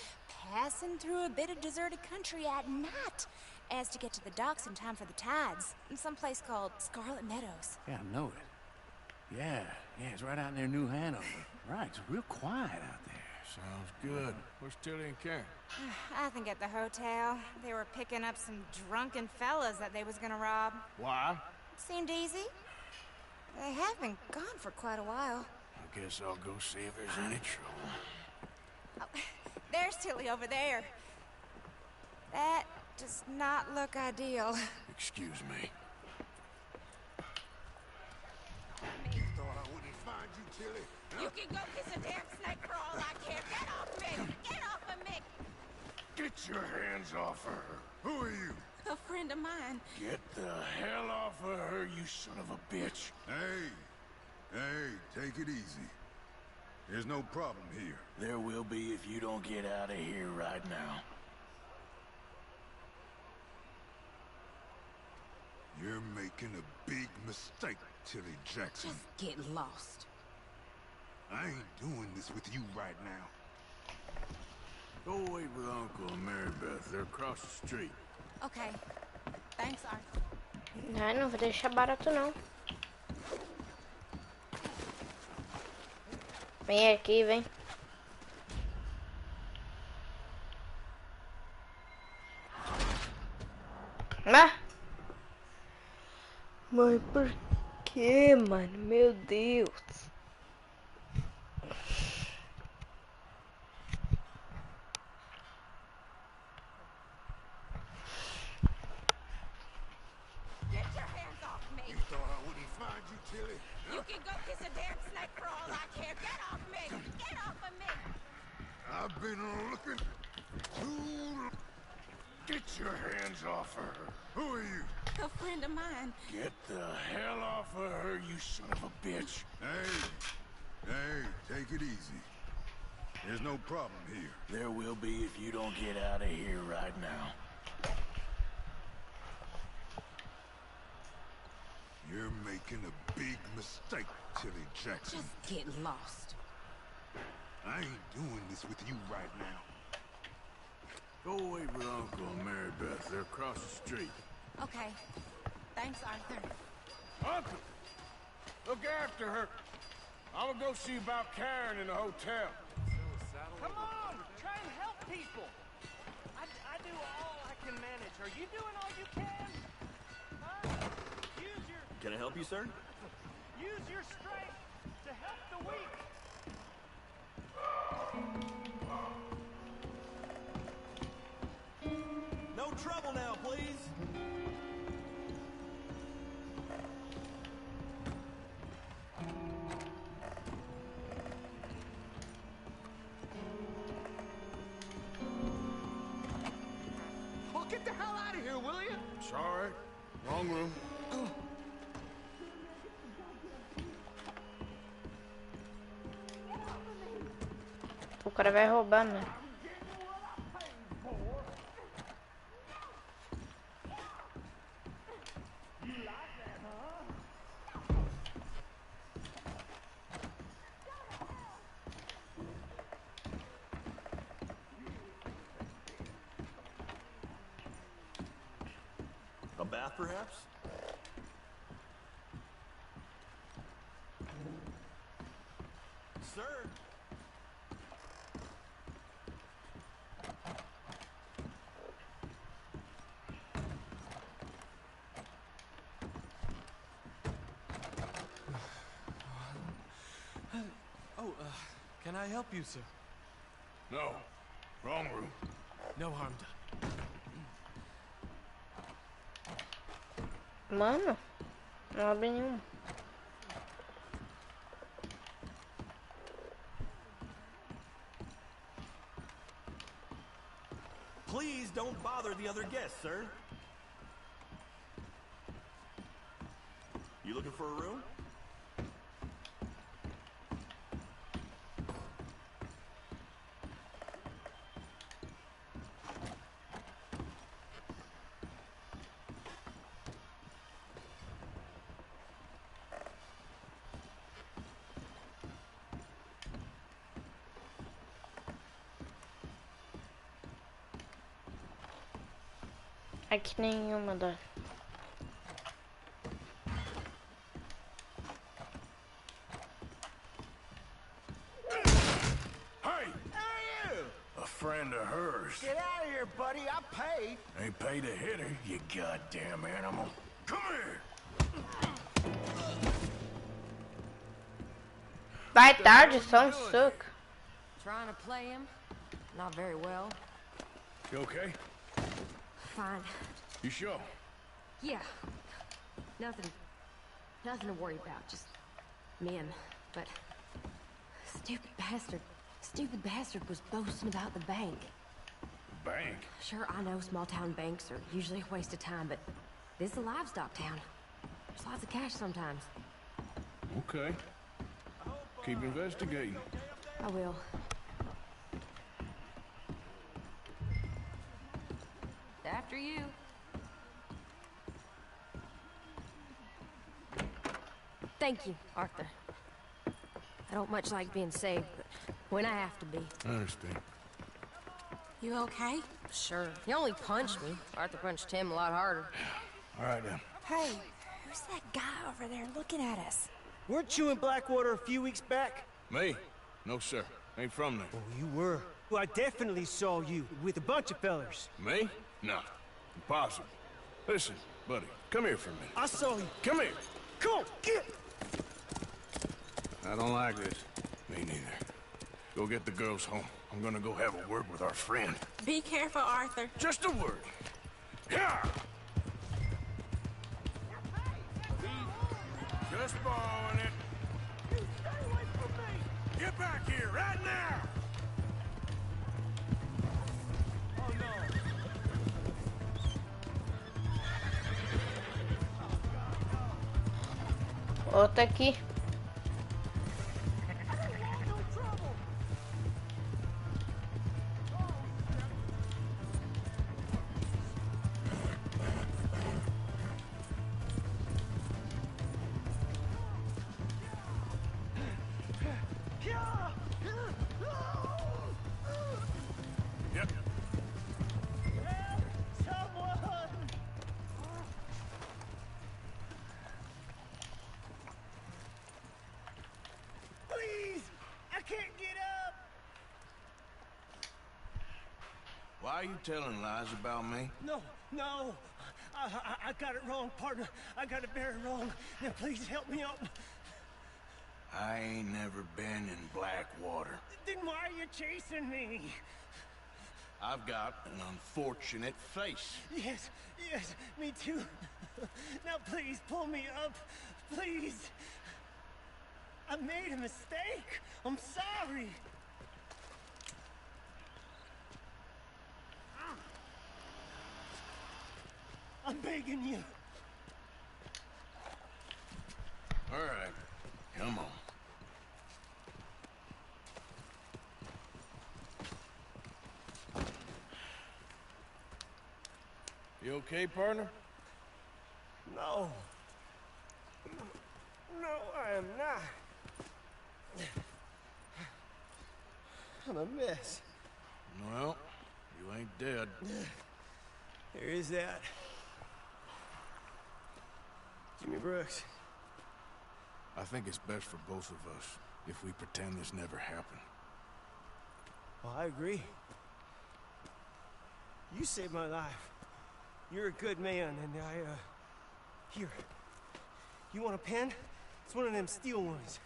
passing through a bit of deserted country at night as to get to the docks in time for the tides in some place called Scarlet Meadows. Yeah, I know it. Yeah, it's right out near New Hanover. Right, it's real quiet out there. Sounds good. Where's Tilly and Karen? I think at the hotel. They were picking up some drunken fellas that they was gonna rob. Why? Seemed easy. They have been gone for quite a while. I guess I'll go see if there's any trouble. Oh, there's Tilly over there. That does not look ideal. Excuse me. You thought I wouldn't find you, Tilly? You can go kiss a damn snake for all I care. Get off me! Get off of me! Get your hands off her. Who are you? A friend of mine. Get the hell off of her, you son of a bitch. Hey, take it easy. There's no problem here. There will be if you don't get out of here right now. You're making a big mistake, Tilly Jackson. Just get lost. I ain't doing this with you right now. Go wait with Uncle and Mary Beth. They're across the street. Okay. Thanks, Arthur. Ai, não vou deixar barato não. Vem aqui, vem. Ah! Mas por que, mano? Meu Deus. Get your hands off me! You thought I wouldn't find you, Tilly? You can go kiss a damn snake for all I care. Get off me! Get off of me! I've been looking too... Get your hands off her. Who are you? A friend of mine. Get the hell off of her, you son of a bitch. Hey, take it easy. There's no problem here. There will be if you don't get out of here right now. You're making a big mistake, Tilly Jackson. Just get lost. I ain't doing this with you right now. Go wait with Uncle and Mary Beth. They're across the street. Okay. Thanks, Arthur. Uncle! Look after her. I'm gonna go see about Karen in the hotel. Come on! Try and help people! I do all I can manage. Are you doing all you can? Huh? Can I help you, sir? Use your strength to help the weak! No trouble now, please. Well, get the hell out of here, will you? Sorry. Wrong room. O cara vai roubar, né? A bath, perhaps? Sir? Can I help you, sir? No. Wrong room. No harm done. Mano, não abre nenhum. Please don't bother the other guests, sir. You looking for a room? Aqui nenhuma dá. A friend of hers. Get out of here, buddy. I paid. Ain't paid to hit her, you goddamn animal. Come here. Vai tarde, só um soco. Trying to play him? Not very well. You okay? Fine. You sure? Yeah. Nothing to worry about. Just men. But stupid bastard was boasting about the bank. Bank? Sure, I know small town banks are usually a waste of time, but this is a livestock town. There's lots of cash sometimes. Okay. Keep investigating. I will. After you. Thank you, Arthur. I don't much like being saved, but when I have to be. I understand. You okay? Sure. He only punched me. Arthur punched him a lot harder. All right, then. Hey, who's that guy over there looking at us? Weren't you in Blackwater a few weeks back? Me? No, sir. Ain't from there. Oh, you were. Well, I definitely saw you with a bunch of fellers. Me? No. Impossible. Listen, buddy, come here for a minute. I saw you. Come here. Come on, get! I don't like this. Me neither. Go get the girls home. I'm gonna go have a word with our friend. Be careful, Arthur. Just a word. Yeah! Just borrowing it. You stay away from me! Get back here, right now! Oh, no. Outra aqui. Why are you telling lies about me? No. I got it wrong, partner. I got it very wrong. Now, please help me out. I ain't never been in Blackwater. Then why are you chasing me? I've got an unfortunate face. Yes, me too. Now, please, pull me up. Please. I made a mistake. I'm sorry. I'm begging you. All right, come on. You okay, partner? No. No, I am not. I'm a mess. Well, you ain't dead. There is that. Jimmy Brooks. I think it's best for both of us if we pretend this never happened. Well, I agree. You saved my life. You're a good man, and here. You want a pen? It's one of them steel ones.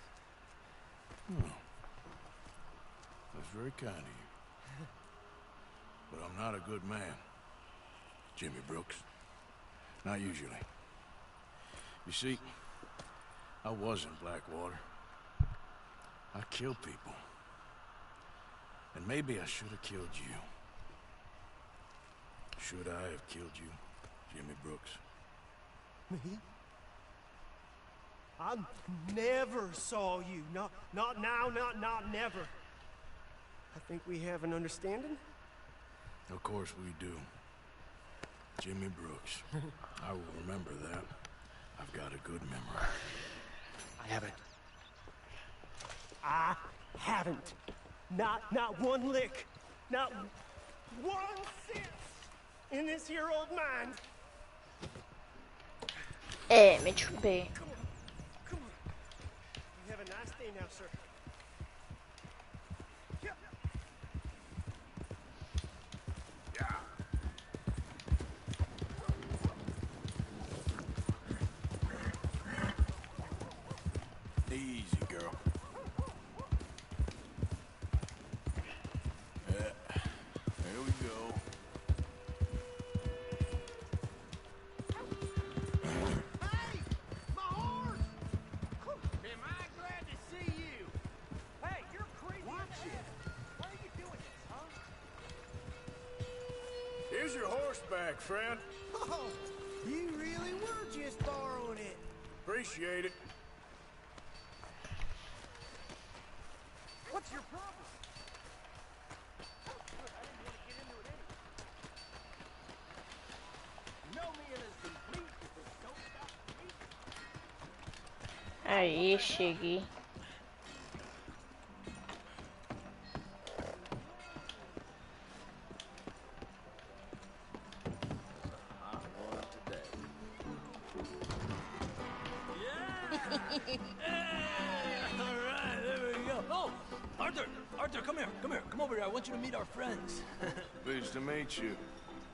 very kind of you. But I'm not a good man, Jimmy Brooks. Not usually. You see, I was in Blackwater. I killed people. And maybe I should have killed you. Should I have killed you, Jimmy Brooks? Me? I never saw you. Not now, not never. I think we have an understanding? Of course we do. Jimmy Brooks. I will remember that. I've got a good memory. I haven't. Not one lick. Not one cent in this here old mind. Me chupei. Come on. You have a nice day now, sir. Easy, girl. Yeah. There we go. Hey! My horse! Am I glad to see you? Hey, you're crazy. Watch it. Why are you doing this, huh? Here's your horseback, friend. Oh, you really were just borrowing it. Appreciate it. What's your problem? Aí, cheguei. Alright, there we go. Oh, Arthur, come here. Come over here. I want you to meet our friends. Pleased to meet you.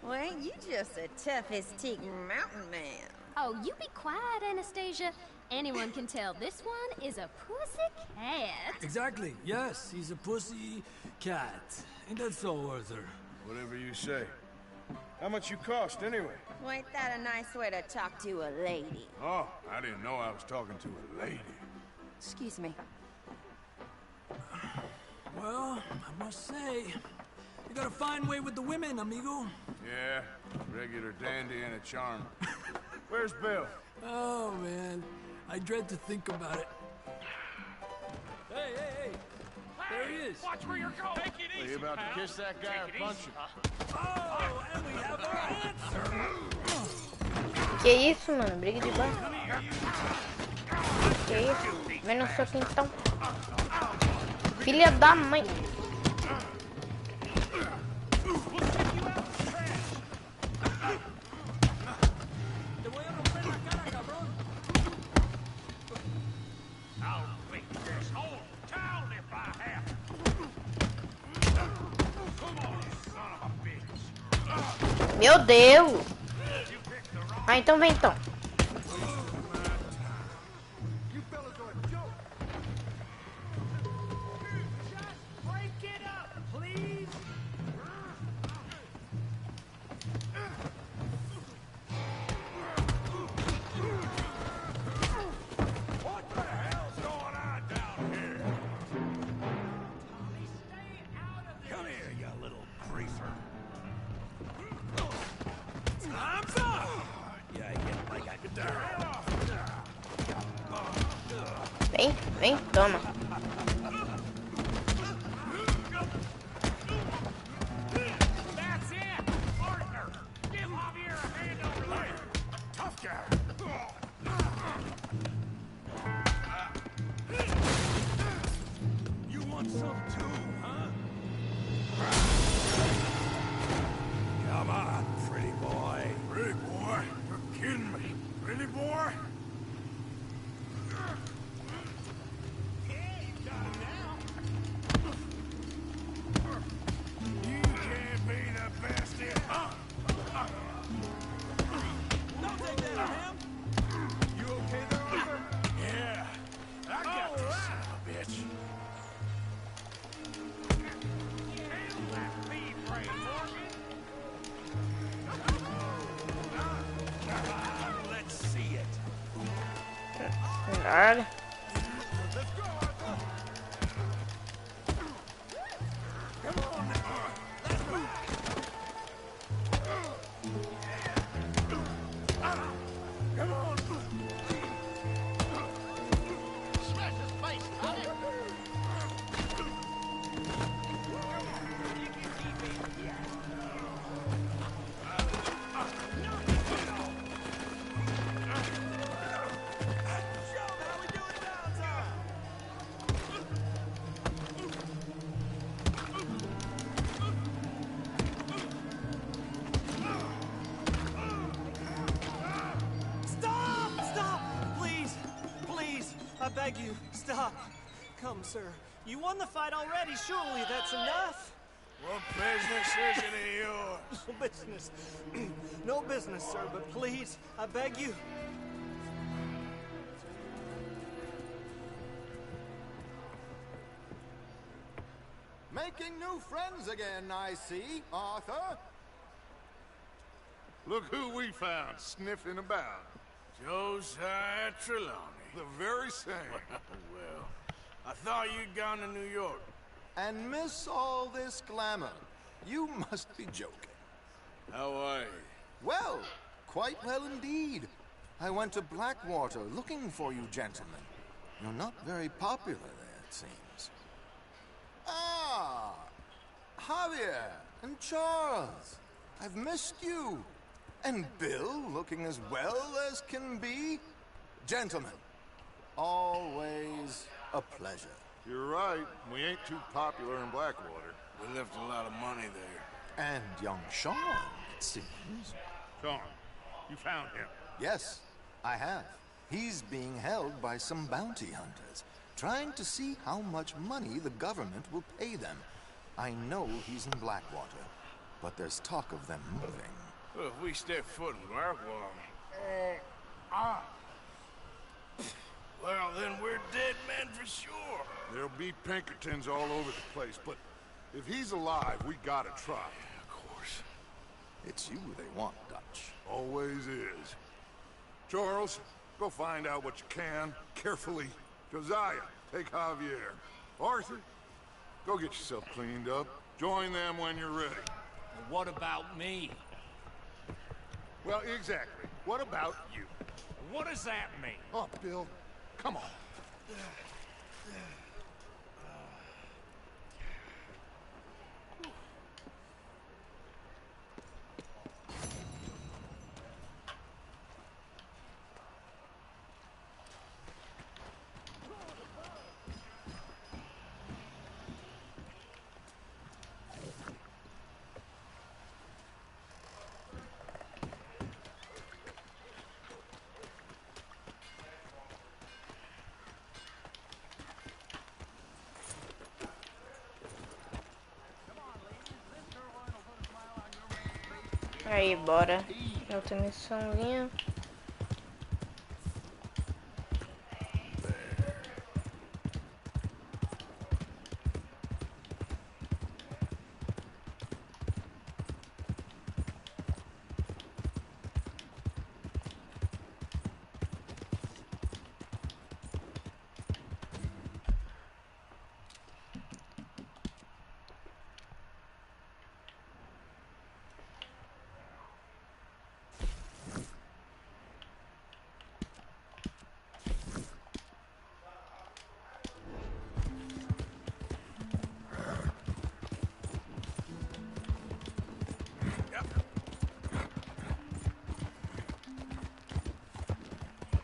Well, ain't you just a tough as teak mountain man? Oh, you be quiet, Anastasia. Anyone can tell this one is a pussy cat. Exactly. Yes, he's a pussy cat. Ain't that so, Arthur? Whatever you say. How much you cost, anyway? Well, ain't that a nice way to talk to a lady? Oh, I didn't know I was talking to a lady. Excuse me. Well, I must say, you got a fine way with the women, amigo. Yeah, regular dandy and a charmer. Where's Bill? Oh, man. I dread to think about it. Hey! There he is. Watch where you're going. Take it Are easy, you about pal. to kiss that guy or punch him? Oh, and we have our answer. Que isso, mano? Briga de banco. Que isso? Vem no soco então. Filha da mãe. I'll make this whole town if I have to. Come on, you son of a bitch. Meu Deus. Ah, então vem então. You fellas are a joke. Just break it up, please. What the hell's going on down here? Tommy, stay out of this. Come here, you little greaser. Time's up! Yeah, like I could Vem, toma. That's it! Arthur! Give Javier a hand over there! Tough guy! You want some too, huh? Come on, pretty boy. Pretty boy? You're kidding me. Pretty boy? Yeah, Caralho. Stop! Stop! Please! Please! I beg you, stop! Come, sir. You won the fight already. Surely that's enough. What business is it of yours? No business. No business, sir, but please, I beg you. Making new friends again, I see, Arthur. Look who we found sniffing about. Josiah Trelawney. The very same. Well, I thought you'd gone to New York. And miss all this glamour. You must be joking. How are you? Well, quite well indeed. I went to Blackwater looking for you gentlemen. You're not very popular there, it seems. Ah! Javier and Charles. I've missed you. And Bill looking as well as can be. Gentlemen, always a pleasure. You're right. We ain't too popular in Blackwater. We left a lot of money there. And young Sean, it seems. Sean, you found him? Yes, I have. He's being held by some bounty hunters, trying to see how much money the government will pay them. I know he's in Blackwater, but there's talk of them moving. Well, if we step foot in Blackwater... Well, then we're dead men for sure. There'll be Pinkertons all over the place, but if he's alive, we gotta try. Of course. It's you they want, Dutch. Always is. Charles, go find out what you can, carefully. Josiah, take Javier. Arthur, go get yourself cleaned up. Join them when you're ready. What about me? Well, exactly. What about you? What does that mean? Oh, Bill, come on. Aí, bora. Outra missãozinha.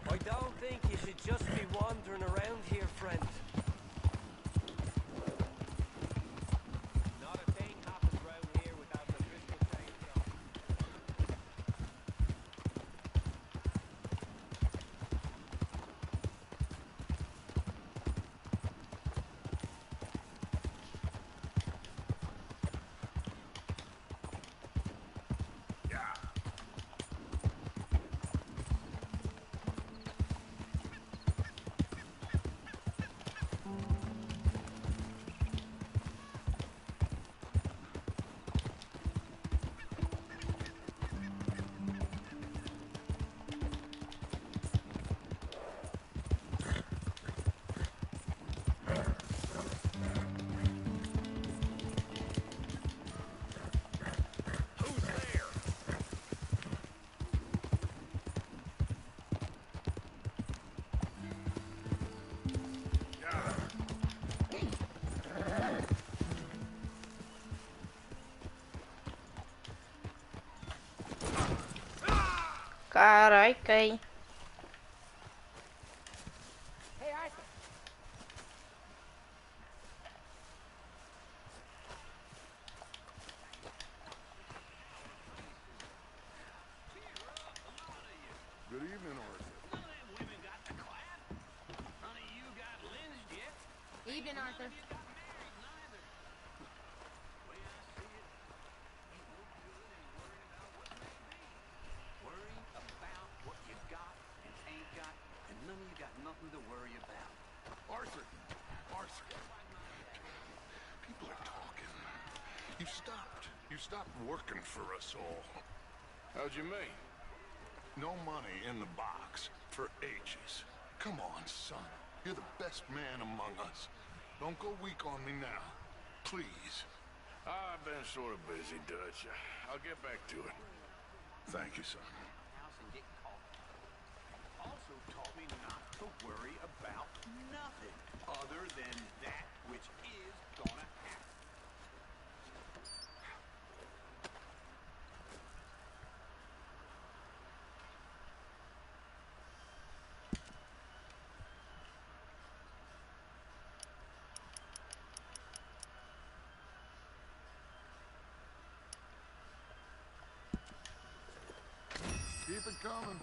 I don't think you should just be wandering around here, friend. Not a thing happens round here without the crystal chainsaw. Carai, caí. Hey, Arthur. Good evening, Arthur. Evening, Arthur. Worry about what you got and ain't got, and none of you got nothing to worry about. Arthur! Arthur! People are talking. You stopped. You stopped working for us all. How'd you mean? No money in the box for ages. Come on, son. You're the best man among us. Don't go weak on me now. Please. I've been sort of busy, Dutch. I'll get back to it. Thank you, son. House and get caught. Also taught me not to worry about nothing other than that which is gonna happen. Keep it coming.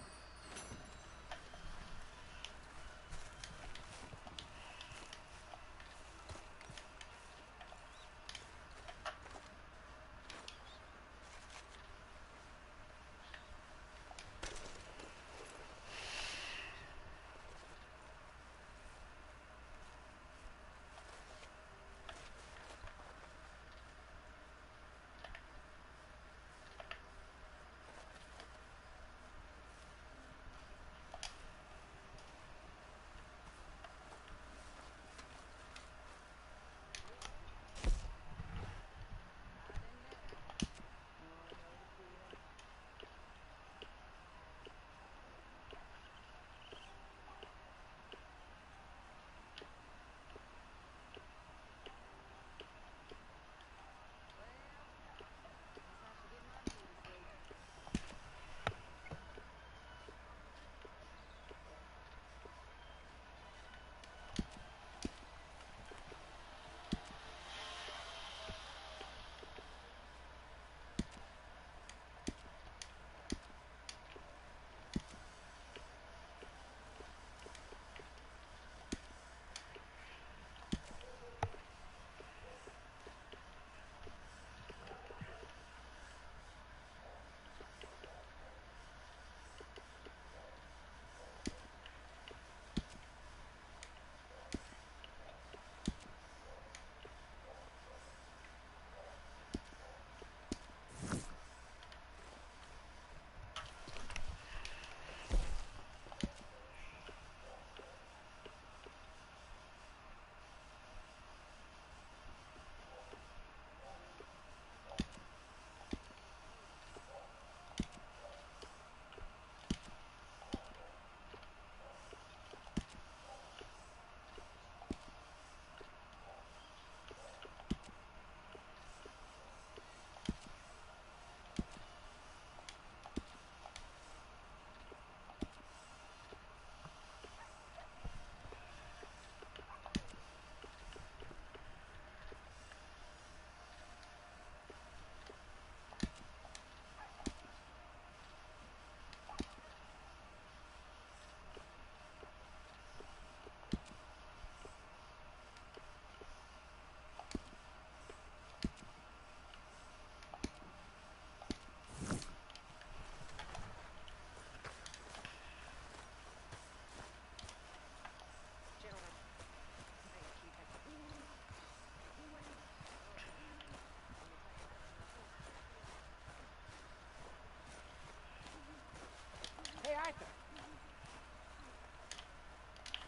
Hey, Arthur.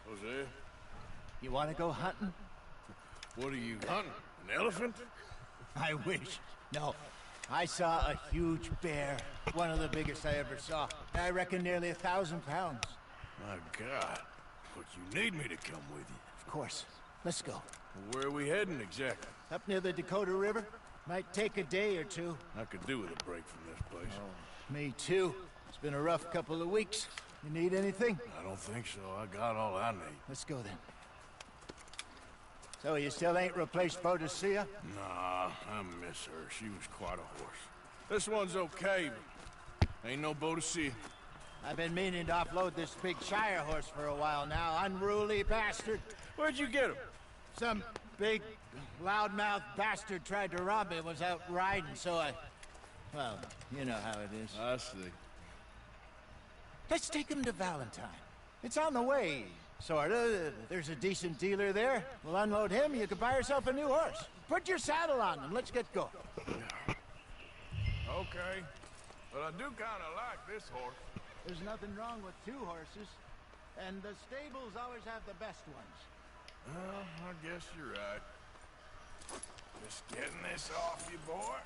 Jose? You want to go hunting? What are you hunting? An elephant? I wish. No. I saw a huge bear. One of the biggest I ever saw. I reckon nearly 1,000 pounds. My God. But you need me to come with you. Of course. Let's go. Where are we heading exactly? Up near the Dakota River. Might take a day or two. I could do with a break from this place. Me too. It's been a rough couple of weeks. You need anything? I don't think so. I got all I need. Let's go then. So you still ain't replaced Boadicea? Nah, I miss her. She was quite a horse. This one's okay, but ain't no Boadicea. I've been meaning to offload this big Shire horse for a while now. Unruly bastard. Where'd you get him? Some big, loudmouth bastard tried to rob me. Was out riding, so I... Well, you know how it is. I see. Let's take him to Valentine. It's on the way, sorta. There's a decent dealer there. We'll unload him, you can buy yourself a new horse. Put your saddle on and let's get going. Okay. But I do kinda like this horse. There's nothing wrong with two horses. And the stables always have the best ones. Well, I guess you're right. Just getting this off you, boy.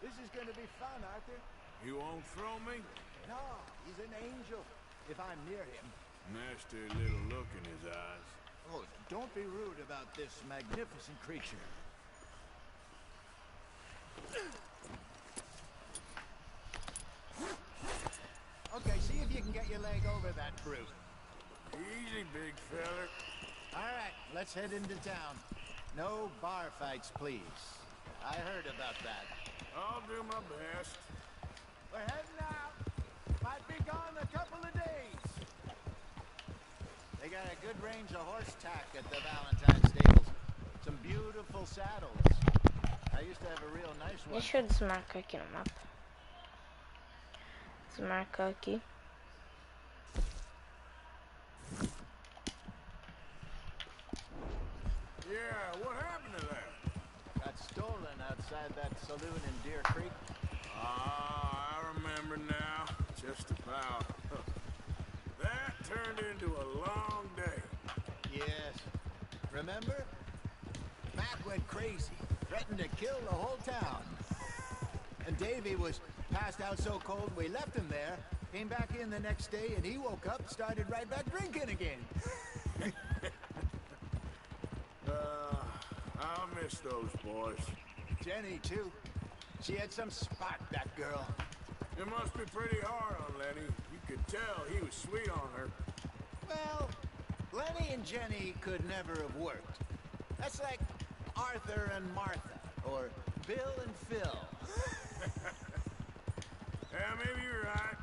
This is gonna be fun, Arthur. You won't throw me? No, he's an angel. If I'm near him. Nasty little look in his eyes. Oh, don't be rude about this magnificent creature. Okay, see if you can get your leg over that brute. Easy, big feller. All right, let's head into town. No bar fights, please. I heard about that. I'll do my best. We're heading out. Might be gone a couple of days. They got a good range of horse tack at the Valentine stables. Some beautiful saddles. I used to have a real nice one. Deixa eu desmarcar aqui no mapa. Desmarcar aqui. Yeah, what happened to that? Got stolen outside that saloon in Deer Creek. Ah, I remember now. Just about. That turned into a long day. Yes. Remember? Mac went crazy. Threatened to kill the whole town. And Davy was passed out so cold we left him there. Came back in the next day and he woke up, started right back drinking again. I'll miss those boys. Jenny, too. She had some spark, that girl. It must be pretty hard on Lenny. You could tell he was sweet on her. Well, Lenny and Jenny could never have worked. That's like Arthur and Martha, or Bill and Phil. Yeah, maybe you're right.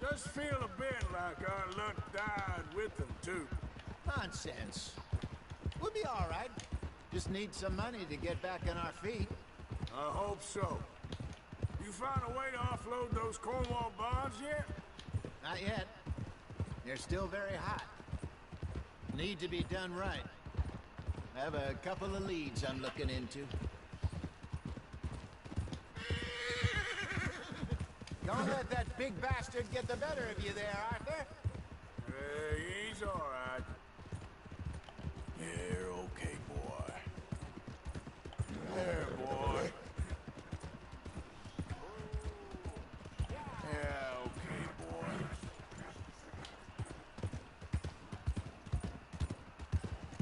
Does feel a bit like our luck died with them, too. Nonsense. We'll be all right. Just need some money to get back on our feet. I hope so. You found a way to offload those Cornwall bonds yet? Not yet. They're still very hot. Need to be done right. I have a couple of leads I'm looking into. Don't let that big bastard get the better of you there, Arthur. He's all right. You're okay, boy. There, boy. Yeah, okay, boy.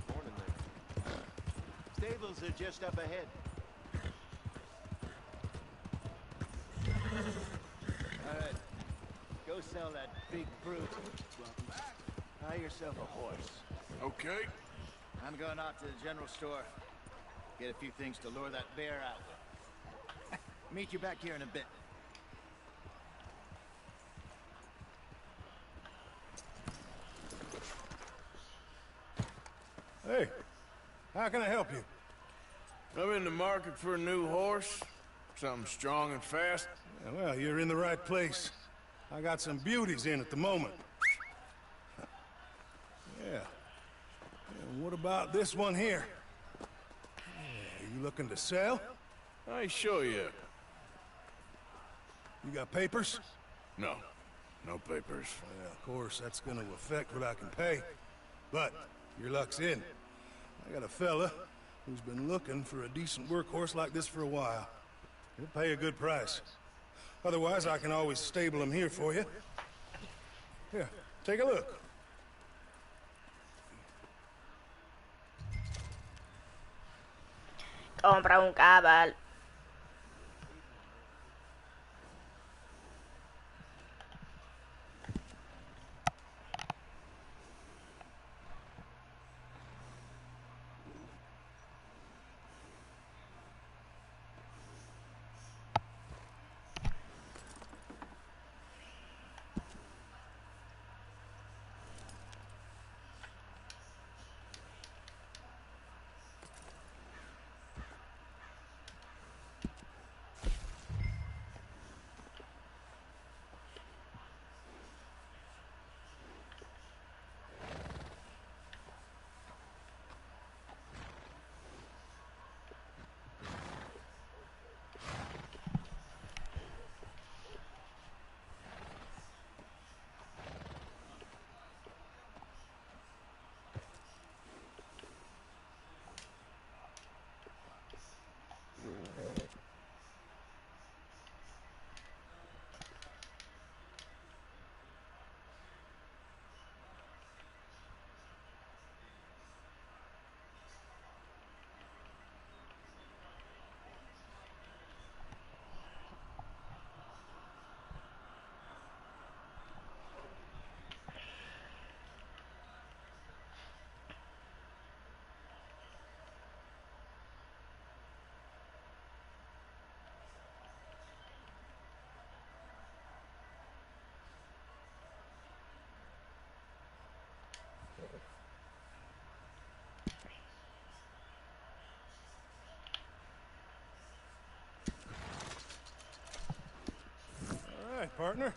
Morning there. Stables are just up ahead. All right. Go sell that big brute. Welcome back. Buy yourself a horse. Okay. I'm going out to the general store. Get a few things to lure that bear out with. Meet you back here in a bit. Hey, how can I help you? I'm in the market for a new horse. Something strong and fast. Yeah, well, you're in the right place. I got some beauties in at the moment. Yeah. And what about this one here? Yeah, you looking to sell? I show you. You got papers? No. No papers. Well, of course, that's gonna affect what I can pay. But your luck's in. I got a fella who's been looking for a decent workhorse like this for a while. He'll pay a good price. Otherwise, I can always stable him here for you. Here, take a look. Compra cabal. partner.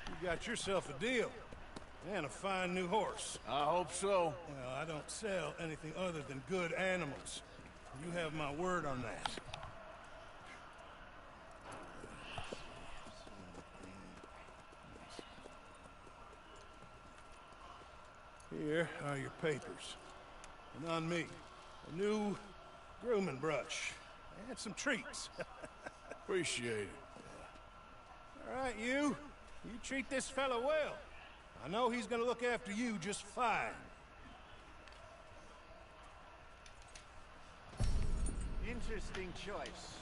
You got yourself a deal. And a fine new horse. I hope so. Well, I don't sell anything other than good animals. You have my word on that. Here are your papers. And on me, a new grooming brush. And some treats. Appreciate it. All right, you. You treat this fella well. I know he's gonna look after you just fine. Interesting choice.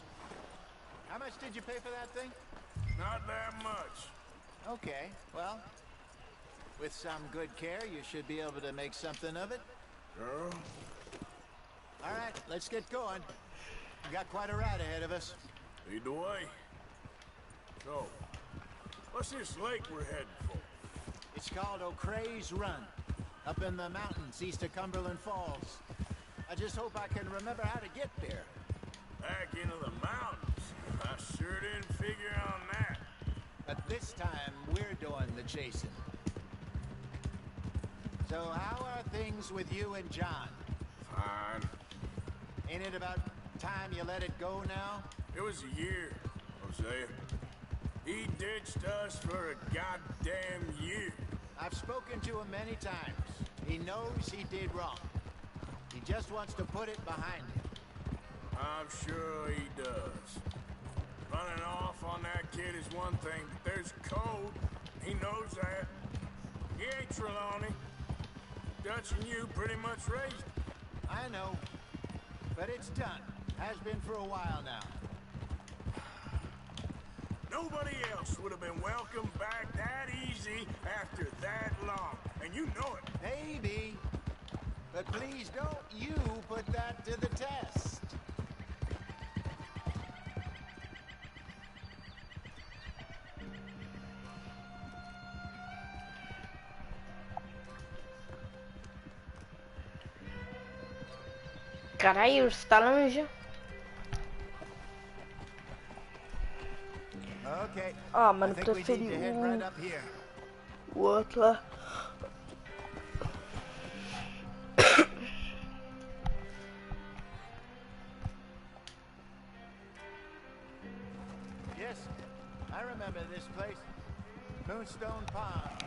How much did you pay for that thing? Not that much. Okay, well, with some good care, you should be able to make something of it. Girl? All right, let's get going. We got quite a ride ahead of us. Lead the way. So, what's this lake we're heading for? It's called O'Creagh's Run, up in the mountains east of Cumberland Falls. I just hope I can remember how to get there. Back into the mountains? I sure didn't figure on that. But this time, we're doing the chasing. So how are things with you and John? Fine. Ain't it about time you let it go now? It was a year, Hosea. He ditched us for a goddamn year. I've spoken to him many times. He knows he did wrong. He just wants to put it behind him. I'm sure he does. Running off on that kid is one thing, but there's code. He knows that. He ain't Trelawney. Dutch and you pretty much raised him. I know. But it's done. Has been for a while now. Nobody else would have been welcomed back that easy after that long. And you know it. Maybe. But please don't you put that to the test. Caralho, está longe. Okay. Ah, mano, I think we need to preferi head right up here. o outro lá. Yes, I remember this place. Moonstone Pond.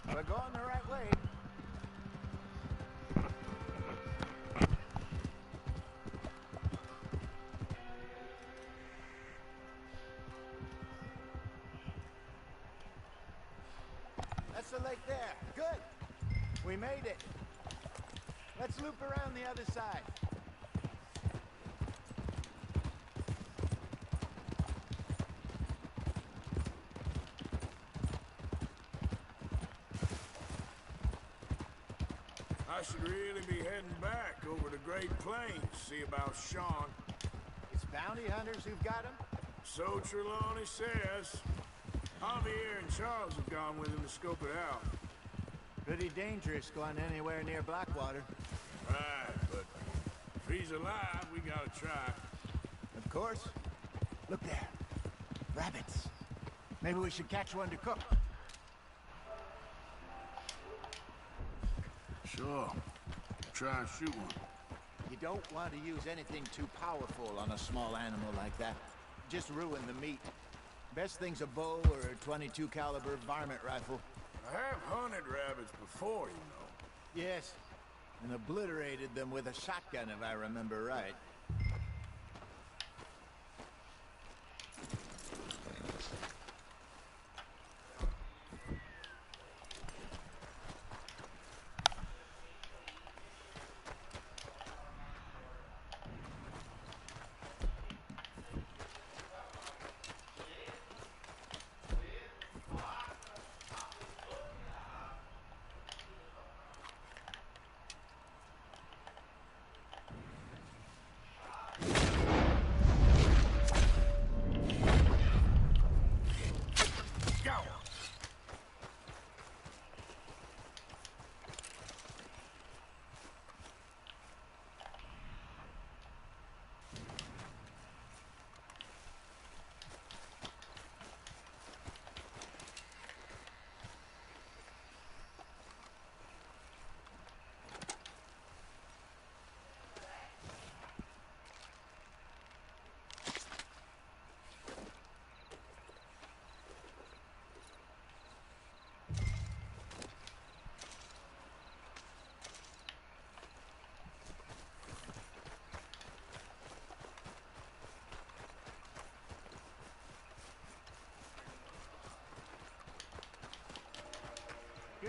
We're going the right way. That's the lake there. Good. We made it. Let's loop around the other side. I should really be heading back over the Great Plains, see about Sean. It's bounty hunters who've got him? So Trelawney says. Javier and Charles have gone with him to scope it out. Pretty dangerous going anywhere near Blackwater. Right, but if he's alive, we gotta try. Of course. Look there. Rabbits. Maybe we should catch one to cook. Sure. Try and shoot one. You don't want to use anything too powerful on a small animal like that. Just ruin the meat. Best thing's a bow or a .22 caliber varmint rifle. I have hunted rabbits before, you know. Yes, and obliterated them with a shotgun if I remember right.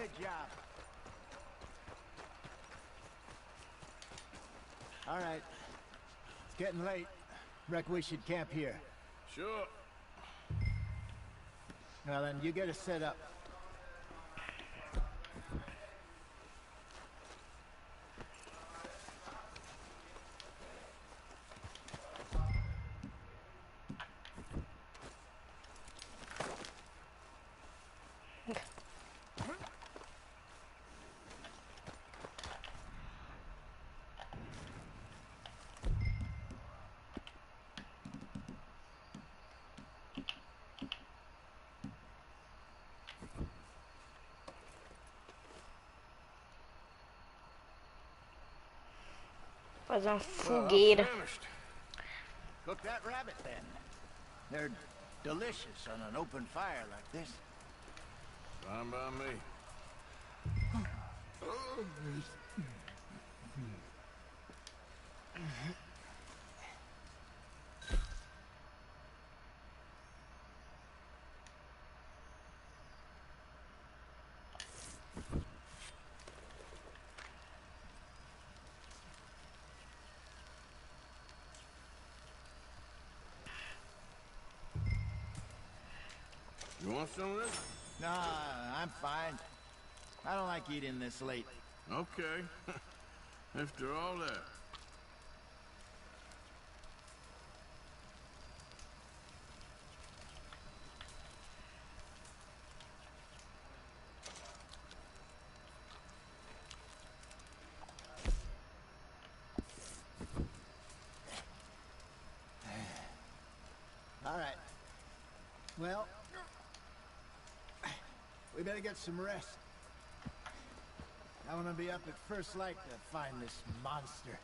Good job. All right. It's getting late. Reckon we should camp here. Sure. Well, then, you get us set up. Fazer uma fogueira. Cook that rabbit, then. They're delicious on an open fire like this. Fine by me. You want some of this? Nah, I'm fine. I don't like eating this late. Okay. After all that. All right. Well, we better get some rest. I want to be up at first light to find this monster.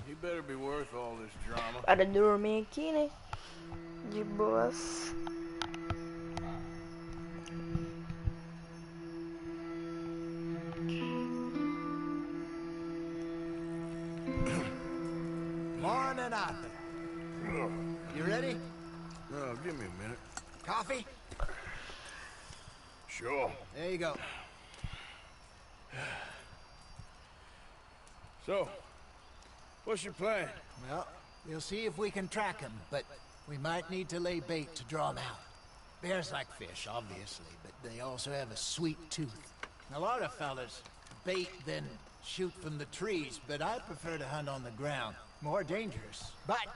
He better be worth all this drama. Para dormir aqui, né? De boas. Morning, Arthur. You ready? No, give me a minute. Coffee? Sure. There you go. So, what's your plan? Well, we'll see if we can track him, but we might need to lay bait to draw him out. Bears like fish, obviously, but they also have a sweet tooth. A lot of fellas bait then shoot from the trees, but I prefer to hunt on the ground. More dangerous, but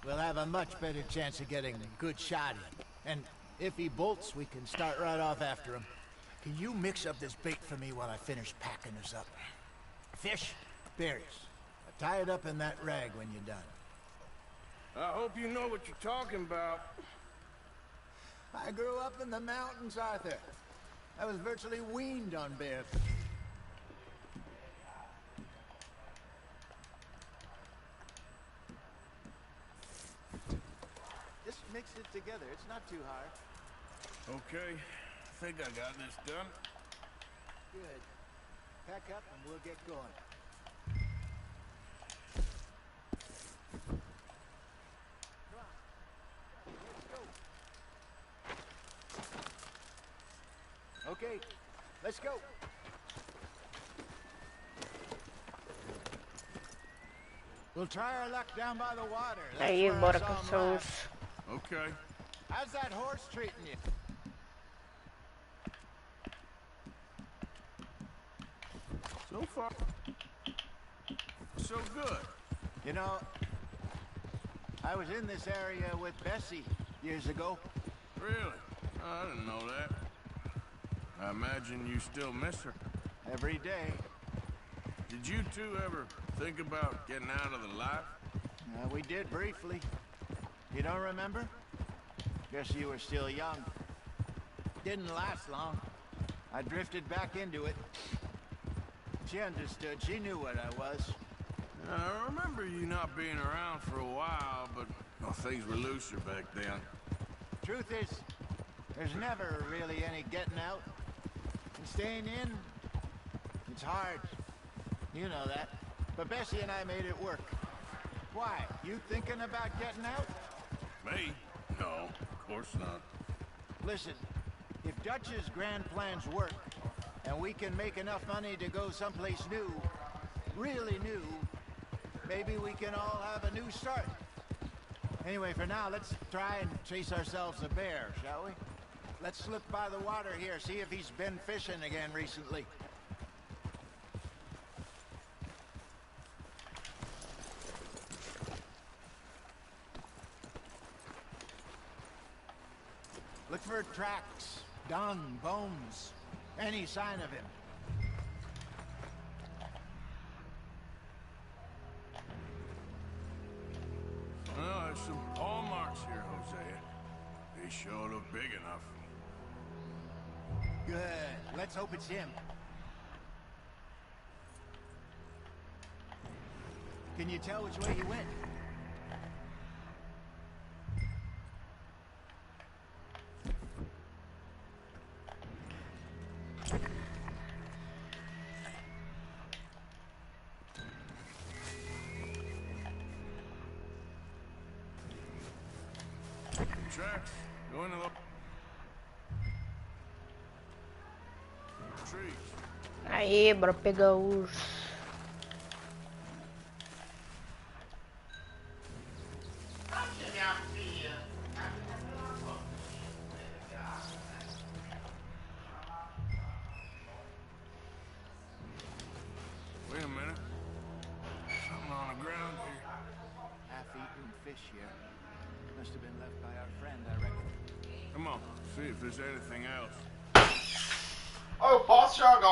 we'll have a much better chance of getting a good shot in. And if he bolts, we can start right off after him. Can you mix up this bait for me while I finish packing this up? Fish, berries. Tie it up in that rag when you're done. I hope you know what you're talking about. I grew up in the mountains, Arthur. I was virtually weaned on bear. Just mix it together. It's not too hard. Okay, I think I got this done. Good. Pack up and we'll get going. Okay, let's go. We'll try our luck down by the water. That's Aí, where I bora saw com him seus. last. Okay. How's that horse treating you? So far, so good. You know, I was in this area with Bessie years ago. Really? I didn't know that. I imagine you still miss her. Every day. Did you two ever think about getting out of the life? We did briefly. You don't remember? Guess you were still young. Didn't last long. I drifted back into it. She understood. She knew what I was. I remember you not being around for a while, but well, things were looser back then. Truth is, there's never really any getting out. And staying in, it's hard. You know that. But Bessie and I made it work. Why? You thinking about getting out? Me? No, of course not. Listen, if Dutch's grand plans work, and we can make enough money to go someplace new, really new, maybe we can all have a new start. Anyway, for now, let's try and chase ourselves a bear, shall we? Let's slip by the water here, see if he's been fishing again recently. Look for tracks, dung, bones, any sign of him. Well, there's some paw marks here, Hosea. They sure look big enough. Good. Let's hope it's him. Can you tell which way he went? Tracks. Go into the trees. Aí, bora pegar os... Wait a minute. Something on the ground here. Half-eaten fish here. Must have been left by our friend, I reckon. Come on, see if there's anything else. Oh, posso jogar.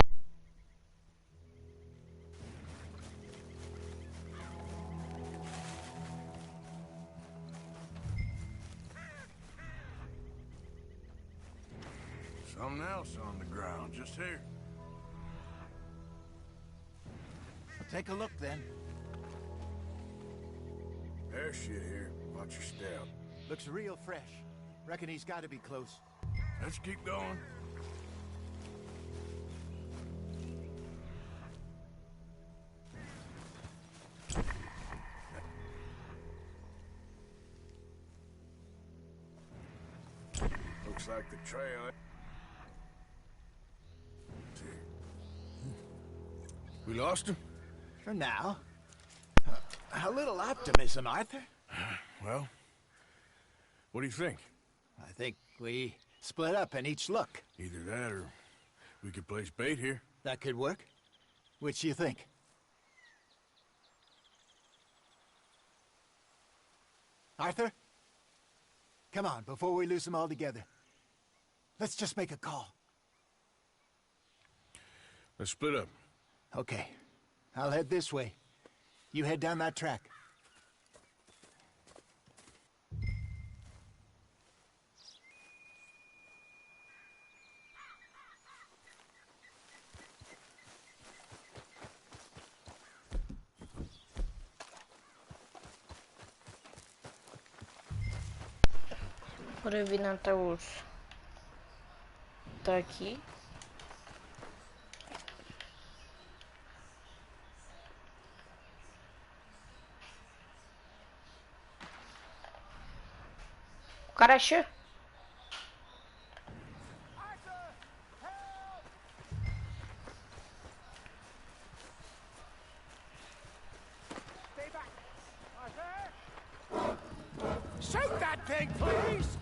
Something else on the ground, just here. Take a look, then. There's shit here. Watch your step. Looks real fresh. Reckon he's got to be close. Let's keep going. Looks like the trail. We lost him? For now. A little optimism, Arthur. Well, what do you think? I think we split up and each look. Either that or we could place bait here. That could work. Which do you think? Arthur? Come on, before we lose them all together. Let's just make a call. Let's split up. Okay. I'll head this way. You head down that track. Bora vir até os... Tá aqui. O cara achou. Shoot that thing, please!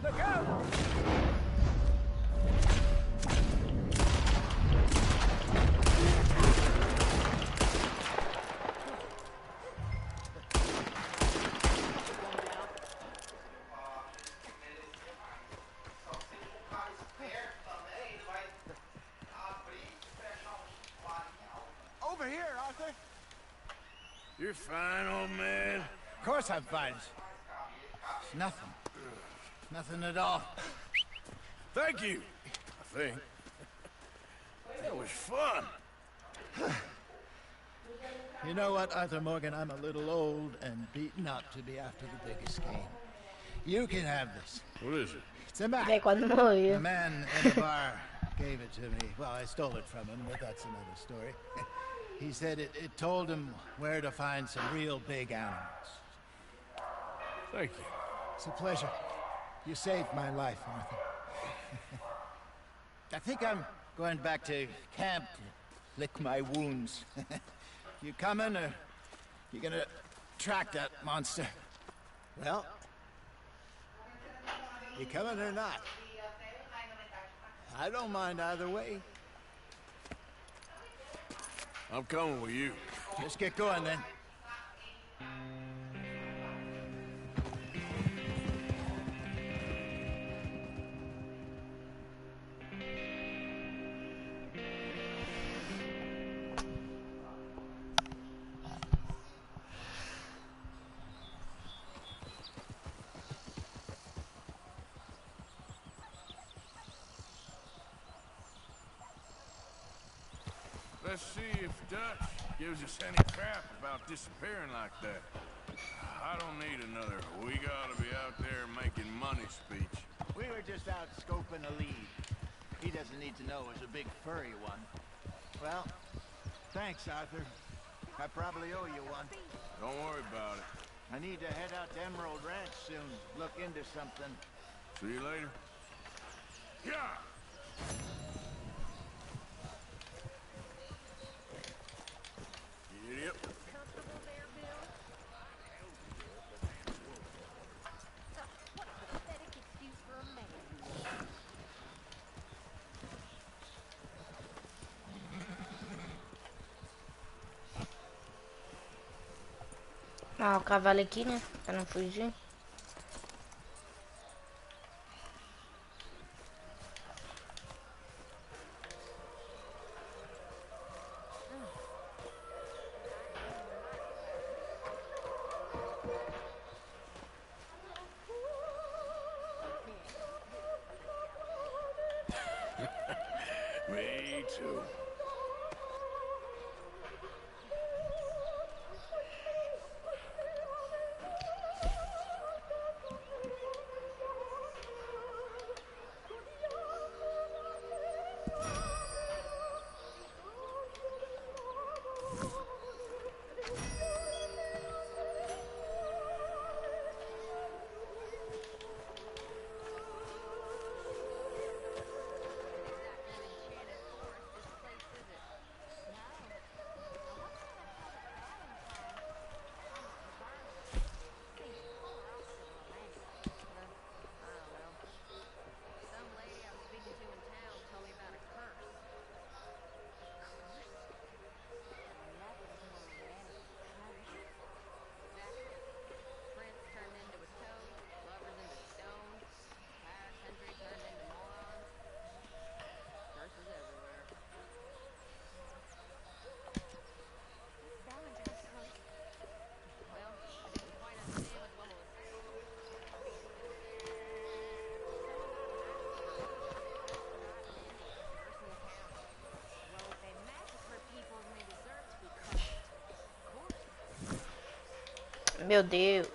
Look out! Over here, Arthur. You're fine, old man. Of course I'm fine. It's nothing. Nothing at all. Thank you, I think. That was fun. You know what, Arthur Morgan? I'm a little old and beaten up to be after the biggest game. You can have this. What is it? It's a map. The A man in the bar gave it to me. Well, I stole it from him, but that's another story. He said it told him where to find some real big animals. Thank you. It's a pleasure. You saved my life, Arthur. I think I'm going back to camp to lick my wounds. You coming, or you gonna track that monster? Well, you coming or not? I don't mind either way. I'm coming with you. Let's get going then. Let's see if Dutch gives us any crap about disappearing like that. I don't need another "we gotta be out there making money" speech. We were just out scoping a lead. He doesn't need to know it's a big furry one. Well, thanks, Arthur. I probably owe you one. Don't worry about it. I need to head out to Emerald Ranch soon. Look into something. See you later. Yeah! Idiot. Ah, o cavalo aqui, né? Pra não fugir. Me too. Meu Deus.